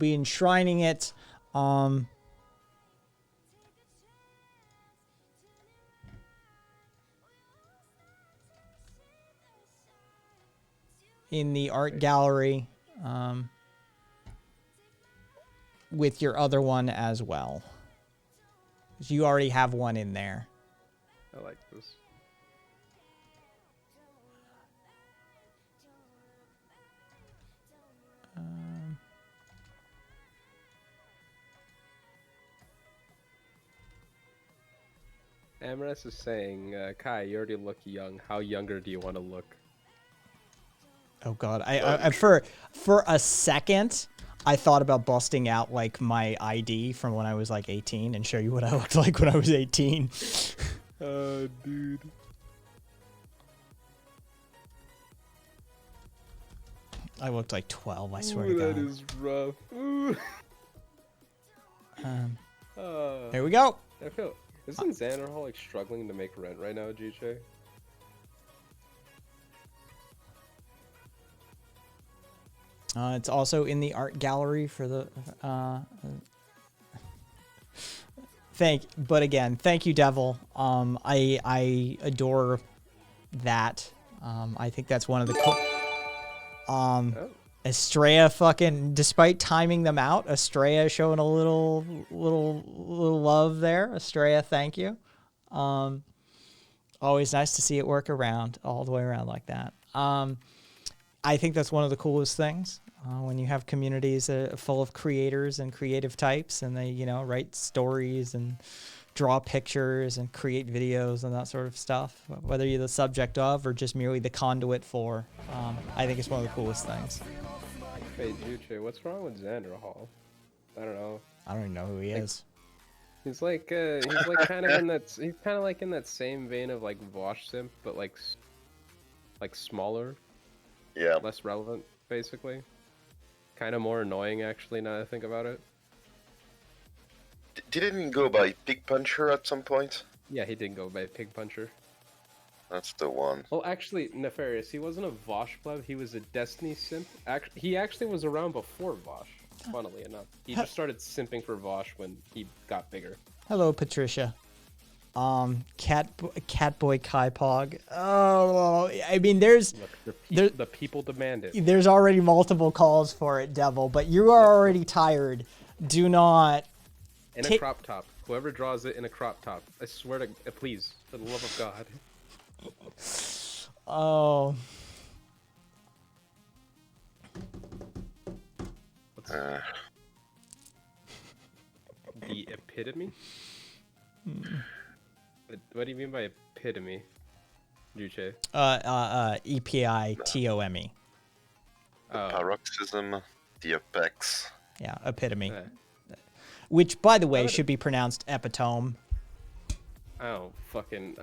enshrining it. In the art gallery, with your other one as well. 'Cause you already have one in there. I like this. Amaris is saying, Kai, you already look young. How younger do you want to look? Oh God, I for a second, I thought about busting out like my ID from when I was like 18 and show you what I looked like when I was 18. Dude. I looked like 12. I swear to Ooh, God. that is rough. Ooh. Here we go. I feel isn't Xanderhall like struggling to make rent right now, GJ? It's also in the art gallery for the. But again, thank you, Devil. I adore that. I think that's one of the cool. Oh. Estrella fucking, despite timing them out, Estrella showing a little love there. Estrella, thank you. Always nice to see it work around all the way around like that. I think that's one of the coolest things when you have communities full of creators and creative types, and they write stories and draw pictures and create videos and that sort of stuff. Whether you're the subject of or just merely the conduit for, I think it's one of the coolest things. Hey, Juche, what's wrong with Xanderhall? I don't know. I don't even know who he is. He's like kind of in that. He's kind of like in that same vein of like Vosh Simp, but like smaller, Yeah. less relevant, basically. Kind of more annoying, actually. Now that I think about it. Didn't he go by Pig Puncher at some point? Yeah, he did go by Pig Puncher. That's the one. Well, actually, Nefarious, he wasn't a Vosh pleb, he was a Destiny simp. He actually was around before Vosh, funnily enough. He just started simping for Vosh when he got bigger. Hello, Patricia. Catboy Kai Pog. Oh, I mean, Look, the people demand it. there's already multiple calls for it, Devil, but you are already tired. Do not. In a crop top. Whoever draws it in a crop top. I swear to... please, for the love of God. Oh. The epitome? What do you mean by epitome, Juche? EPITOME. Paroxysm, the apex. Yeah, epitome. Uh, Which, by the way, should be pronounced epitome. oh, fucking...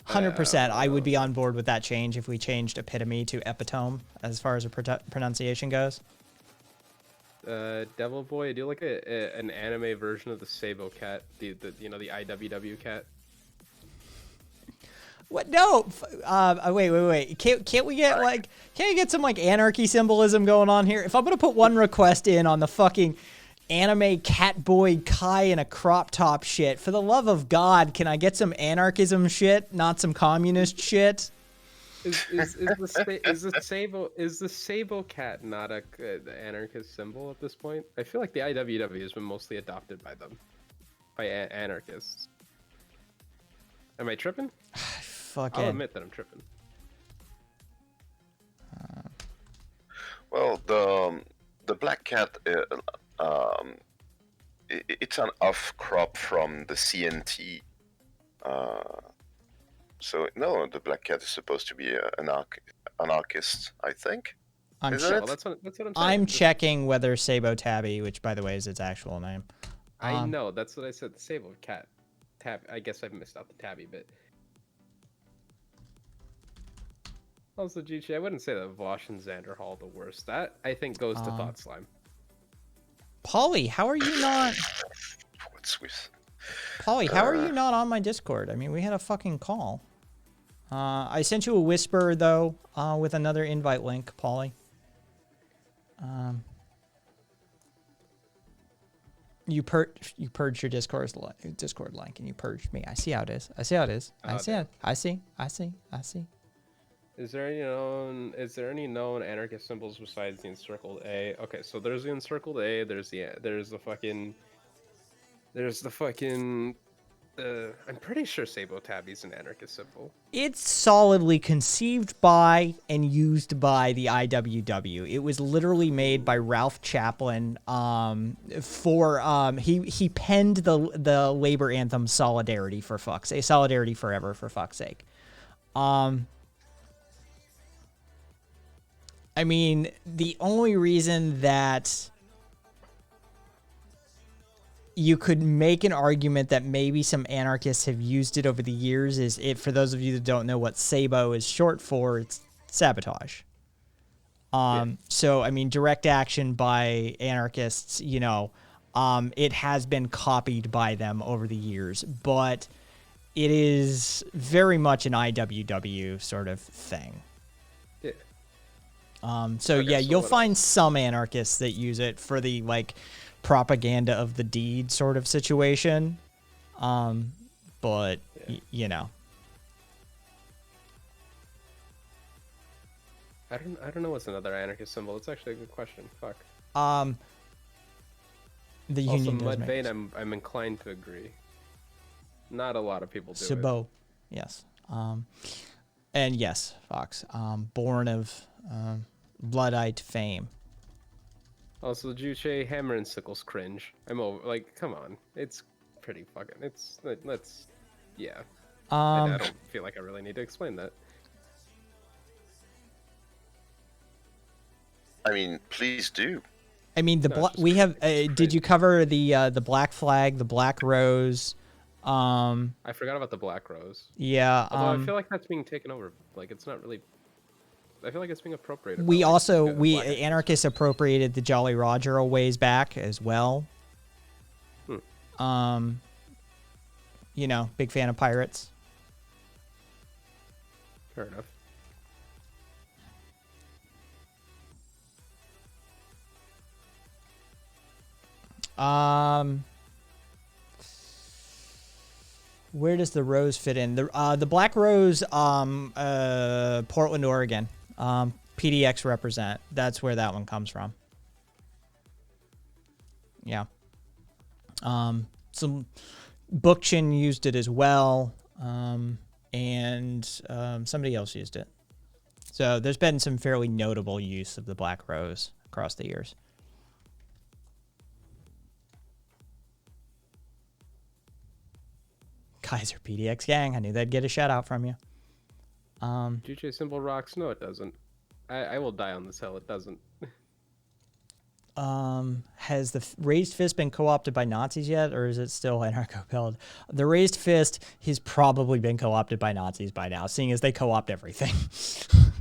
100%. I would be on board with that change if we changed epitome to epitome as far as a pronunciation goes. Devil Boy, do you like an anime version of the Sabo cat? The IWW cat? What? No. Wait. Can't we get some like anarchy symbolism going on here? If I'm gonna put one request in on the fucking anime Catboy Kai in a crop top shit, for the love of God, can I get some anarchism shit, not some communist shit? Is the Sabo cat not a anarchist symbol at this point? I feel like the IWW has been mostly adopted by them, by anarchists. Am I tripping? Fucking. I'll admit that I'm tripping. Well, the black cat, it's an off crop from the CNT. So no, the black cat is supposed to be an anarchist, I think. I'm Isn't che- it? Well, that's what I'm saying. I'm Just- checking whether Sabo Tabby, which by the way is its actual name. I know. That's what I said. The Sable Cat. I guess I've missed out the Tabby bit. Also, GG, I wouldn't say that Vosh and Xander Hall the worst. That I think goes to Thought Slime. Polly, how are you not? What's with? Polly, how are you not on my Discord? I mean, we had a fucking call. I sent you a whisper though, with another invite link, Polly. You purged your Discord link and you purged me. I see how it is. I see how it is. I see it. I see. Is there any known anarchist symbols besides the encircled A? Okay, so there's the encircled A. There's the fucking. I'm pretty sure Sabo Tabby's an anarchist symbol. It's solidly conceived by and used by the IWW. It was literally made by Ralph Chaplin. He penned the labor anthem "Solidarity" for fuck's sake, "Solidarity Forever" for fuck's sake. I mean, the only reason that you could make an argument that maybe some anarchists have used it over the years is it, for those of you that don't know what SABO is short for, it's sabotage. So, I mean, direct action by anarchists, you know, it has been copied by them over the years, but it is very much an IWW sort of thing. Yeah. So Okay, yeah, so you'll what find some anarchists that use it for the like propaganda of the deed sort of situation. But you know, I don't know what's another anarchist symbol. It's actually a good question. Fuck. the Also, union does make Mudvayne, I'm inclined to agree. Not a lot of people do it. Sabo, yes. And yes, Fox, born of Luddite fame. Also, Juche, Hammer and Sickles cringe. I'm over. Like, come on. It's pretty fucking. Let's. Yeah. I don't feel like I really need to explain that. I mean, please do. I mean, No, it's just we have. cringe. Did you cover the black flag, the black rose? I forgot about the Black Rose. Yeah. Although I feel like that's being taken over. Like, it's not really. I feel like it's being appropriated. we by, like, also the we Black Rose. anarchists appropriated the Jolly Roger a ways back as well. You know, big fan of pirates. Fair enough. Where does the rose fit in? The black rose, Portland, Oregon. PDX represent. That's where that one comes from. Yeah. Some Bookchin used it as well, and somebody else used it. So there's been some fairly notable use of the black rose across the years. Kaiser PDX gang. I knew they'd get a shout out from you. GJ symbol rocks. No, it doesn't. I will die on this hill. It doesn't. Has the raised fist been co-opted by Nazis yet, or is it still anarcho-pilled? The raised fist has probably been co-opted by Nazis by now, seeing as they co-opt everything.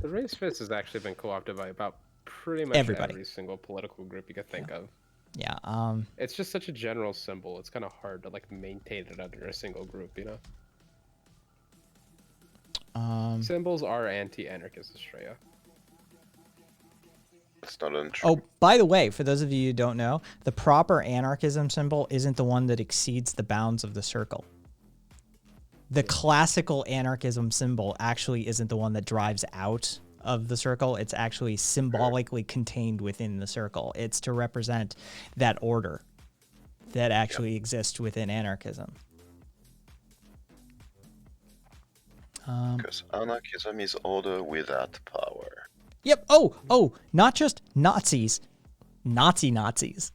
The raised fist has actually been co-opted by about pretty much Everybody. every single political group you could think of. Yeah. It's just such a general symbol. It's kind of hard to like maintain it under a single group, you know. Symbols are anti-anarchist, Estrella. It's not untrue. Oh, by the way, for those of you who don't know, the proper anarchism symbol isn't the one that exceeds the bounds of the circle. The classical anarchism symbol actually isn't the one that drives out of the circle. It's actually symbolically contained within the circle. It's to represent that order that actually exists within anarchism. Because anarchism is order without power. Yep. Oh, not just Nazis. Nazis.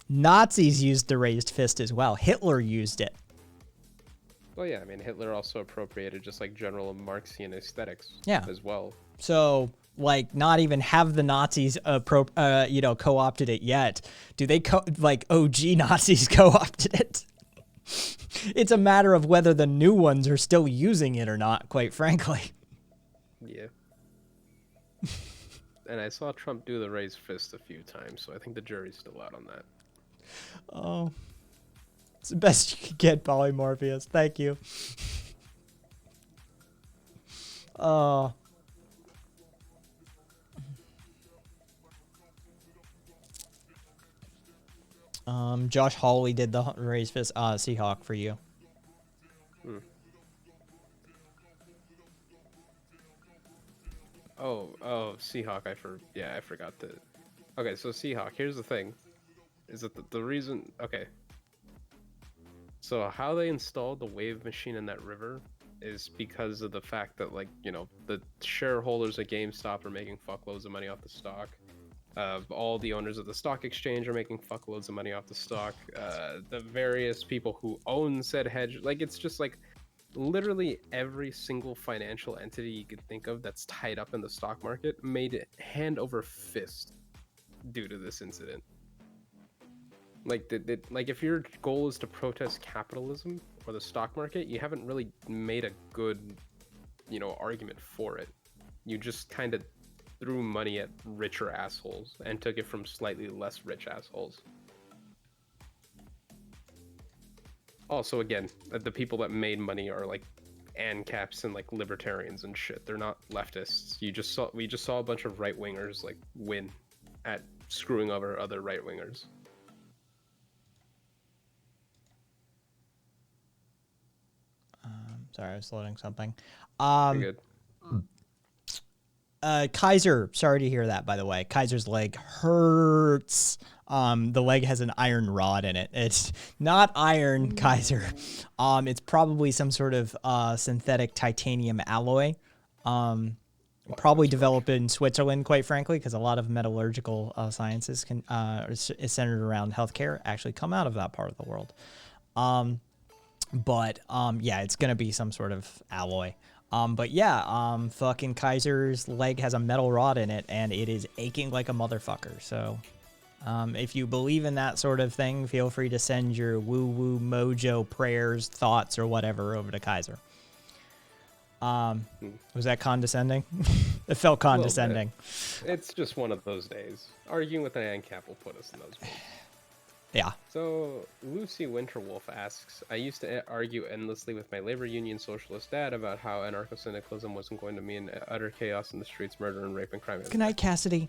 Nazis used the raised fist as well. Hitler used it. Well, yeah, I mean, Hitler also appropriated just like general Marxian aesthetics Yeah. as well. So like not even have the Nazis co-opted it yet. Do they like OG Nazis co-opted it? It's a matter of whether the new ones are still using it or not, quite frankly. Yeah. And I saw Trump do the raised fist a few times, so I think the jury's still out on that. Oh, it's the best you could get, Polymorpheus. Thank you. Oh. Josh Hawley did the raised fist Seahawk for you. Oh, Seahawk. I forgot to. Okay, so Seahawk. Here's the thing, is that the reason? Okay. So how they installed the wave machine in that river is because of the fact that, like, you know, the shareholders at GameStop are making fuckloads of money off the stock. All the owners of the stock exchange are making fuckloads of money off the stock. The various people who own said hedge, like, it's just like literally every single financial entity you could think of that's tied up in the stock market made it hand over fist due to this incident. Like, like, if your goal is to protest capitalism or the stock market, you haven't really made a good, you know, argument for it. You just kind of threw money at richer assholes and took it from slightly less rich assholes. Also, again, the people that made money are like ANCAPs and like libertarians and shit. They're not leftists. We just saw a bunch of right wingers like win at screwing over other right wingers. Sorry, I was loading something. You're good. Kaiser, sorry to hear that, by the way. Kaiser's leg hurts. The leg has an iron rod in it. It's not iron, Kaiser. It's probably some sort of synthetic titanium alloy. Probably developed in Switzerland, quite frankly, because a lot of metallurgical sciences is centered around healthcare actually come out of that part of the world. But yeah, it's gonna be some sort of alloy. But yeah, fucking Kaiser's leg has a metal rod in it, and it is aching like a motherfucker. So, if you believe in that sort of thing, feel free to send your woo-woo mojo prayers, thoughts, or whatever over to Kaiser. Was that condescending? It felt condescending. It's just one of those days. Arguing with an ANCAP will put us in those moods. Yeah. So, Lucy Winterwolf asks, I used to argue endlessly with my labor union socialist dad about how anarcho-syndicalism wasn't going to mean utter chaos in the streets, murder and rape and crime. Good night, Cassidy.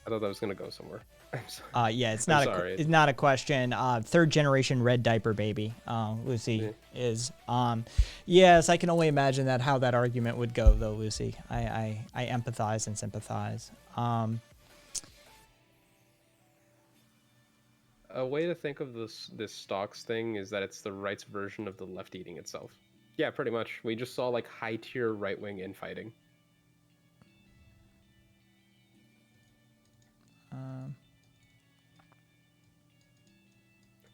I thought that was going to go somewhere. I'm sorry. Yeah, it's not a question. Third generation red diaper baby, Lucy is. Yes, I can only imagine how that argument would go, though, Lucy. I empathize and sympathize. A way to think of this stocks thing is that it's the right's version of the left eating itself. Yeah, pretty much. We just saw like high tier right wing infighting.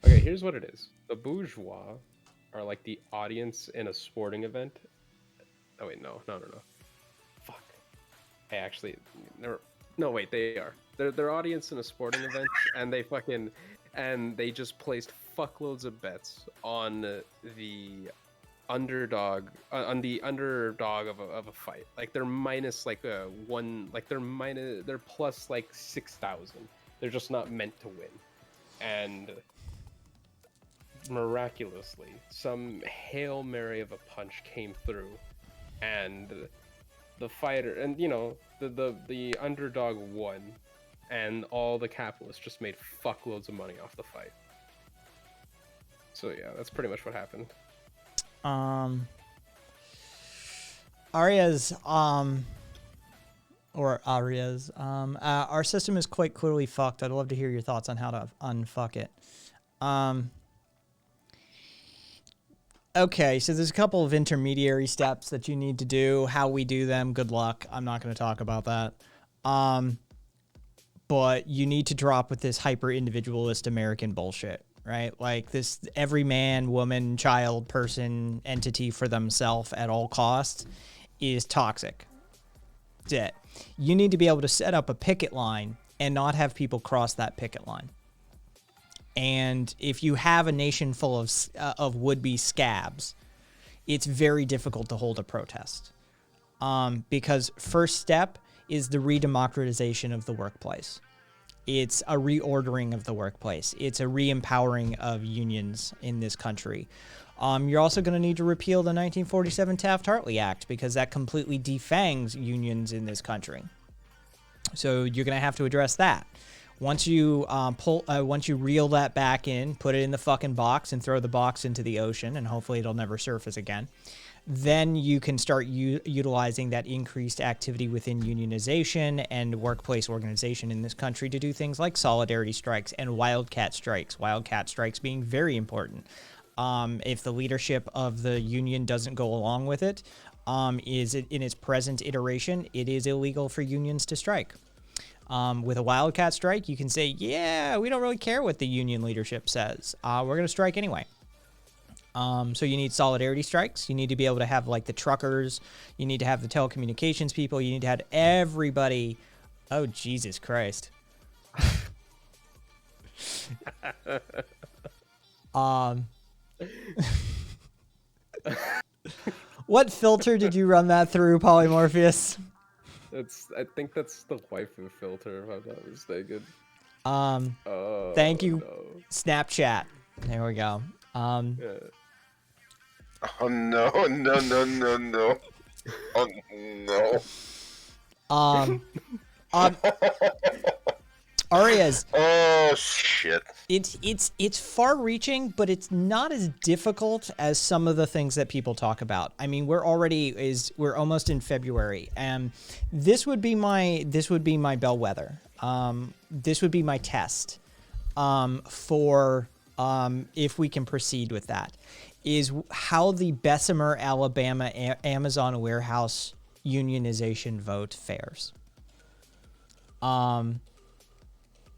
Okay, here's what it is. The bourgeois are like the audience in a sporting event. Oh wait, no. Fuck. Hey, actually, no, wait, they are. They're audience in a sporting event, and they just placed fuckloads of bets on the underdog of a fight. Like they're minus like one, like they're plus like 6,000. They're just not meant to win, and miraculously, some Hail Mary of a punch came through, and the fighter, and you know, the underdog won, and all the capitalists just made fuckloads of money off the fight. So yeah, that's pretty much what happened. Our system is quite clearly fucked. I'd love to hear your thoughts on how to unfuck it. Okay, so there's a couple of intermediary steps that you need to do. How we do them, good luck. I'm not going to talk about that. But you need to drop with this hyper-individualist American bullshit, right? Like this every man, woman, child, person, entity for themselves at all costs is toxic. it. You need to be able to set up a picket line and not have people cross that picket line. And if you have a nation full of would-be scabs, it's very difficult to hold a protest. Because first step is the redemocratization of the workplace. It's a reordering of the workplace. It's a re-empowering of unions in this country. You're also going to need to repeal the 1947 Taft-Hartley Act because that completely defangs unions in this country. So you're going to have to address that. Once you once you reel that back in, put it in the fucking box and throw the box into the ocean, and hopefully it'll never surface again, then you can start utilizing that increased activity within unionization and workplace organization in this country to do things like solidarity strikes and wildcat strikes. Wildcat strikes being very important. If the leadership of the union doesn't go along with it, is it in its present iteration, it is illegal for unions to strike. With a wildcat strike, you can say, yeah, we don't really care what the union leadership says. We're going to strike anyway. So you need solidarity strikes. You need to be able to have like the truckers. You need to have the telecommunications people. You need to have everybody. Oh, Jesus Christ. What filter did you run that through, Polymorpheus? I think that's the waifu filter, if I'm not mistaken. Thank you, no. Snapchat. There we go. Yeah. Oh no, no, no, no, no. Oh no. Arias, Oh shit. it's far-reaching, but it's not as difficult as some of the things that people talk about. I mean, we're almost in February, and this would be my bellwether. This would be my test for if we can proceed with that. Is how the Bessemer, Alabama Amazon warehouse unionization vote fares.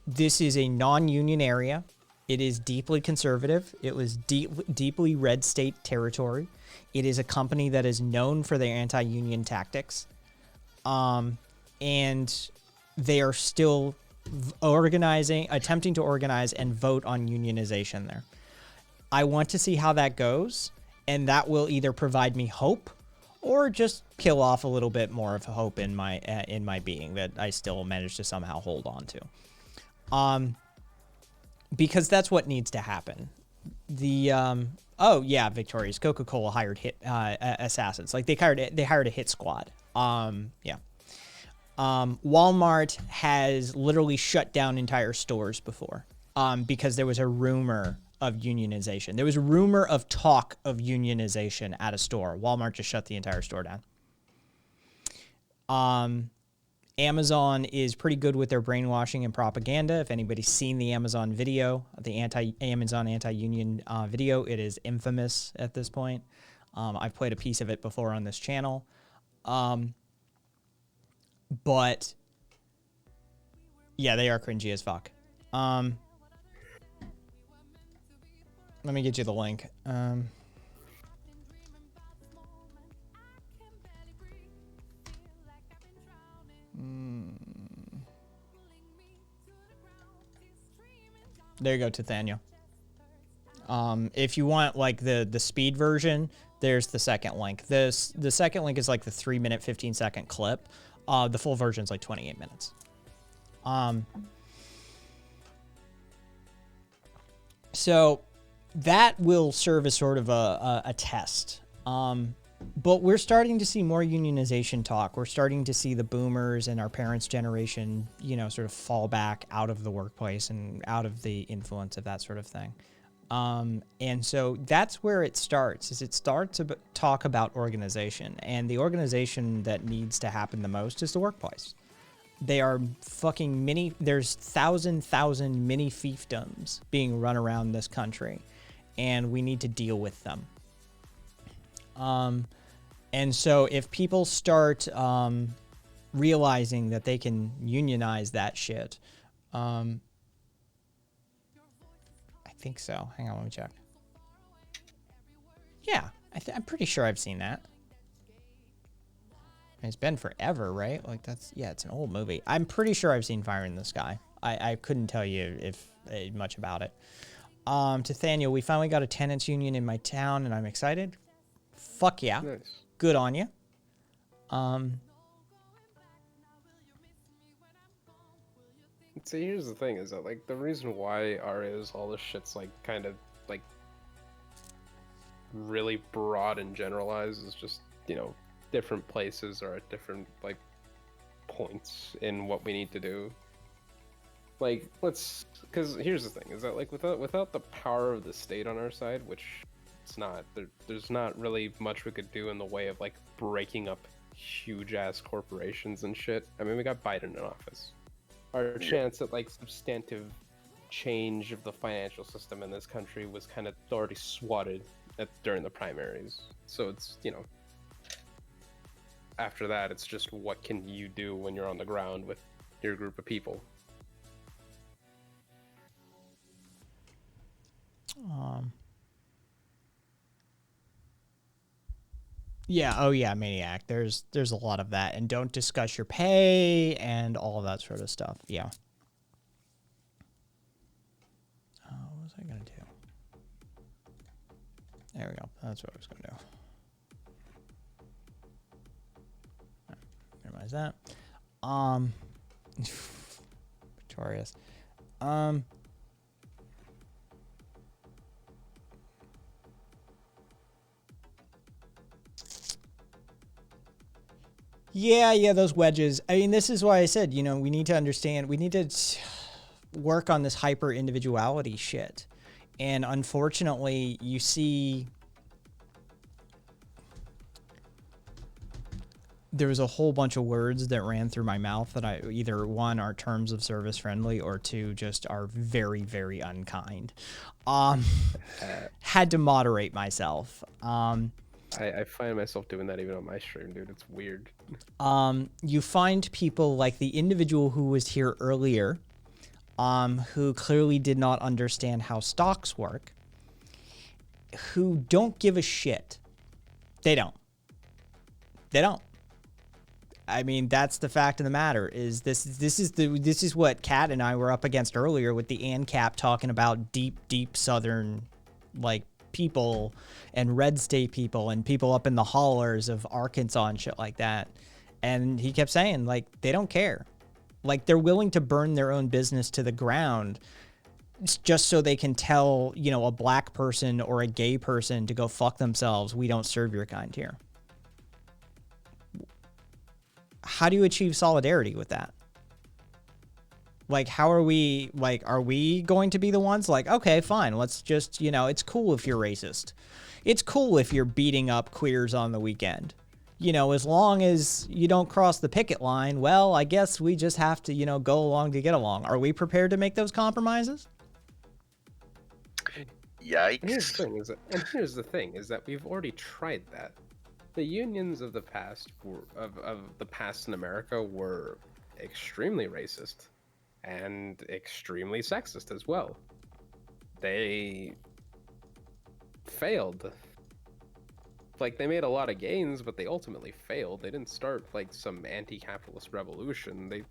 This is a non-union area. It is deeply conservative. It was deeply red state territory. It is a company that is known for their anti-union tactics. And they are still attempting to organize and vote on unionization there. I want to see how that goes, and that will either provide me hope or just kill off a little bit more of hope in my being that I still manage to somehow hold on to. Because that's what needs to happen. Oh yeah, Victorious Coca-Cola hired assassins. Like they hired a hit squad. Yeah. Walmart has literally shut down entire stores before, because there was a rumor of unionization. There was a rumor of talk of unionization at a store. Walmart just shut the entire store down. Amazon is pretty good with their brainwashing and propaganda. If anybody's seen the Amazon video, the Amazon anti-union video, it is infamous at this point. I've played a piece of it before on this channel. But yeah, they are cringy as fuck. Let me get you the link. There you go, Nathaniel. If you want like the speed version, there's the second link. The second link is like the 3-minute, 15-second clip. The full version is like 28 minutes. So that will serve as sort of a test. But we're starting to see more unionization talk. We're starting to see the boomers and our parents' generation, sort of fall back out of the workplace and out of the influence of that sort of thing. And so that's where it starts, is it starts to talk about organization. And the organization that needs to happen the most is the workplace. They are fucking there's thousand mini fiefdoms being run around this country. And we need to deal with them. And so if people start realizing that they can unionize that shit, I think so. Hang on, let me check. Yeah, I'm pretty sure I've seen that. It's been forever, right? Like that's it's an old movie. I'm pretty sure I've seen Fire in the Sky. I couldn't tell you if much about it. To Thaniel, we finally got a tenants union in my town, and I'm excited. Fuck yeah, Nice. good on you. See, here's the thing: is that like the reason why RAs all this shit's like kind of like really broad and generalized is just different places are at different like points in what we need to do. Like because here's the thing: is that like without the power of the state on our side, which it's not there's not really much we could do in the way of like breaking up huge ass corporations and shit. I mean, we got Biden in office. Our chance at like substantive change of the financial system in this country was kind of already swatted during the primaries. So it's after that it's just what can you do when you're on the ground with your group of people. Yeah, oh yeah, Maniac. There's a lot of that, and don't discuss your pay and all of that sort of stuff. Yeah. What was I gonna do? There we go. That's what I was gonna do. Minimize that. Victorious. Yeah, those wedges. I mean, this is why I said, we need to understand, we need to work on this hyper individuality shit. And unfortunately, you see there was a whole bunch of words that ran through my mouth that I either one are terms of service friendly or two just are very, very unkind. Had to moderate myself. I find myself doing that even on my stream, dude. It's weird. You find people like the individual who was here earlier, who clearly did not understand how stocks work, who don't give a shit. They don't. I mean, that's the fact of the matter. Is this is what Kat and I were up against earlier with the ANCAP talking about deep southern like people and red state people and people up in the hollers of Arkansas and shit like that. And he kept saying, like, they don't care. Like, they're willing to burn their own business to the ground just so they can tell, a black person or a gay person to go fuck themselves. We don't serve your kind here. How do you achieve solidarity with that? Like, how are we going to be the ones like, okay, fine, let's just, it's cool if you're racist. It's cool if you're beating up queers on the weekend. As long as you don't cross the picket line, well, I guess we just have to, go along to get along. Are we prepared to make those compromises? Yikes. Here's the thing is that we've already tried that. The unions of the past of the past in America were extremely racist and extremely sexist as well. They failed. Like, they made a lot of gains, but they ultimately failed. They didn't start like some anti-capitalist revolution. They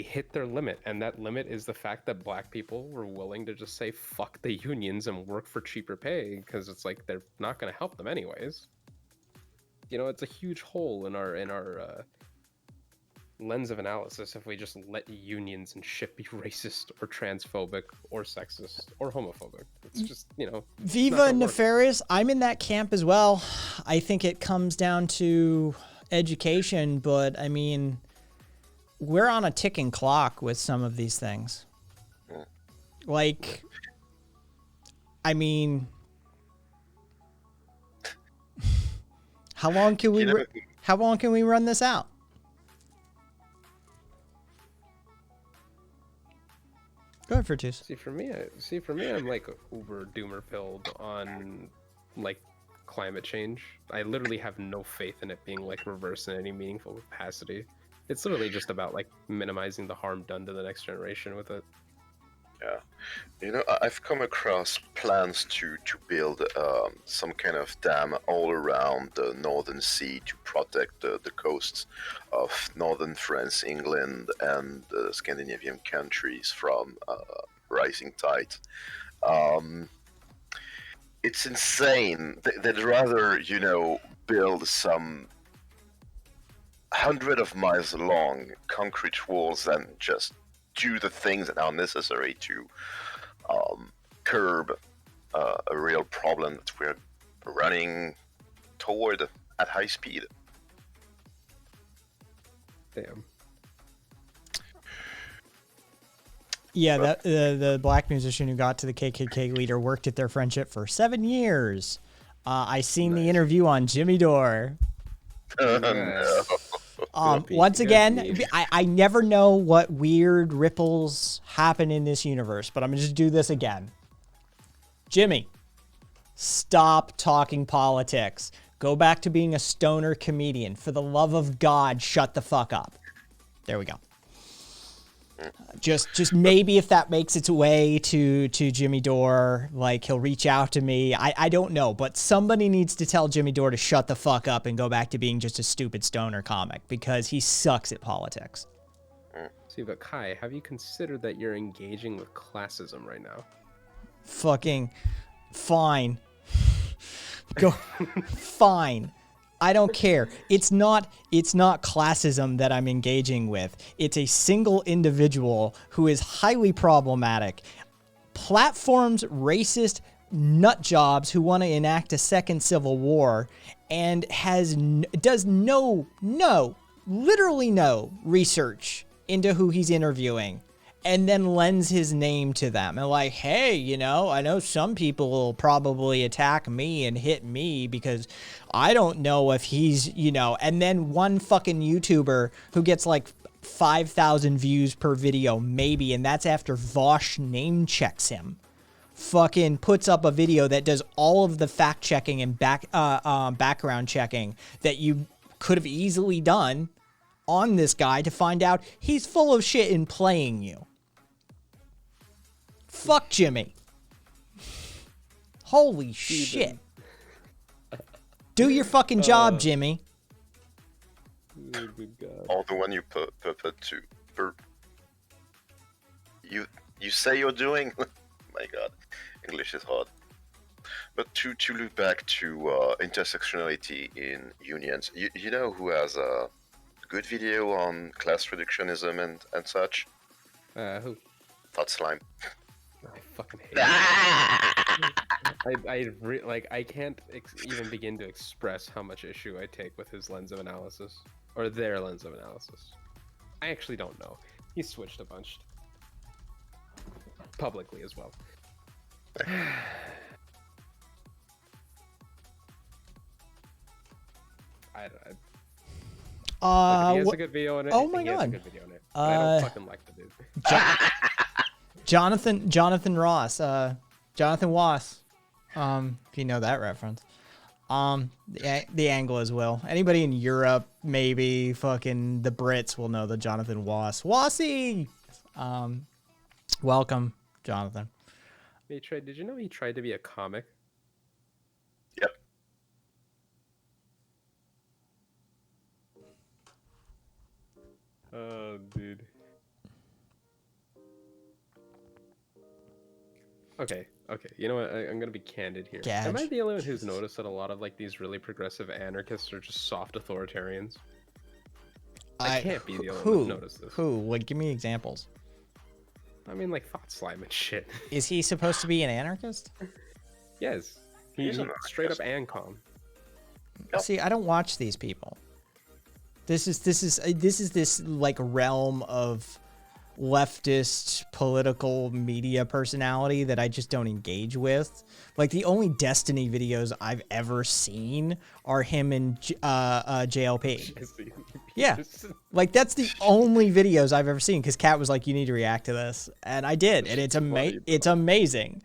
hit their limit, and that limit is the fact that black people were willing to just say fuck the unions and work for cheaper pay, because it's like they're not going to help them anyways. It's a huge hole in our lens of analysis if we just let unions and shit be racist or transphobic or sexist or homophobic. It's just, Viva and Nefarious, I'm in that camp as well. I think it comes down to education, but I mean, we're on a ticking clock with some of these things. Like, I mean, how long can we run this out? Go ahead, Fertus. See, for me, I'm like uber doomer pilled on like climate change. I literally have no faith in it being like reversed in any meaningful capacity. It's literally just about like minimizing the harm done to the next generation with it. Yeah. You know, I've come across plans to build some kind of dam all around the Northern Sea to protect the coasts of northern France, England, and the Scandinavian countries from rising tide. Um, it's insane. They'd rather, build some hundred of miles long concrete walls than just do the things that are necessary to curb a real problem that we're running toward at high speed. Damn. Yeah, that the black musician who got to the KKK leader worked at their friendship for 7 years. I seen the interview on Jimmy Dore. Nice. Once Good again, meme. I never know what weird ripples happen in this universe, but I'm gonna just do this again. Jimmy, stop talking politics. Go back to being a stoner comedian. For the love of God, shut the fuck up. There we go. Just maybe if that makes its way to Jimmy Dore, like he'll reach out to me. I don't know, but somebody needs to tell Jimmy Dore to shut the fuck up and go back to being just a stupid stoner comic because he sucks at politics. See, but Kai, have you considered that you're engaging with classism right now? Fucking fine. Go fine. I don't care. It's not classism that I'm engaging with. It's a single individual who is highly problematic. Platforms racist nut jobs who want to enact a second civil war and does literally no research into who he's interviewing. And then lends his name to them. And like, hey, I know some people will probably attack me and hit me because I don't know if he's, and then one fucking YouTuber who gets like 5,000 views per video, maybe, and that's after Vosh name checks him. Fucking puts up a video that does all of the fact checking and background checking that you could have easily done on this guy to find out he's full of shit in playing you. Fuck Jimmy. Holy shit. Do your fucking job, Jimmy. Oh, good God. Or the one you you say you're doing. My God, English is hard. But to look back to intersectionality in unions, you know who has a good video on class reductionism and such? Who? Thought Slime. I fucking hate it. I can't even begin to express how much issue I take with his lens of analysis, or their lens of analysis. I actually don't know. He's switched a bunch. Publicly as well. Like, if he has a good video in it. oh my he has a God. good video in it. But I don't fucking like the dude. Jonathan Ross. Jonathan Wass. If you know that reference. The Anglo as well. Anybody in Europe, maybe fucking the Brits will know the Jonathan Wass. Wassy! Welcome, Jonathan. Did you know he tried to be a comic? Yep. Oh, dude. Okay. You know what? I'm gonna be candid here. Am I Gage. the only one who's noticed that a lot of like these really progressive anarchists are just soft authoritarians? I can't be the only one who's noticed this. Who? Like, give me examples. I mean, like Thought Slime and shit. Is he supposed to be an anarchist? Yes. He's He an straight up anarchist. ancom. Yep. See, I don't watch these people. This is this like realm of leftist political media personality that I just don't engage with. Like the only Destiny videos I've ever seen are him and JLP. Yeah. Like that's the only videos I've ever seen because Kat was like, "You need to react to this," and I did, and it's amazing.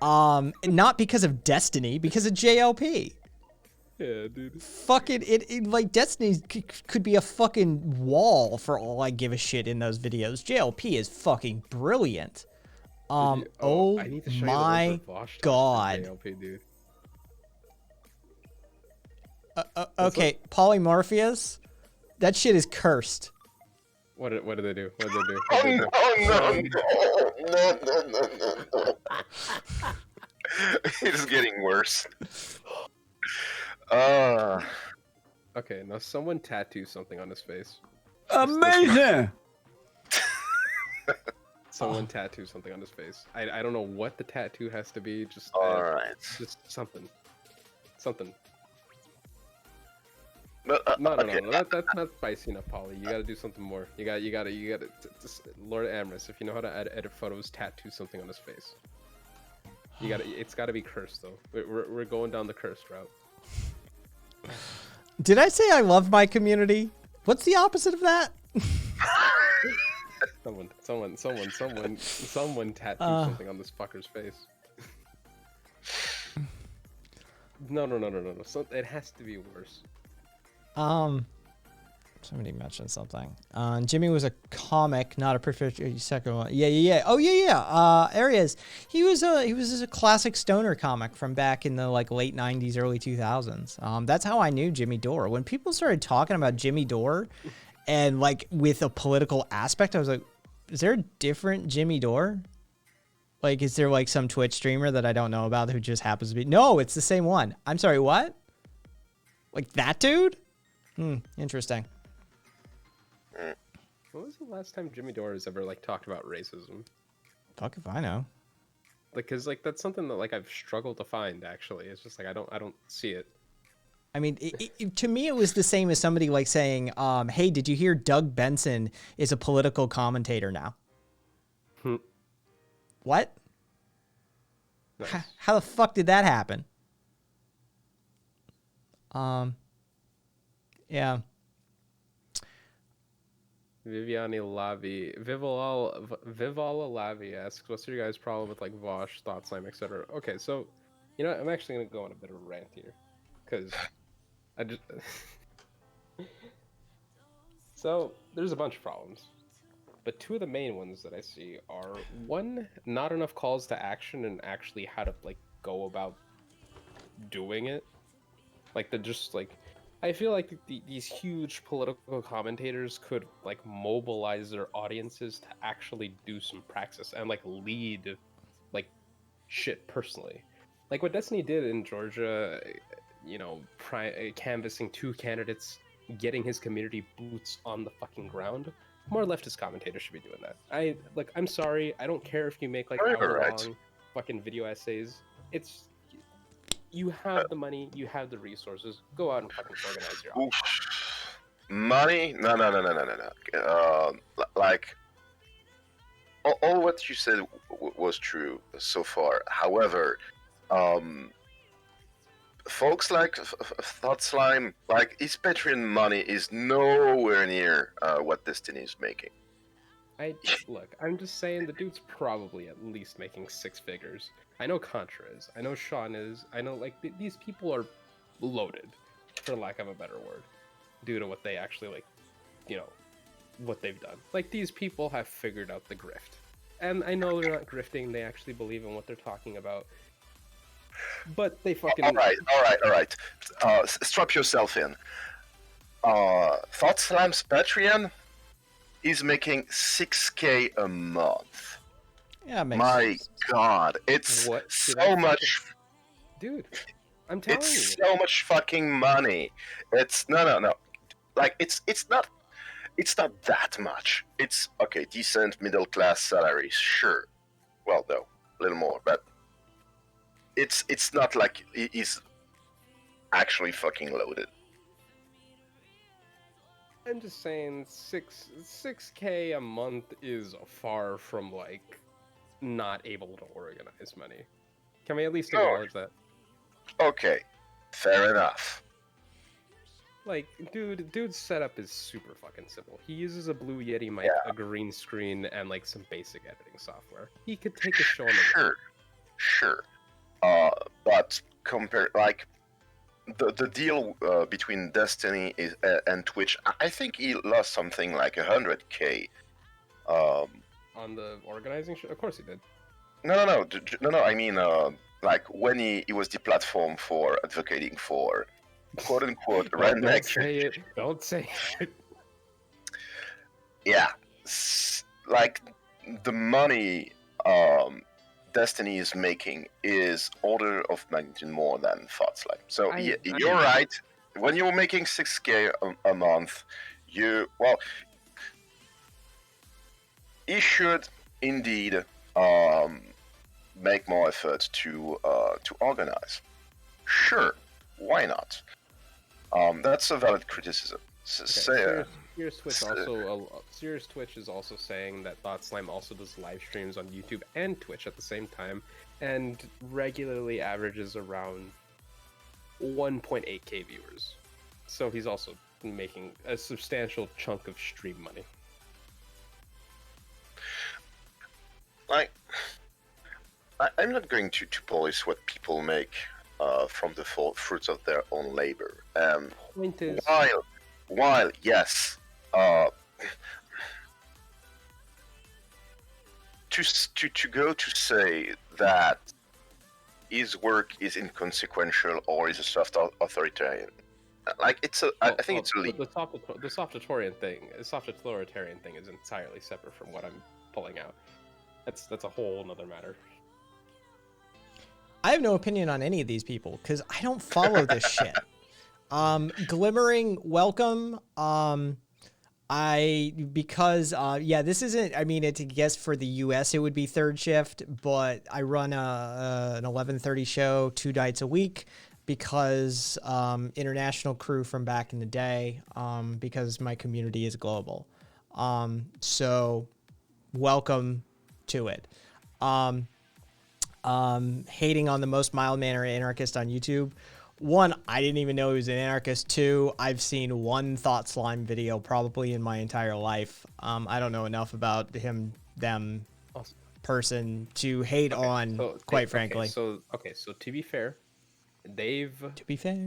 Not because of Destiny, because of JLP. Yeah, dude. Fucking it like Destiny could be a fucking wall for all I give a shit in those videos. JLP is fucking brilliant. Oh I need to show my you the ones with Vosh God. ALP, dude. Okay, Polymorpheus. That shit is cursed. What did they do? What did they do? Oh What did they no, do? no. It's getting worse. Okay, now someone tattoo something on his face. Amazing. Someone tattoo something on his face. I don't know what the tattoo has to be. Just Alright. just something. Something. But, No. okay. That's not spicy enough, Polly. You gotta do something more. You gotta. Lord Amorous, if you know how to edit photos, tattoo something on his face. You gotta. It's gotta be cursed though. We're going down the cursed route. Did I say I love my community? What's the opposite of that? Someone tattoo something on this fucker's face. No. So, it has to be worse. Somebody mentioned something. Jimmy was a comic, not a perfect second one. Yeah. Oh yeah. Arias. He was just a classic stoner comic from back in the like late '90s, early 2000s. That's how I knew Jimmy Dore. When people started talking about Jimmy Dore, and like with a political aspect, I was like, is there a different Jimmy Dore? Like, is there like some Twitch streamer that I don't know about who just happens to be? No, it's the same one. I'm sorry, what? Like that dude? Interesting. When was the last time Jimmy Dore has ever like talked about racism? Fuck if I know. Like, cause like that's something that like I've struggled to find. Actually, it's just like I don't see it. I mean, to me, it was the same as somebody like saying, "Hey, did you hear Doug Benson is a political commentator now?" What? Nice. How the fuck did that happen? Yeah. Viviani Lavi, Vivala Lavi asks, "What's your guys' problem with like Vosh, Thought Slime, etc.?" Okay, so you know, I'm actually gonna go on a bit of a rant here, because I just so there's a bunch of problems, but two of the main ones that I see are one, not enough calls to action and actually how to like go about doing it, like they're just like. I feel like these huge political commentators could like mobilize their audiences to actually do some praxis and like lead like shit personally. Like what Destiny did in Georgia, you know, canvassing two candidates, getting his community boots on the fucking ground. More leftist commentators should be doing that. I'm sorry, I don't care if you make like hour-long fucking video essays. You have the money, you have the resources. Go out and fucking organize your audience. Money? No. Like, all what you said was true so far. However, folks like Thought Slime, like his Patreon money is nowhere near what Destiny is making. Look, I'm just saying the dude's probably at least making six figures. I know Contra is. I know Sean is. I know, like, these people are loaded, for lack of a better word, due to what they actually, like, you know, what they've done. Like, these people have figured out the grift. And I know they're not grifting, they actually believe in what they're talking about. But they fucking... Alright. Strap yourself in. Thought Slime's Patreon is making 6K a month. Yeah, My sense. God, it's so much. Dude, I'm telling you. It's so much fucking money. It's no. Like it's not that much. It's okay, decent middle class salaries, sure. Well, no, a little more, but it's not like he's actually fucking loaded. I'm just saying 6K a month is far from like not able to organize money. Can we at least acknowledge that? Okay, fair enough. Like, dude's setup is super fucking simple. He uses a Blue Yeti mic, a green screen, and like some basic editing software. He could take a show on the road. Sure. But compare like the deal between Destiny and Twitch. I think he lost something like 100K. On the organizing show, of course he did. No. I mean, like when he was the platform for advocating for quote unquote Don't redneck. say it. Don't say it. Yeah, like the money Destiny is making is order of magnitude more than ThoughtSlime. So you're right. When you're making 6K a month, he should indeed make more effort to organize. Sure, why not? That's a valid criticism. Serious Twitch is also saying that ThoughtSlime also does live streams on YouTube and Twitch at the same time, and regularly averages around 1.8k viewers. So he's also making a substantial chunk of stream money. Like, I'm not going to police what people make from the fruits of their own labor. Point is, While yes, to go to say that his work is inconsequential or is a soft authoritarian, like I think it's a leap. The soft authoritarian thing is entirely separate from what I'm pulling out. That's a whole another matter. I have no opinion on any of these people because I don't follow this shit. Glimmering, welcome. This isn't, I mean, it's, I guess for the US it would be third shift, but I run an 11:30 show 2 nights a week because international crew from back in the day, because my community is global. So welcome to it. Hating on the most mild-mannered anarchist on YouTube. 1, I didn't even know he was an anarchist. 2, I've seen 1 ThoughtSlime video probably in my entire life. I don't know enough about them person to hate frankly. So to be fair, they've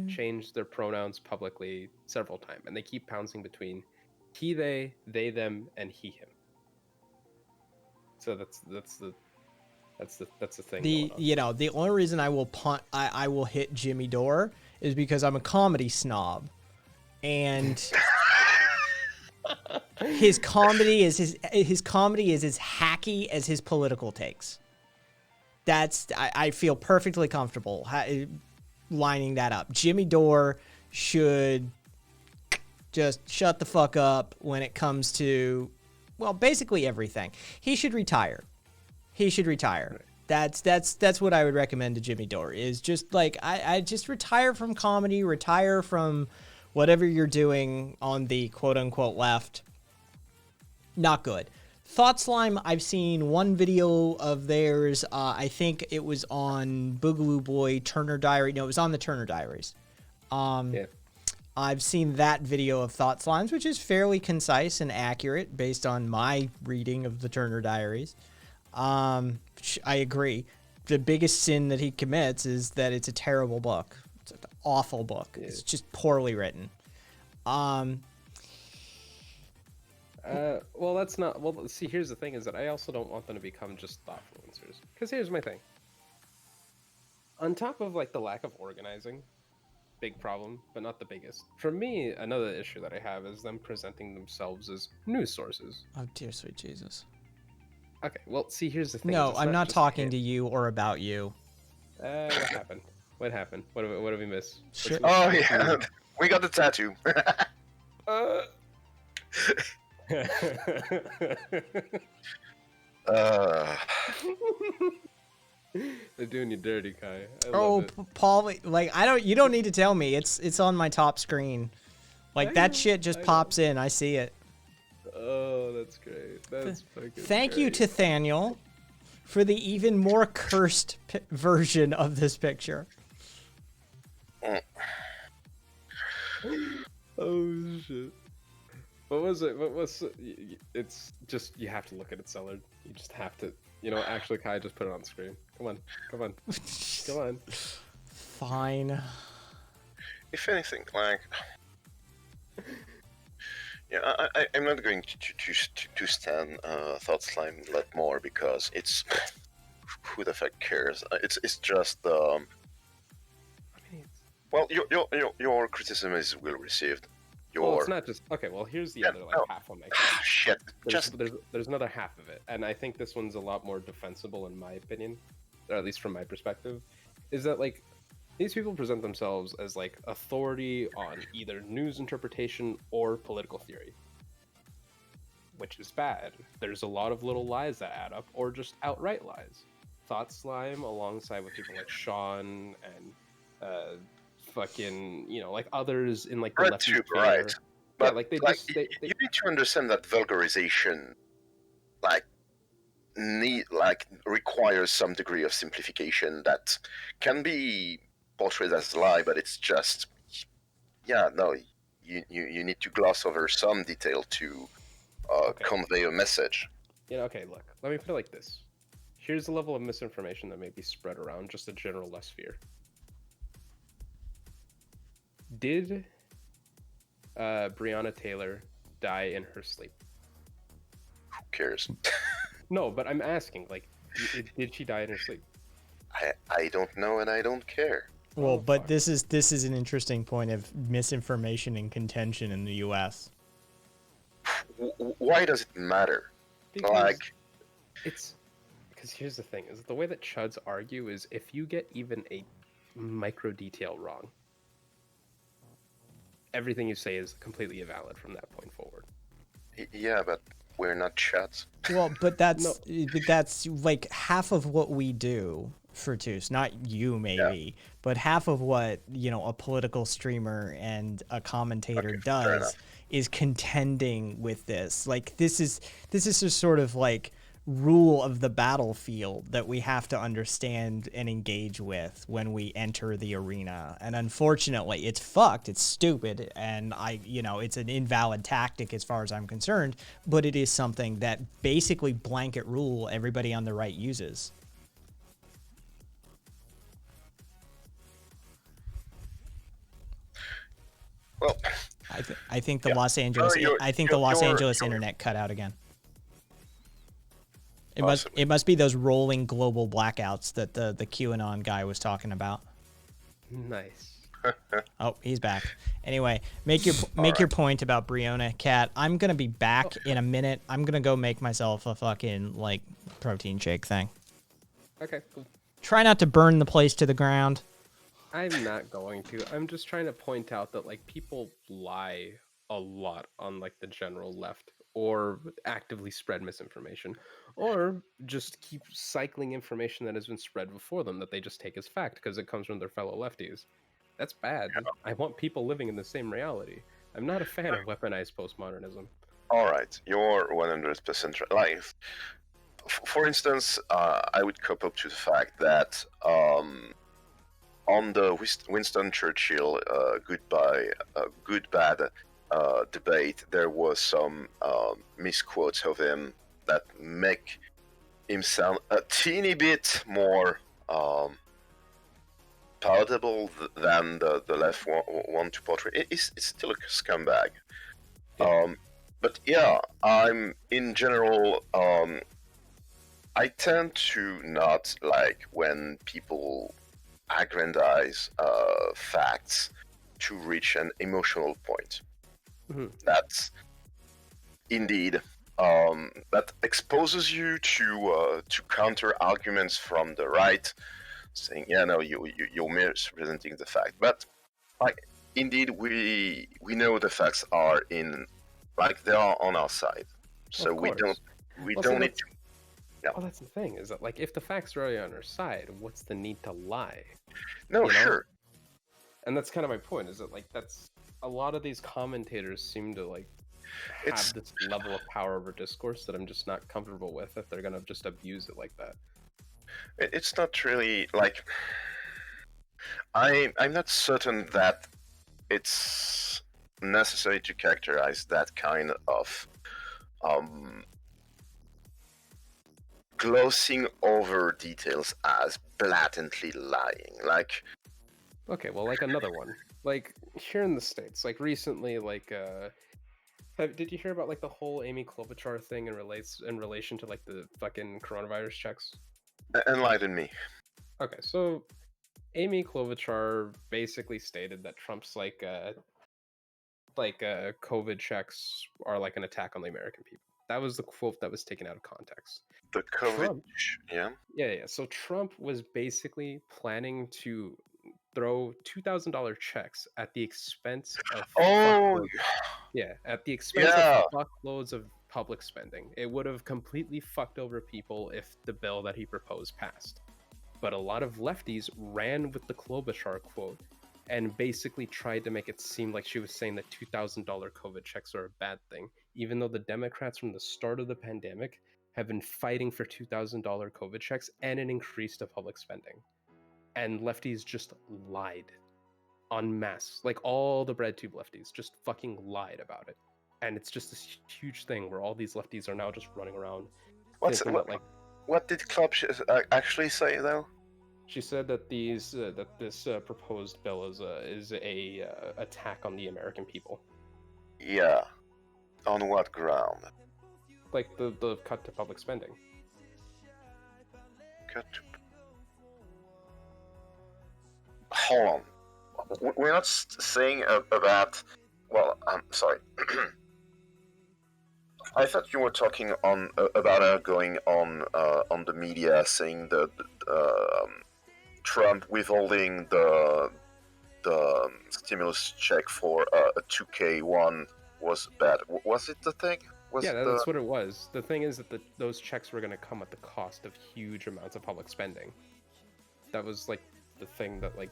changed their pronouns publicly several times, and they keep bouncing between he, they, them, and he, him. So that's the thing. The only reason I will hit Jimmy Dore is because I'm a comedy snob, and his comedy is as hacky as his political takes. I feel perfectly comfortable lining that up. Jimmy Dore should just shut the fuck up when it comes to, well, basically everything. He should retire. That's what I would recommend to Jimmy Dore, is just like, I just retire from comedy, retire from whatever you're doing on the quote unquote left. Not good. ThoughtSlime, I've seen 1 video of theirs. I think it was on Boogaloo Boy Turner Diary. No, it was on the Turner Diaries. Yeah. I've seen that video of ThoughtSlimes, which is fairly concise and accurate based on my reading of the Turner Diaries. I agree. The biggest sin that he commits is that it's a terrible book. It's an awful book. Yeah. It's just poorly written. Well, that's not. Well, see, here's the thing: is that I also don't want them to become just thought influencers. Because here's my thing. On top of like the lack of organizing, big problem, but not the biggest. For me, another issue that I have is them presenting themselves as news sources. Oh dear sweet Jesus. Okay, well, see, here's the thing. No, I'm not talking to you or about you. What happened? What happened? What did we miss? Sure. Oh, yeah. We got the tattoo. They're doing you dirty, Kai. Paul, like, you don't need to tell me. It's on my top screen. Like, that shit just pops in. I see it. Oh, that's great. That's fucking Thank great. you to Thaniel for the even more cursed version of this picture. Oh shit. What was it? It's just, you have to look at it, Sellard. You just have to. Actually, Kai, just put it on screen. Come on. Come on. Fine. If anything, like, yeah, I'm not going to stand ThoughtSlime a lot more because it's who the fuck cares? It's just I mean, well, your criticism is well received. well, it's Your not just okay. Well, here's the Yeah, other like no. half on my. shit. There's, Just there's another half of it, and I think this one's a lot more defensible in my opinion, or at least from my perspective, is that like these people present themselves as like authority on either news interpretation or political theory, which is bad. There's a lot of little lies that add up, or just outright lies. Thought Slime, alongside with people like Sean and fucking like others in like the red lefty tube, chair. right? Yeah, But like they like, just they you need to understand that vulgarization, like, requires some degree of simplification that can be portrayed as a lie, but it's just, yeah, no, you need to gloss over some detail to Okay. convey a message. Okay, look, let me put it like this. Here's the level of misinformation that may be spread around just a general less fear. Did Breonna Taylor die in her sleep? Who cares? No, but I'm asking, like, did she die in her sleep? I don't know, and I don't care. Well, Oh, but fuck. this is an interesting point of misinformation and contention in the U.S. Why does it matter? Because Like, it's because here's the thing: is the way that chuds argue is if you get even a micro detail wrong, everything you say is completely invalid from that point forward. yeah, but we're not chats. Well, but that's like half of what we do for Toos. Not you, maybe, but half of what a political streamer and a commentator Okay, fair does enough. is contending with this. Like this is a sort of like rule of the battlefield that we have to understand and engage with when we enter the arena. And unfortunately, it's fucked, it's stupid, and it's an invalid tactic as far as I'm concerned, but it is something that basically blanket rule everybody on the right uses. Well, I think the Yeah. Los Angeles you're- I think the you're- Los you're- Angeles you're- internet cut out again. Possibly. It must be those rolling global blackouts that the QAnon guy was talking about. Nice. Oh, he's back. Anyway, make your point about Breonna, Cat. I'm gonna be back in a minute. I'm gonna go make myself a fucking like protein shake thing. Okay, cool. Try not to burn the place to the ground. I'm not going to. I'm just trying to point out that like people lie a lot on like the general left or actively spread misinformation or just keep cycling information that has been spread before them that they just take as fact because it comes from their fellow lefties. That's bad. I want people living in the same reality. I'm not a fan of weaponized postmodernism. all right, you're 100% right. Like, for instance, I would couple up to the fact that on the Winston Churchill good bad debate, there was some misquotes of him that make him sound a teeny bit more palatable than the left want to portray. It's still a scumbag. But yeah, I'm in general. I tend to not like when people aggrandize facts to reach an emotional point. Mhm. That's indeed that exposes you to counter arguments from the right, saying, "Yeah, no, you're misrepresenting the fact." But like, indeed, we know the facts are they are on our side, so we course. don't Well, see, need to. Well, that's the thing is that like if the facts are already on our side, what's the need to lie? No, you know? sure. And that's kind of my point. Is that like that's a lot of these commentators seem to like have It's- this level of power over discourse that I'm just not comfortable with if they're gonna just abuse it like that. It's not really like I'm not certain that it's necessary to characterize that kind of glossing over details as blatantly lying. Like, Okay, well, like another one, like here in the States, like recently, like did you hear about like the whole Amy Klobuchar thing in relation to like the fucking coronavirus checks? Enlighten me. Okay, so Amy Klobuchar basically stated that Trump's COVID checks are like an attack on the American people. That was the quote that was taken out of context. The COVID. Trump, Yeah. yeah. So Trump was basically planning to throw $2,000 checks at the expense of Oh, at the expense yeah. of fuckloads of public spending. It would have completely fucked over people if the bill that he proposed passed. But a lot of lefties ran with the Klobuchar quote and basically tried to make it seem like she was saying that $2,000 COVID checks are a bad thing, even though the Democrats from the start of the pandemic have been fighting for $2,000 COVID checks and an increase to public spending. And lefties just lied en masse. Like all the breadtube lefties just fucking lied about it. And it's just this huge thing where all these lefties are now just running around thinking that, like, what did Club actually say though? she said that this proposed bill is a attack on the American people. Yeah. On what ground? Like the cut to public spending. Cut to... Hold on. We're not saying about. Well, I'm sorry. I thought you were talking on about her going on the media saying that Trump withholding the stimulus check for a 2K one was bad. Was it the thing? That's what it was. The thing is that those checks were going to come at the cost of huge amounts of public spending. That was like the thing that like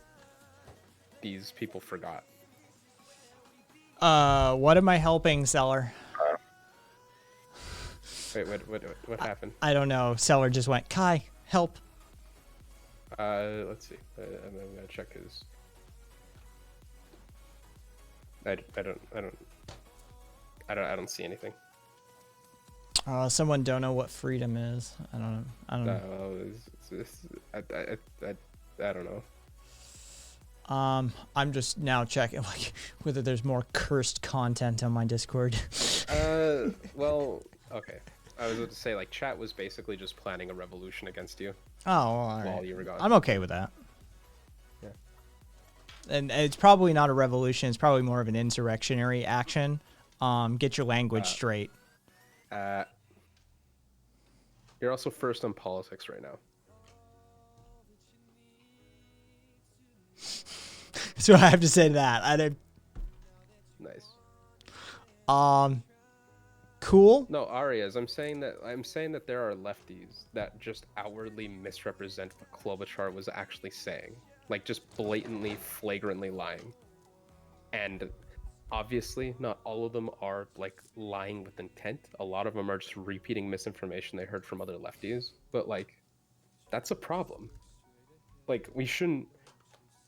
these people forgot. What am I helping, Seller? Wait, what happened? I don't know. Seller just went, Kai, help. Let's see. I'm gonna check his. I don't see anything. Someone don't know what freedom is. I don't know. I don't know. I'm just now checking like whether there's more cursed content on my Discord. Well, okay. I was about to say, like, chat was basically just planning a revolution against you. Oh, all while right. you were gone. I'm okay with that. Yeah. And it's probably not a revolution. It's probably more of an insurrectionary action. Get your language straight. You're also first on politics right now. So I have to say that. I did. Nice. Cool. No, Arias, I'm saying that there are lefties that just outwardly misrepresent what Klobuchar was actually saying. Like, just blatantly, flagrantly lying. And obviously, not all of them are, like, lying with intent. A lot of them are just repeating misinformation they heard from other lefties. But, like, that's a problem. Like, we shouldn't...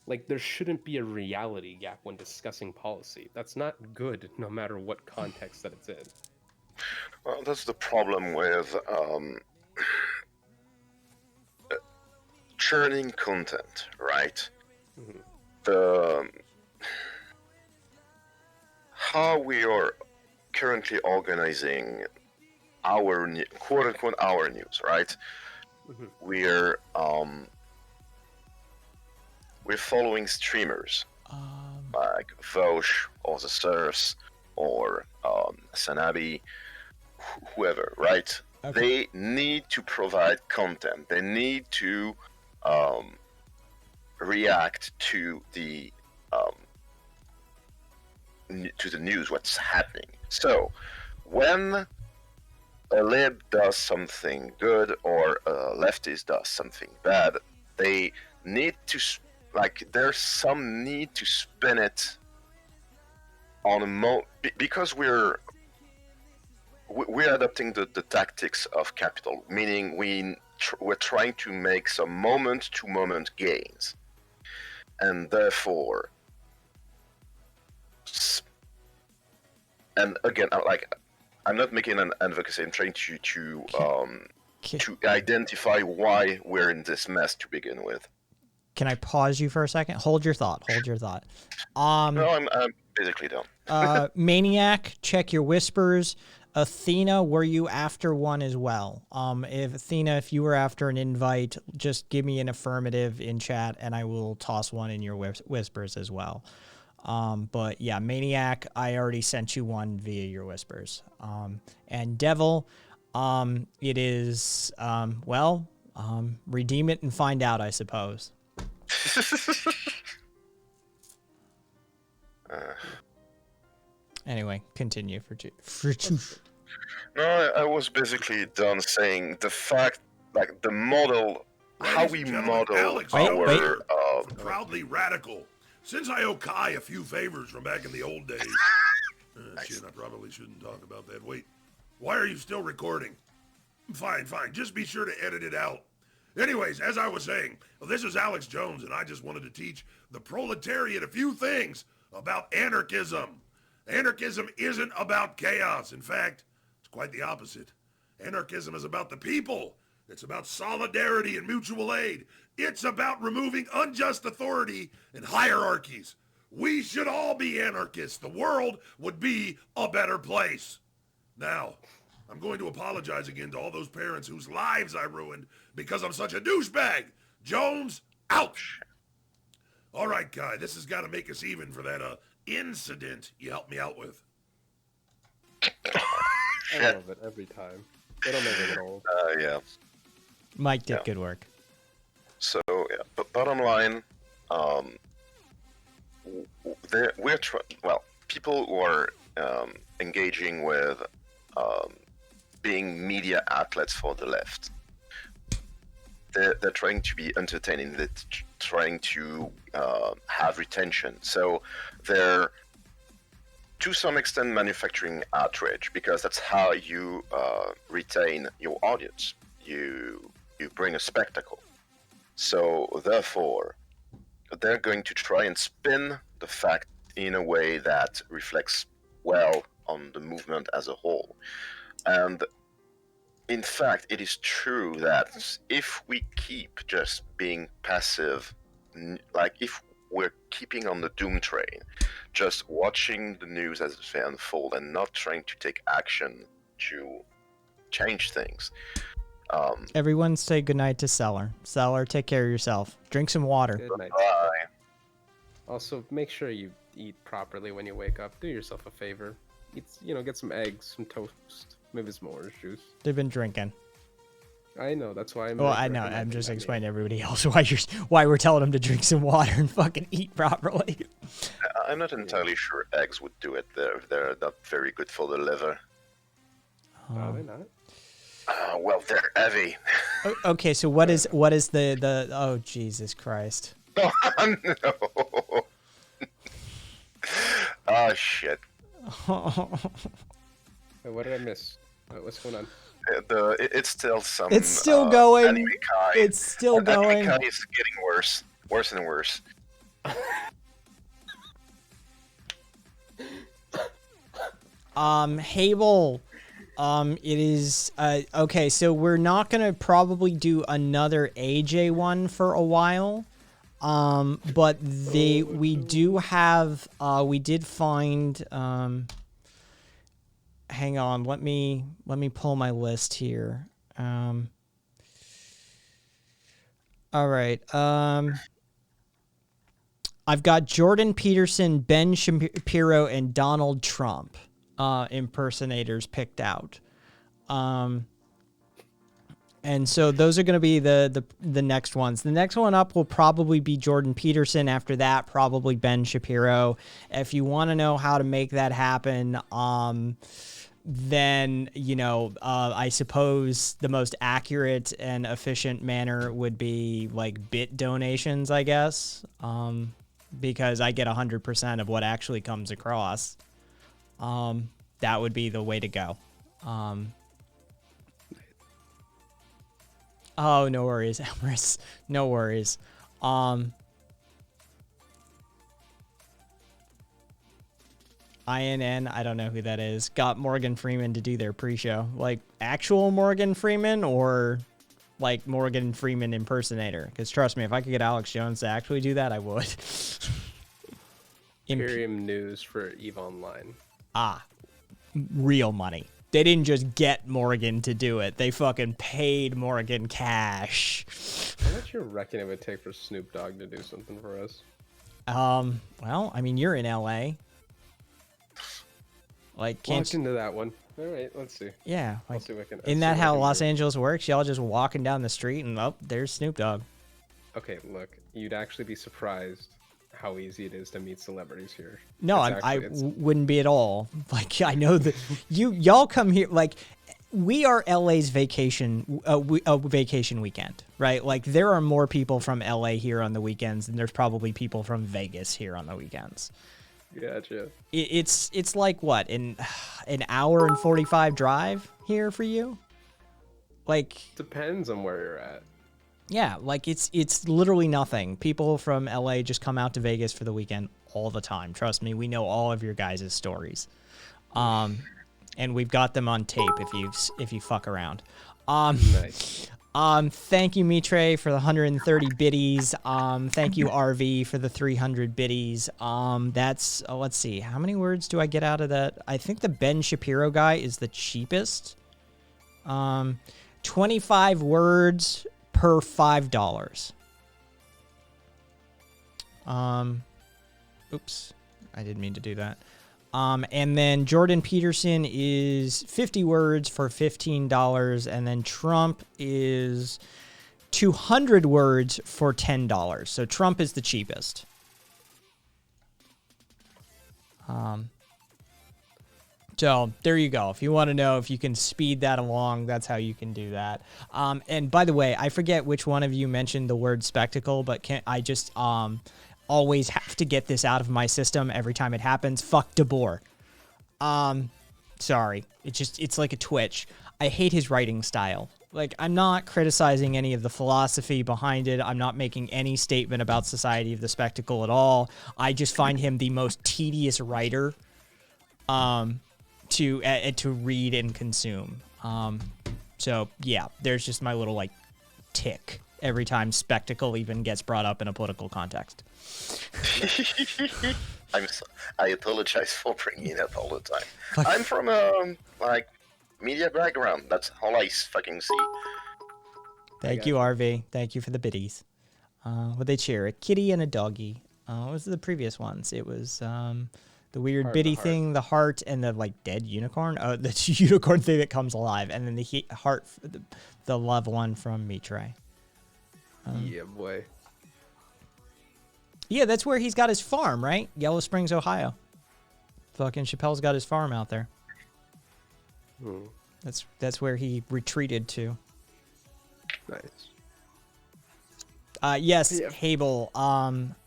Like, there shouldn't be a reality gap when discussing policy. That's not good, no matter what context that it's in. Well, that's the problem with churning content, right? Mm-hmm. How we are currently organizing our quote unquote our news, right? Mm-hmm. We're following streamers like Vosh or The Surfs or Sanabi, whoever, right? Okay. They need to provide content. They need to react to the news, what's happening. So when a lib does something good or a leftist does something bad, they need to there's some need to spin it on because we're adopting the tactics of capital, meaning we're trying to make some moment-to-moment gains, and therefore, and again, I'm not making an advocacy. I'm trying to identify why we're in this mess to begin with. Can I pause you for a second? Hold your thought. No, I'm basically done. Maniac, check your whispers. Athena, were you after one as well? If Athena, if you were after an invite, just give me an affirmative in chat, and I will toss one in your whispers as well. But yeah, Maniac, I already sent you one via your whispers. And Devil, it is redeem it and find out, I suppose. Anyway, continue for two. No, I was basically done saying the fact, like the model, how we model Alex, our. proudly radical. Since I owe Kai a few favors from back in the old days. Shit, I probably shouldn't talk about that. Wait, why are you still recording? Fine. Just be sure to edit it out. Anyways, as I was saying, this is Alex Jones, and I just wanted to teach the proletariat a few things about anarchism. Anarchism isn't about chaos. In fact, it's quite the opposite. Anarchism is about the people. It's about solidarity and mutual aid. It's about removing unjust authority and hierarchies. We should all be anarchists. The world would be a better place. Now, I'm going to apologize again to all those parents whose lives I ruined because I'm such a douchebag. Jones, out. All right, Kai, this has got to make us even for that incident you helped me out with. I love it every time. They don't make it old. Yeah. Mike did good work. So, yeah, but bottom line, people who are engaging with being media outlets for the left, they're trying to be entertaining, they're trying to have retention. So they're, to some extent, manufacturing outrage, because that's how you retain your audience. You bring a spectacle. So therefore, they're going to try and spin the fact in a way that reflects well on the movement as a whole. And in fact, it is true that if we keep just being passive, like if we're keeping on the doom train, just watching the news as they unfold and not trying to take action to change things. Everyone say goodnight to Cellar. Cellar, take care of yourself. Drink some water. Good night. Bye. Also, make sure you eat properly when you wake up. Do yourself a favor. Eat, get some eggs, some toast, maybe some orange juice. They've been drinking. I know, that's why I'm. Well, I know. I'm just explaining to everybody else why we're telling them to drink some water and fucking eat properly. I'm not entirely sure eggs would do it. They're not very good for the liver. Are they not? Well, they're heavy. Okay, so what is the oh Jesus Christ. Oh, no. Oh, shit. Wait, what did I miss? What's going on? It's still some. It's still going. Anime Kai. It's still going. Anime Kai is getting worse. Worse and worse. Hable. It is okay, so we're not gonna probably do another AJ one for a while. But we do have we did find hang on, let me pull my list here. All right. I've got Jordan Peterson, Ben Shapiro, and Donald Trump impersonators picked out. And so those are going to be the next ones. The next one up will probably be Jordan Peterson. After that, probably Ben Shapiro. If you want to know how to make that happen, then, I suppose the most accurate and efficient manner would be like bit donations, I guess, because I get 100% of what actually comes across. That would be the way to go. Oh, no worries, Emrys. No worries. INN, I don't know who that is. Got Morgan Freeman to do their pre-show. Like, actual Morgan Freeman or, like, Morgan Freeman impersonator? Because trust me, if I could get Alex Jones to actually do that, I would. Imperium News for EVE Online. Real money. They didn't just get Morgan to do it. They fucking paid Morgan cash. How much you reckon it would take for Snoop Dogg to do something for us? Well, I mean, you're in LA. Like, can't Look into that one. All right, let's see. yeah, I'll like, see what I can. isn't that how Los Angeles works? Y'all just walking down the street and there's Snoop Dogg. Okay, look, you'd actually be surprised how easy it is to meet celebrities here. No, It's I actually- it's- wouldn't be at all. Like, I know that y'all come here, like, we are LA's vacation vacation weekend, right? Like, there are more people from LA here on the weekends than there's probably people from Vegas here on the weekends. Gotcha. It's like what, an hour and 45 drive here for you? Like, Depends on where you're at. yeah, like it's literally nothing. People from LA just come out to Vegas for the weekend all the time. Trust me, we know all of your guys' stories. And we've got them on tape if you fuck around. Nice. Thank you, Mitre, for the 130 biddies. Thank you, RV, for the 300 biddies. That's let's see, how many words do I get out of that? I think the Ben Shapiro guy is the cheapest. 25 words per $5. Oops, I didn't mean to do that. And then Jordan Peterson is 50 words for $15, and then Trump is 200 words for $10. So Trump is the cheapest. So there you go. If you want to know if you can speed that along, that's how you can do that. And by the way, I forget which one of you mentioned the word spectacle, but I just always have to get this out of my system every time it happens. Fuck DeBoer. Sorry. It's like a twitch. I hate his writing style. Like, I'm not criticizing any of the philosophy behind it. I'm not making any statement about Society of the Spectacle at all. I just find him the most tedious writer to read and consume. So yeah, there's just my little like tick every time spectacle even gets brought up in a political context. I apologize for bringing it up all the time. Fuck. I'm from a media background. That's all I fucking see. Thank you, RV. Thank you for the biddies. What they cheer? A kitty and a doggy. What was the previous ones? It was the weird Heart, biddy the heart. thing, the heart, and the like dead unicorn. Oh, the unicorn thing that comes alive, and then the heart, the love one from Mitre. Yeah, boy. Yeah, that's where he's got his farm, right? Yellow Springs, Ohio. Fucking Chappelle's got his farm out there. Hmm. That's where he retreated to. Nice. Yes, Yeah. Hable.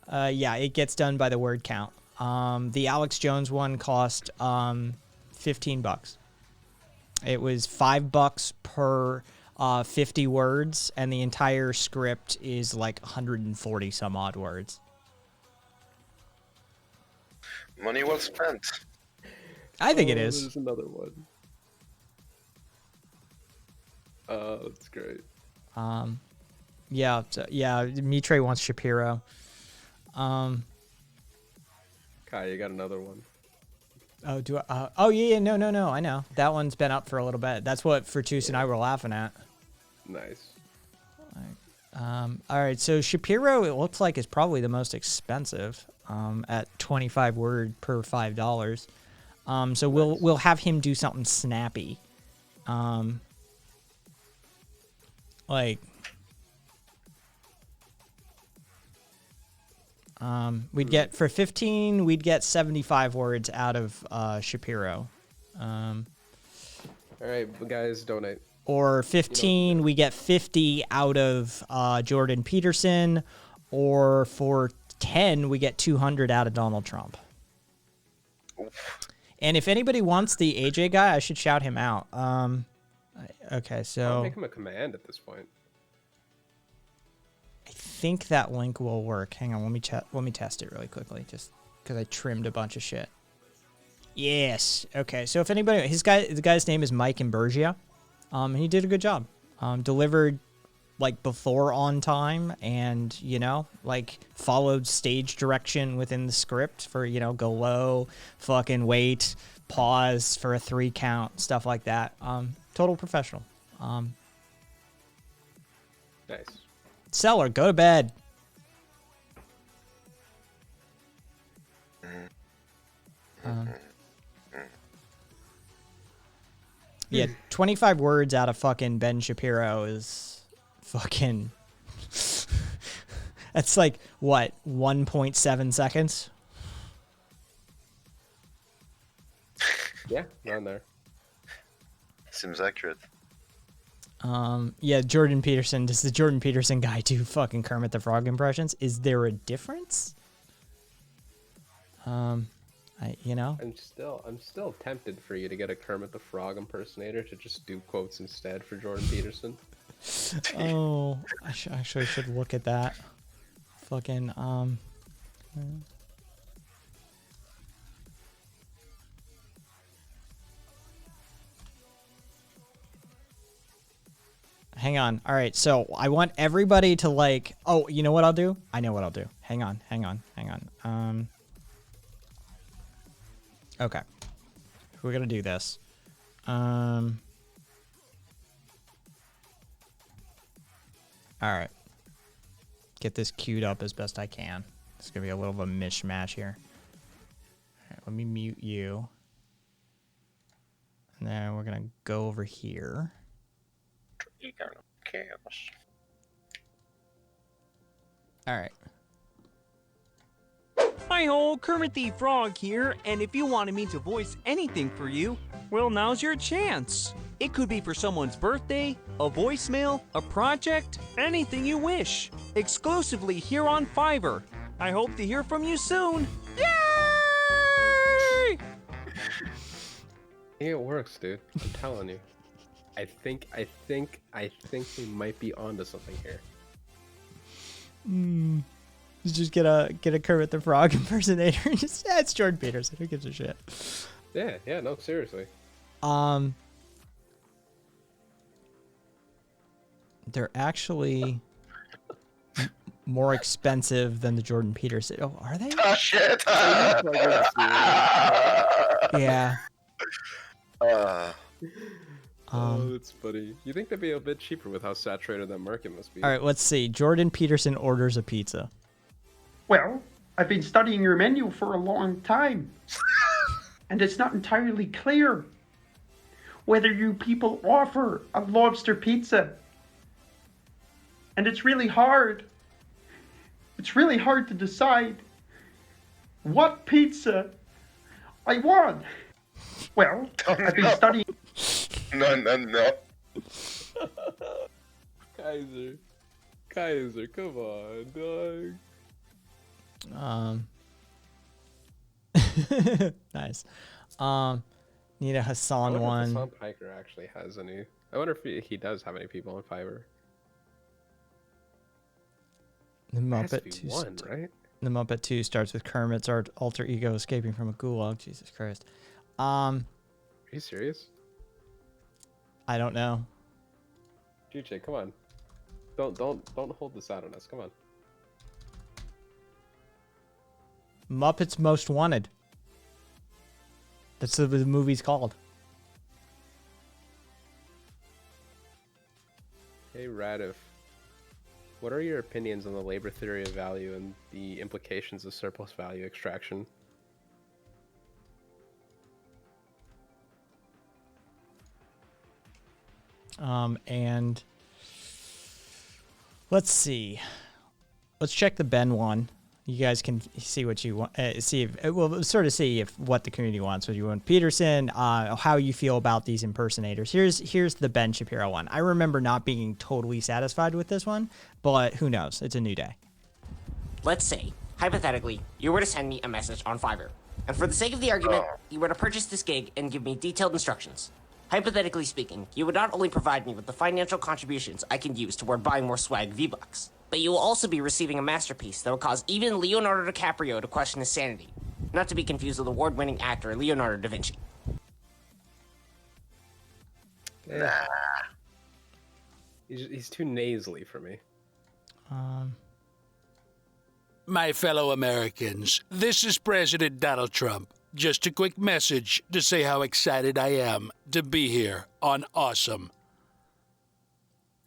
Yeah, it gets done by the word count. The Alex Jones one cost $15. It was $5 per 50 words, and the entire script is like 140 some odd words. Money well spent. I think it is. There's another one. Oh, that's great. Yeah, Mitre wants Shapiro. Kai, you got another one. Oh, do I? Oh, yeah, no, I know. That one's been up for a little bit. That's what Fertus and I were laughing at. Nice. All right, so Shapiro, it looks like, is probably the most expensive at 25 word per $5. So we'll have him do something snappy. We'd get for 15, we'd get 75 words out of Shapiro. All right, guys, donate. Or 15, we get 50 out of Jordan Peterson. Or for 10, we get 200 out of Donald Trump. And if anybody wants the AJ guy, I should shout him out. Okay, I'll so make him a command at this point. I think that link will work. Hang on, let me test it really quickly, just because I trimmed a bunch of shit. Yes. Okay, so if anybody, the guy's name is Mike Imburgia. He did a good job. Delivered like before on time and, you know, like followed stage direction within the script for, you know, go low, fucking wait, pause for a 3 count, stuff like that. Total professional. Nice. Seller, go to bed. Yeah, 25 words out of fucking Ben Shapiro is fucking... That's like, what, 1.7 seconds? Yeah, around there. Seems accurate. Yeah, Jordan Peterson. Does the Jordan Peterson guy do fucking Kermit the Frog impressions? Is there a difference? You know? I'm still tempted for you to get a Kermit the Frog impersonator to just do quotes instead for Jordan Peterson. Oh, I actually should look at that. Fucking, Hang on. All right, so I want everybody to like... Oh, you know what I'll do? I know what I'll do. Hang on. Okay. We're gonna do this. All right. Get this queued up as best I can. It's gonna be a little of a mishmash here. All right, let me mute you. And then we're gonna go over here. All right. Hi-ho, Kermit the Frog here, and if you wanted me to voice anything for you, well, now's your chance. It could be for someone's birthday, a voicemail, a project, anything you wish. Exclusively here on Fiverr. I hope to hear from you soon. Yay! It works, dude. I'm telling you. I think we might be onto something here. Just get a Kermit the Frog impersonator. Just, it's Jordan Peterson. Who gives a shit? Yeah, no, seriously. They're actually more expensive than the Jordan Peterson. Oh, are they? Oh shit! Yeah. Oh, that's funny. You think they'd be a bit cheaper with how saturated that market must be? All right, let's see. Jordan Peterson orders a pizza. Well, I've been studying your menu for a long time, and it's not entirely clear whether you people offer a lobster pizza. And it's really hard. It's really hard to decide what pizza I want. Well, I've been studying... No. Kaiser, come on, dog. Nice. Need a Hassan I wonder if one. Hassan Piker actually has any. I wonder if he does have any people on Fiverr. The It has to Muppet be 2 one, right? The Muppet 2 starts with Kermit's alter ego escaping from a gulag. Jesus Christ. Are you serious? I don't know. GJ, come on. Don't hold this out on us. Come on. Muppets Most Wanted. That's what the movie's called. Hey, Radif. What are your opinions on the labor theory of value and the implications of surplus value extraction? And let's see. Let's check the Ben one. You guys can see what you want. See if we'll sort of see if what the community wants. What you want, Peterson. How you feel about these impersonators. Here's the Ben Shapiro one. I remember not being totally satisfied with this one, but who knows? It's a new day. Let's say, hypothetically, you were to send me a message on Fiverr, and for the sake of the argument, you were to purchase this gig and give me detailed instructions. Hypothetically speaking, you would not only provide me with the financial contributions I can use toward buying more swag V-Bucks, but you will also be receiving a masterpiece that will cause even Leonardo DiCaprio to question his sanity, not to be confused with award-winning actor Leonardo da Vinci. Nah. He's too nasally for me. My fellow Americans, this is President Donald Trump. Just a quick message to say how excited I am to be here on Awesome.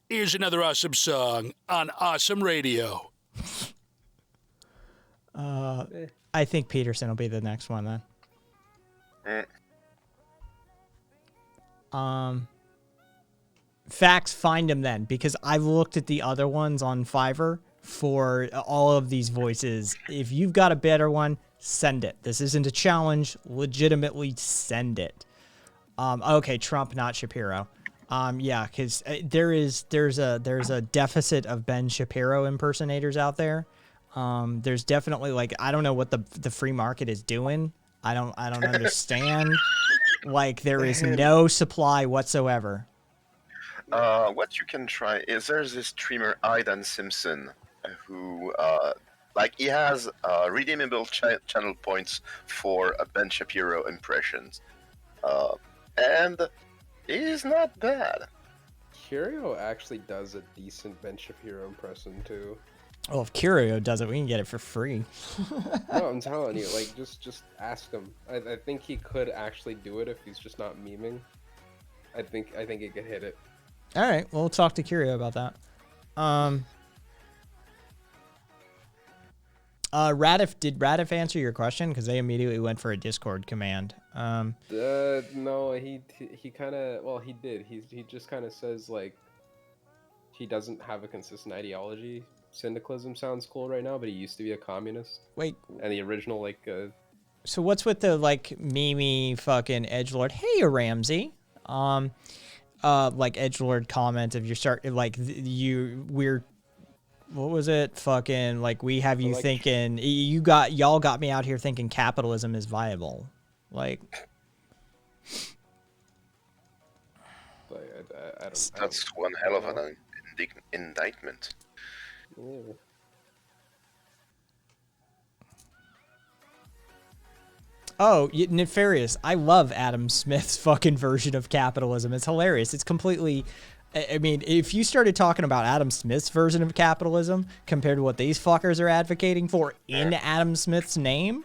Here's another awesome song on Awesome Radio. I think Peterson will be the next one then. Facts, find him then, because I've looked at the other ones on Fiverr for all of these voices. If you've got a better one, send it. This isn't a challenge. Legitimately send it. Okay, Trump, not Shapiro. Yeah, because there's a deficit of Ben Shapiro impersonators out there. There's definitely, like, I don't know what the free market is doing. I don't understand. Like, there is no supply whatsoever. What you can try is there's this streamer Aidan Simpson who like he has redeemable channel points for Ben Shapiro impressions, and he's not bad. Curio actually does a decent Ben Shapiro impression too. Well, if Curio does it, we can get it for free. No, I'm telling you, like, just ask him. I think he could actually do it if he's just not memeing. I think he could hit it. All right, well, we'll talk to Curio about that. Did Radif answer your question? Because they immediately went for a Discord command. No, he kind of, well, he did. He just kind of says, like, he doesn't have a consistent ideology. Syndicalism sounds cool right now, but he used to be a communist. Wait. And the original, like, So what's with the, like, meme fucking edgelord? Hey, Ramsey. Like, edgelord comment if you start, like, we're, what was it? Fucking, like, we have you thinking, y'all got me out here thinking capitalism is viable. Like, I don't. That's one hell of an indictment. Yeah. oh, Nefarious. I love Adam Smith's fucking version of capitalism. It's hilarious. It's completely, I mean, if you started talking about Adam Smith's version of capitalism compared to what these fuckers are advocating for in Adam Smith's name,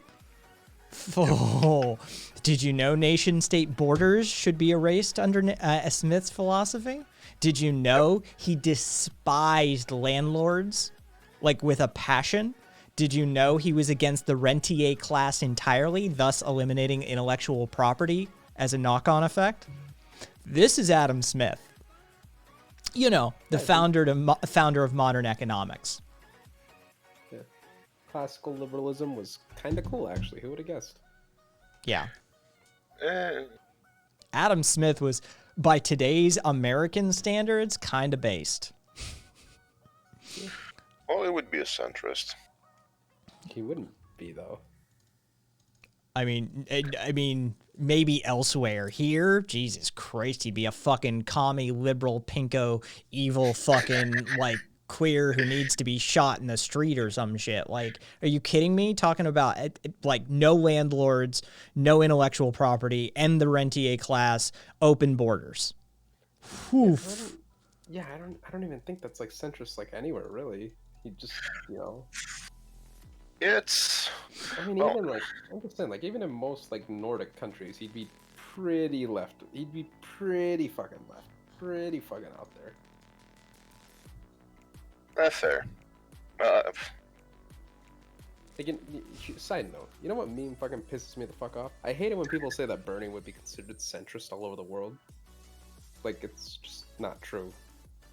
oh, did you know nation-state borders should be erased under Smith's philosophy? Did you know he despised landlords, like, with a passion? Did you know he was against the rentier class entirely, thus eliminating intellectual property as a knock-on effect? This is Adam Smith. You know, the founder of modern economics. Yeah. Classical liberalism was kind of cool, actually. Who would have guessed? Yeah. Adam Smith was, by today's American standards, kind of based. Well, it would be a centrist. He wouldn't be, though. I mean, maybe elsewhere. Here, Jesus Christ, he'd be a fucking commie, liberal, pinko, evil fucking, like, queer who needs to be shot in the street or some shit. Like, are you kidding me? Talking about, like, no landlords, no intellectual property, and the rentier class, open borders. Oof. Yeah, I don't even think that's, like, centrist, like, anywhere, really. He just, you know... It's. I mean, even like, I'm just saying, like, even in most like Nordic countries, he'd be pretty left. He'd be pretty fucking left, pretty fucking out there. That's fair. Again, side note, you know what meme fucking pisses me the fuck off? I hate it when people say that Bernie would be considered centrist all over the world. Like, it's just not true.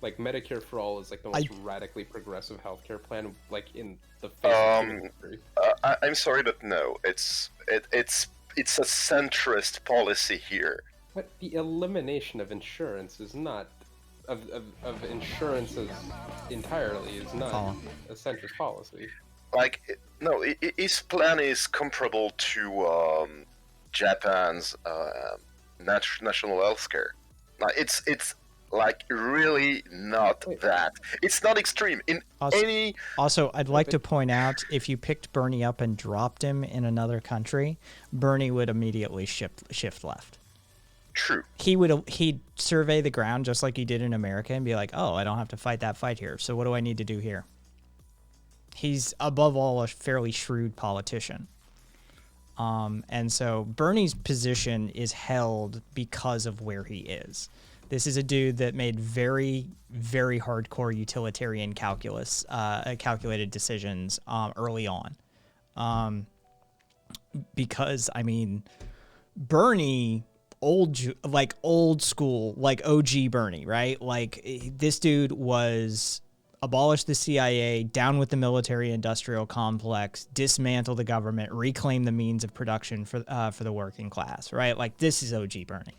Like, Medicare for All is like the most radically progressive healthcare plan, like, in the face of history. I'm sorry, but no, it's a centrist policy here. But the elimination of insurance is not of insurances entirely is not a centrist policy. Like, no, his plan is comparable to Japan's national healthcare. Like, it's like really not that. It's not extreme in any. Also, I'd like to point out, if you picked Bernie up and dropped him in another country, Bernie would immediately shift left. True. He'd survey the ground just like he did in America and be like, oh, I don't have to fight that fight here. So what do I need to do here? He's above all a fairly shrewd politician. And so Bernie's position is held because of where he is. This is a dude that made very, very hardcore utilitarian calculated decisions early on. Because, I mean, Bernie, old school, like OG Bernie, right? Like, this dude was abolish the CIA, down with the military-industrial complex, dismantle the government, reclaim the means of production for the working class, right? Like, this is OG Bernie.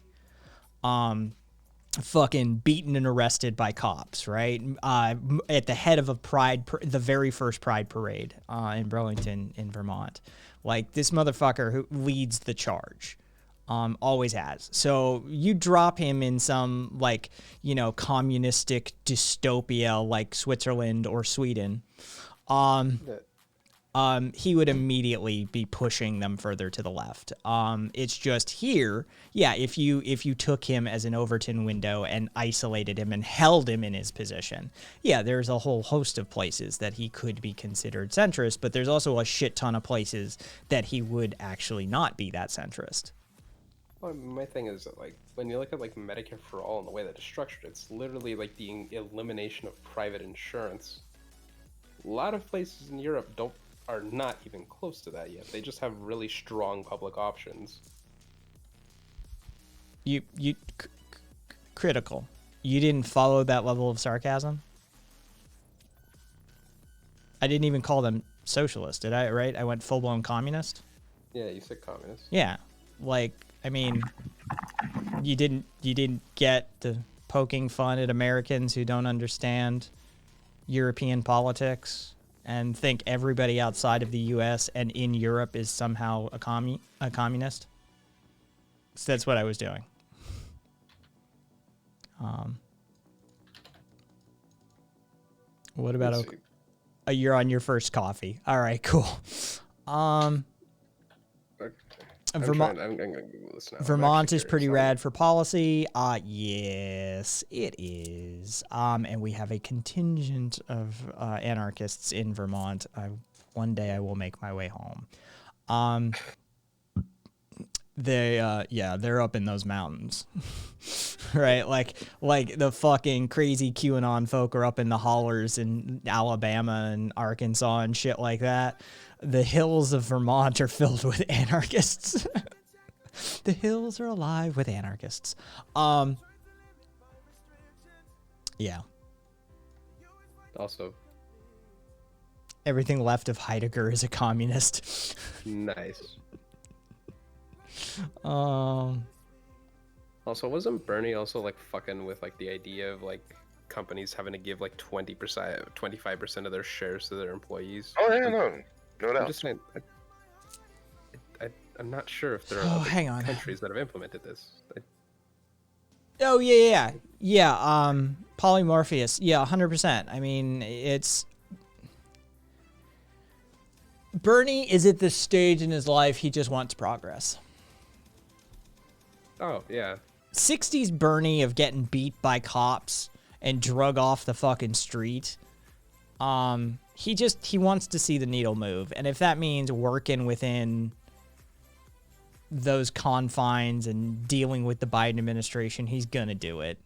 Fucking beaten and arrested by cops, right? At the head of the very first Pride parade in Burlington, in Vermont. Like, this motherfucker who leads the charge. Always has. So you drop him in some, like, you know, communistic dystopia like Switzerland or Sweden, he would immediately be pushing them further to the left. It's just here, yeah, if you took him as an Overton window and isolated him and held him in his position, yeah, there's a whole host of places that he could be considered centrist, but there's also a shit ton of places that he would actually not be that centrist. Well, my thing is that, like, when you look at like Medicare for All and the way that it's structured, it's literally like the elimination of private insurance. A lot of places in Europe are not even close to that yet. They just have really strong public options. Critical. You didn't follow that level of sarcasm? I didn't even call them socialist, did I? Right? I went full-blown communist? Yeah, you said communist. Yeah. Like, I mean, you didn't get the poking fun at Americans who don't understand European politics and think everybody outside of the U.S. and in Europe is somehow a communist. So that's what I was doing. What about you're on your first coffee? All right, cool. Vermont, I'm gonna Google this now. Vermont is pretty rad for policy. Yes, it is. And we have a contingent of anarchists in Vermont. One day I will make my way home. They're up in those mountains, right? Like the fucking crazy QAnon folk are up in the hollers in Alabama and Arkansas and shit like that. The hills of Vermont are filled with anarchists. The hills are alive with anarchists. Yeah. Also, everything left of Heidegger is a communist. Nice. Um. Also, wasn't Bernie also like fucking with like the idea of like companies having to give like 20%, 25% of their shares to their employees? Oh yeah, no doubt. I'm just saying. I'm not sure if there are other countries that have implemented this. Oh yeah. Polymorpheus. Yeah, 100%. I mean, it's Bernie is at this stage in his life he just wants progress. Oh yeah. 60s Bernie of getting beat by cops and drug off the fucking street. He wants to see the needle move, and if that means working within those confines and dealing with the Biden administration, he's gonna do it.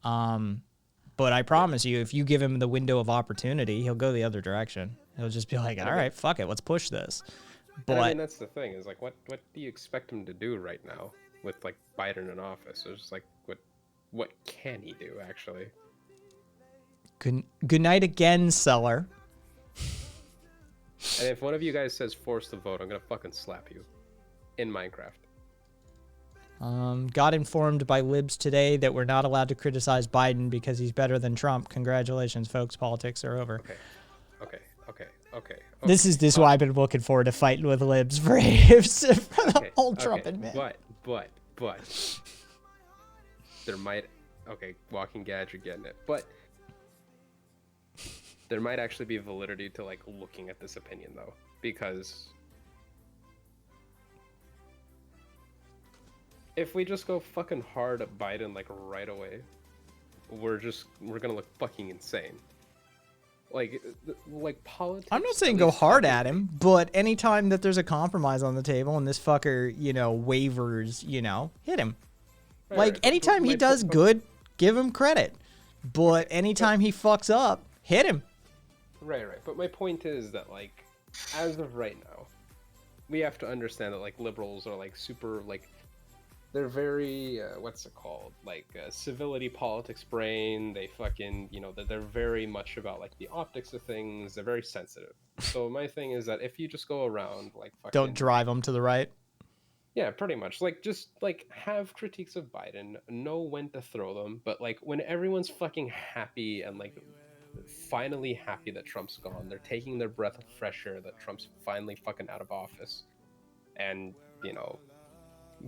But I promise you, if you give him the window of opportunity, he'll go the other direction. He'll just be like, all right, fuck it, let's push this. But I mean, that's the thing, is like, what do you expect him to do right now with like Biden in office? It's like, what can he do actually? Good night again, Seller. And if one of you guys says force the vote, I'm gonna fucking slap you. In Minecraft. Got informed by libs today that we're not allowed to criticize Biden because he's better than Trump. Congratulations, folks. Politics are over. Okay. This is why I've been looking forward to fighting with libs for the whole Trump admin. But there might. Okay, Walking Gadget getting it, but there might actually be validity to like looking at this opinion though, because if we just go fucking hard at Biden like right away, we're gonna look fucking insane. Like politics. I'm not saying at go least hard fucking- at him, but anytime that there's a compromise on the table and this fucker, wavers, hit him. Right, Like, right, but anytime he my does point- good, give him credit. But anytime he fucks up, hit him. Right. But my point is that, like, as of right now, we have to understand that, like, liberals are, like, super, like, they're very, what's it called? Like, civility politics brain. They fucking, they're very much about, like, the optics of things. They're very sensitive. So my thing is that if you just go around, like, fucking... Don't drive him to the right. Yeah, pretty much. Like, just, like, have critiques of Biden, know when to throw them, but, like, when everyone's fucking happy and, like, finally happy that Trump's gone, they're taking their breath of fresh air that Trump's finally fucking out of office, and,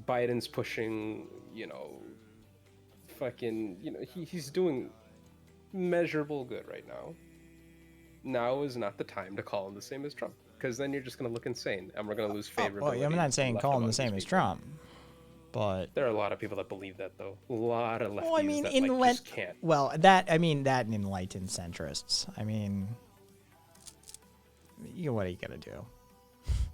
Biden's pushing, he's doing measurable good right now. Now is not the time to call him the same as Trump, because then you're just going to look insane, and we're going to lose favorability. Well, I'm not saying left call him among the same these as people. Trump, but There are a lot of people that believe that, though. A lot of lefties well, I mean, that just can't. Well, that and enlightened centrists. I mean, what are you gonna do?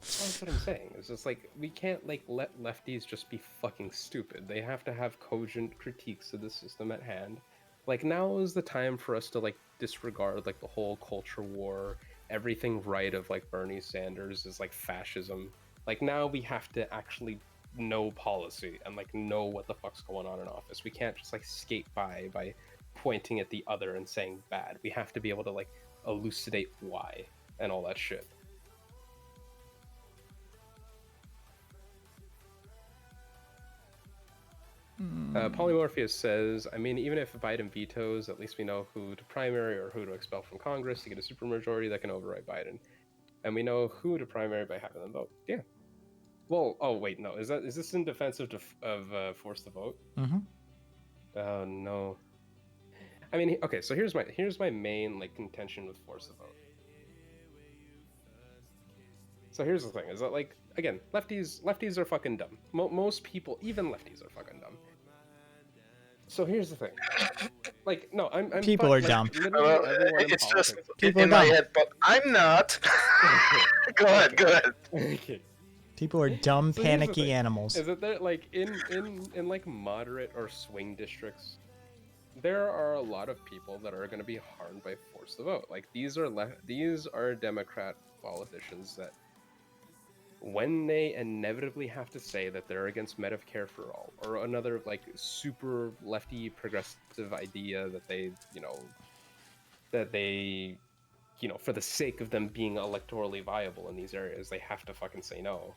That's what I'm saying. It's just like we can't let lefties just be fucking stupid. They have to have cogent critiques of the system at hand. Like, now is the time for us to disregard the whole culture war, everything right of Bernie Sanders is fascism. Like, now we have to actually know policy and know what the fuck's going on in office. We can't just skate by pointing at the other and saying bad. We have to be able to elucidate why and all that shit. Polymorpheus says, I mean, even if Biden vetoes, at least we know who to primary or who to expel from Congress to get a supermajority that can override Biden. And we know who to primary by having them vote. Yeah. Well, oh wait, no. Is this in defense of force to vote? Mm-hmm. Oh no. I mean, okay. So here's my main contention with force to vote. So here's the thing: is that again, lefties are fucking dumb. Most people, even lefties, are fucking dumb. So here's the thing: no, I'm People are dumb. Literally everyone in It's just politics- People in are my dumb. head, but I'm not. Go ahead. Okay. People are dumb, So here's the panicky thing, animals. Is that there in moderate or swing districts, there are a lot of people that are going to be harmed by force to vote. These are Democrat politicians that, when they inevitably have to say that they're against Medicare for all or another super lefty progressive idea that they for the sake of them being electorally viable in these areas, they have to fucking say no.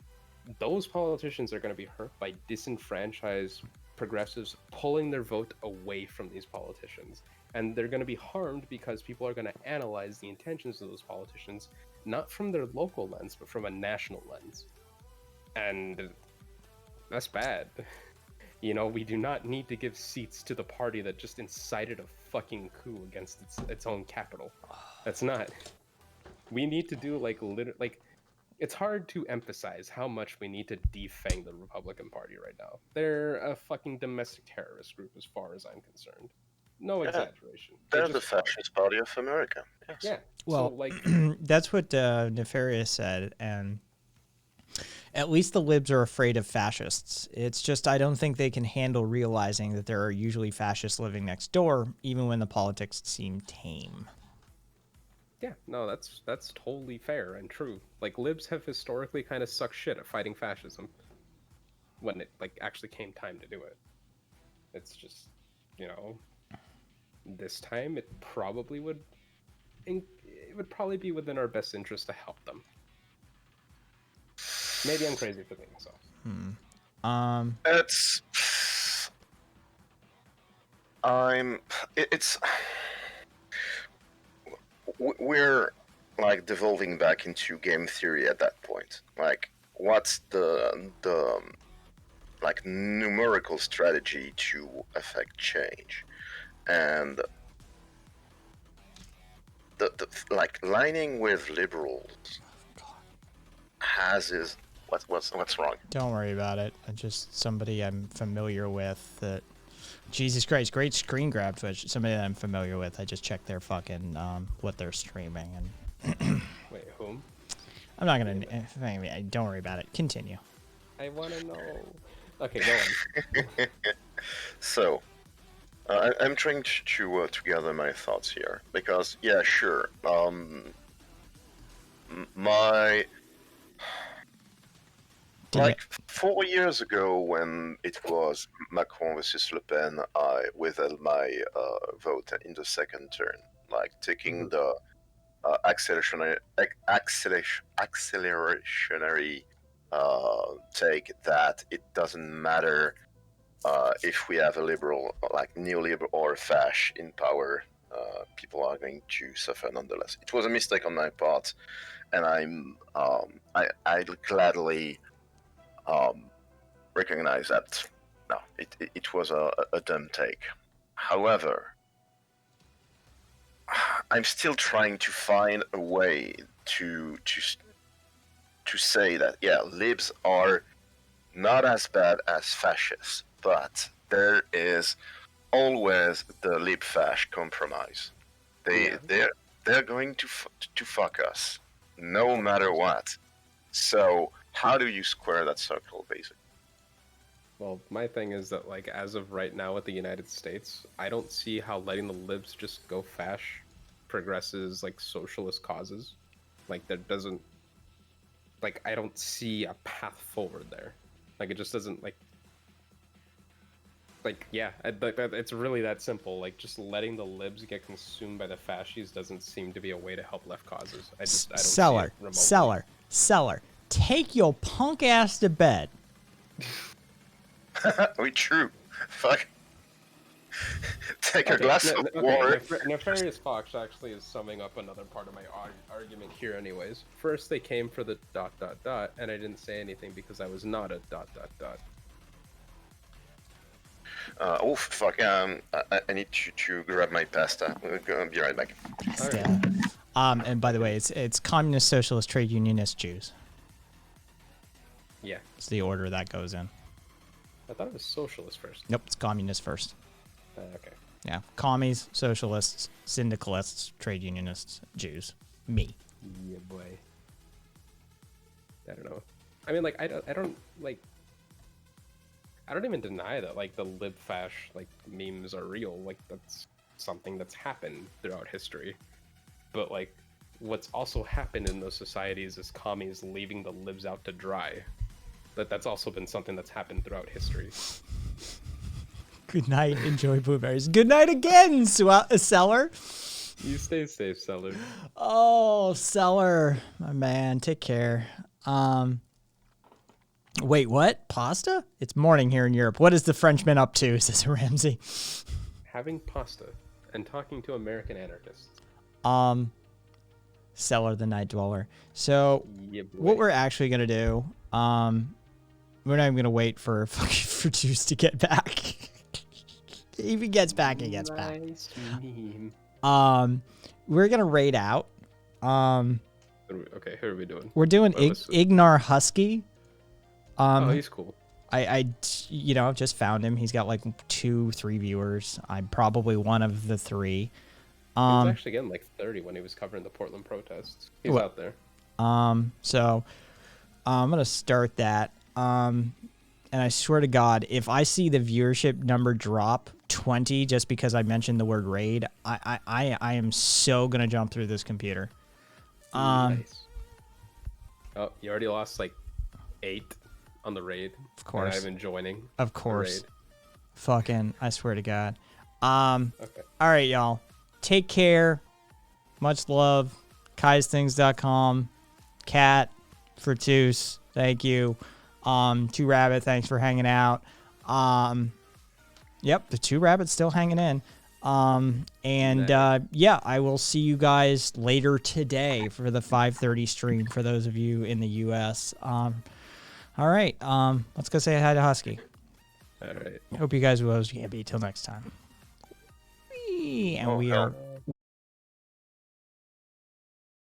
Those politicians are going to be hurt by disenfranchised progressives pulling their vote away from these politicians. And they're going to be harmed because people are going to analyze the intentions of those politicians, not from their local lens, but from a national lens. And that's bad. We do not need to give seats to the party that just incited a fucking coup against its own capital. That's not. We need to do it's hard to emphasize how much we need to defang the Republican Party right now. They're a fucking domestic terrorist group as far as I'm concerned. No Yeah. exaggeration. They're the fascist party of America. Yes. Yeah. Well, so, that's what Nefarious said, and at least the libs are afraid of fascists. It's just I don't think they can handle realizing that there are usually fascists living next door, even when the politics seem tame. yeah, no, that's totally fair and true. Libs have historically kind of sucked shit at fighting fascism when it actually came time to do it. It's just, this time it would probably be within our best interest to help them. Maybe I'm crazy for thinking so. We're devolving back into game theory at that point. What's the numerical strategy to affect change? And the lining with liberals has What's wrong? Don't worry about it. Just somebody I'm familiar with that. Jesus Christ, great screen grab Twitch. Somebody that I'm familiar with. I just checked their fucking what they're streaming and. Wait, whom? I'm not gonna. Don't worry about it. Continue. I want to know. Okay, go on. So, I'm trying to gather my thoughts here because, yeah, sure. My like 4 years ago, when it was Macron versus Le Pen, I withheld my vote in the second turn, like taking the accelerationary take that it doesn't matter if we have a liberal, like neoliberal or a fash in power, people are going to suffer nonetheless. It was a mistake on my part, and I gladly recognize that. No, it was a dumb take. However, I'm still trying to find a way to say that, yeah, libs are not as bad as fascists, but there is always the lib fash compromise. They're going to fuck us no matter what. So how do you square that circle, basically? Well, my thing is that, like, as of right now with the United States, I don't see how letting the libs just go fash progresses, like, socialist causes. Like, there doesn't... Like, I don't see a path forward there. Like, it just doesn't, like... Like, yeah, it's really that simple. Like, just letting the libs get consumed by the fascists doesn't seem to be a way to help left causes. I don't see it Seller. Take your punk ass to bed. We true. Fuck. Take a glass of water. Nefarious Fox actually is summing up another part of my argument here anyways. First, they came for the ... and I didn't say anything because I was not a ... Oh, fuck. I need to grab my pasta. I'll be right back. And by the way, it's communist, socialist, trade unionist, Jews. Yeah. It's the order that goes in. I thought it was socialist first. Nope, it's communist first. Okay. Yeah, commies, socialists, syndicalists, trade unionists, Jews. Me. Yeah, boy. I don't know. I mean, like, I don't even deny that, like, the lib fash, like, memes are real. Like, that's something that's happened throughout history. But, like, what's also happened in those societies is commies leaving the libs out to dry. That's also been something that's happened throughout history. Good night. Enjoy blueberries. Good night again, Seller. You stay safe, Seller. Oh, Seller, my man. Take care. Wait, what? Pasta? It's morning here in Europe. What is the Frenchman up to, says Ramsey. Having pasta and talking to American anarchists. Seller the Night Dweller. So, what we're actually going to do, we're not even going to wait for Juice to get back. If he gets back, he gets back. Meme. We're going to raid out. Okay, who are we doing? We're doing Ignar Husky. Oh, he's cool. I just found him. He's got like 2-3 viewers. I'm probably one of the 3. He was actually getting like 30 when he was covering the Portland protests. He's out there. So I'm gonna start that. And I swear to God, if I see the viewership number drop 20 just because I mentioned the word raid, I am so gonna jump through this computer. Nice. Oh, you already lost like 8 on the raid. Of course. Not even joining. Of course. The raid. Fucking, I swear to God. Okay. All right, y'all. Take care. Much love. KaisThings.com. Cat. Fertus. Thank you. 2Rabbit, thanks for hanging out. Yep, the 2Rabbit's still hanging in. Yeah, I will see you guys later today for the 5:30 stream for those of you in the US. All right, let's go say hi to Husky. All right. Hope you guys will be happy till next time. And we are